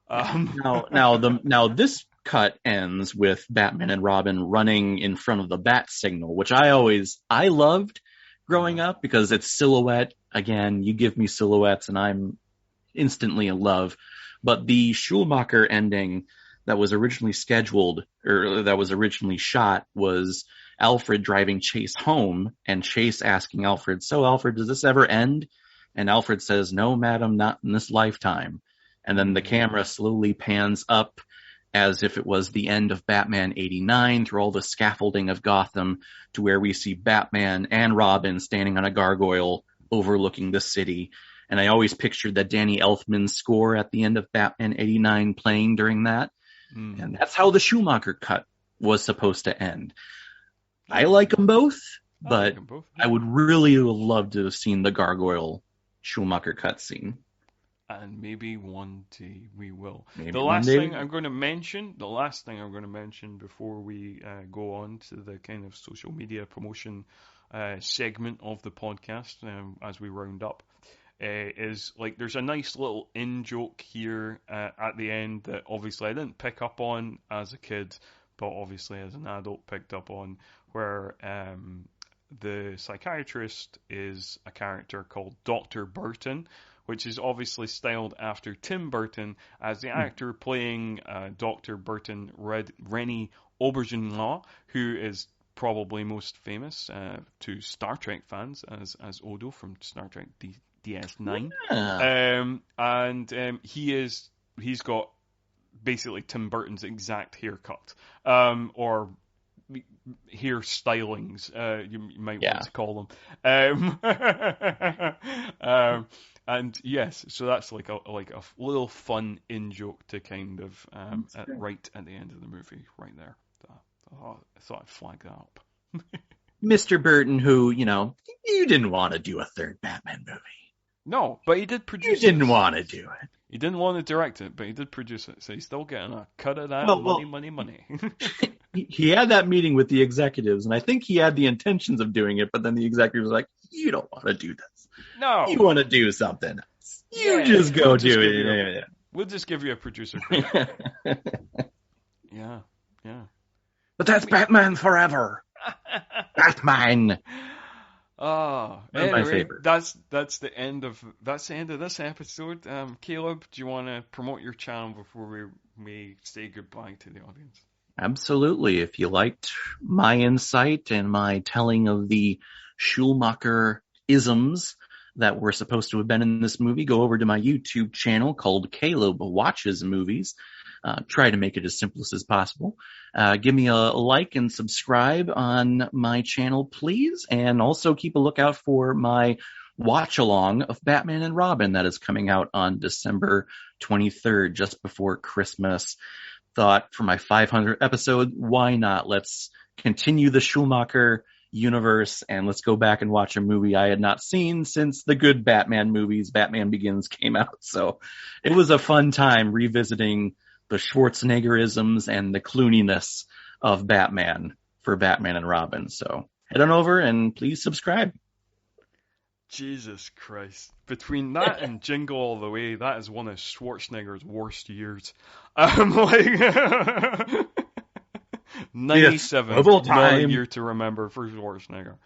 yeah. Um, Now this cut ends with Batman and Robin running in front of the bat signal, which I loved growing uh, up because it's silhouette. Again, you give me silhouettes and I'm instantly in love. But the Schumacher ending that was originally scheduled or that was originally shot was Alfred driving Chase home and Chase asking Alfred, so Alfred, does this ever end? And Alfred says, no, madam, not in this lifetime. And then the mm, camera slowly pans up as if it was the end of Batman 89 through all the scaffolding of Gotham to where we see Batman and Robin standing on a gargoyle overlooking the city. And I always pictured that Danny Elfman score at the end of Batman 89 playing during that. mm. And that's how the Schumacher cut was supposed to end. I Oh, like them both, I like but them both. I Yeah. would really love to have seen the gargoyle Schumacher cut scene. And maybe one day we will. Maybe one day. The last thing I'm going to mention before we go on to the kind of social media promotion segment of the podcast as we round up. Is like there's a nice little in-joke here at the end that obviously I didn't pick up on as a kid, but obviously as an adult picked up on, where the psychiatrist is a character called Dr. Burton, which is obviously styled after Tim Burton, as the actor playing Dr. Burton, Rennie Auberjonois, who is probably most famous to Star Trek fans as Odo from Star Trek DS9. And he's got basically Tim Burton's exact haircut, or hair stylings, you might want to call them. And yes, so that's like a little fun in joke to kind of right at the end of the movie, right there. I thought I'd flag that up. Mr. Burton, who, you didn't want to do a third Batman movie. No, but he did produce it. You didn't want to do it. He didn't want to direct it, but he did produce it, so he's still getting a cut of that money. He had that meeting with the executives, and I think he had the intentions of doing it, but then the executives were like, you don't want to do this. No. You want to do something else. You just go do it. We'll just give you a producer credit. Yeah. But that's Batman forever. Batman. Anyway, my favorite. That's the end of this episode. Caleb, do you want to promote your channel before we say goodbye to the audience? Absolutely. If you liked my insight and my telling of the Schumacher isms that were supposed to have been in this movie, go over to my YouTube channel called Caleb Watches Movies. Try to make it as simple as possible. Give me a like and subscribe on my channel, please. And also keep a lookout for my watch-along of Batman and Robin that is coming out on December 23rd, just before Christmas. Thought for my 500th episode, why not? Let's continue the Schumacher universe and let's go back and watch a movie I had not seen since the good Batman movies, Batman Begins, came out. So it was a fun time revisiting the Schwarzeneggerisms and the Clooniness of Batman for Batman and Robin. So head on over and please subscribe. Jesus Christ. Between that and Jingle All the Way, that is one of Schwarzenegger's worst years. 97, yes, not a year to remember for Schwarzenegger.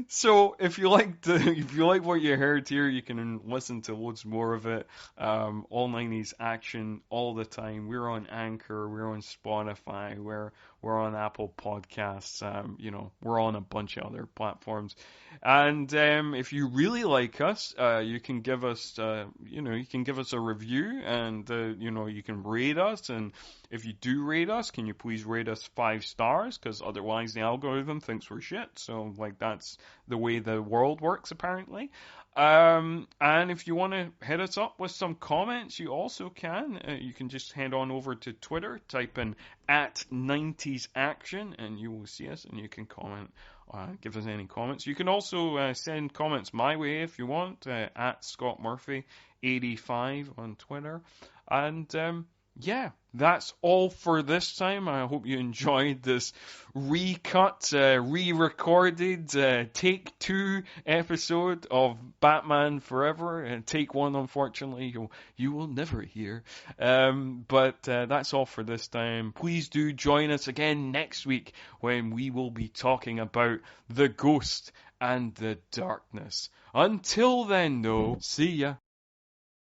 So if you like what you heard here, you can listen to loads more of it. All 90s action all the time. We're on Anchor, we're on Spotify, we're on Apple Podcasts. We're on a bunch of other platforms. And if you really like us, you can give us a review, and you can rate us. And if you do rate us, can you please rate us 5 stars? Because otherwise the algorithm thinks we're shit. So that's the way the world works, apparently. And if you want to hit us up with some comments, you also can. You can just head on over to Twitter, type in @90saction, and you will see us, and you can comment. Give us any comments. You can also send comments my way if you want, @ScottMurphy85 on Twitter. And yeah, that's all for this time. I hope you enjoyed this recut, re-recorded, take 2 episode of Batman Forever. And take 1, unfortunately, you will never hear. But that's all for this time. Please do join us again next week when we will be talking about the ghost and the darkness. Until then, though, see ya.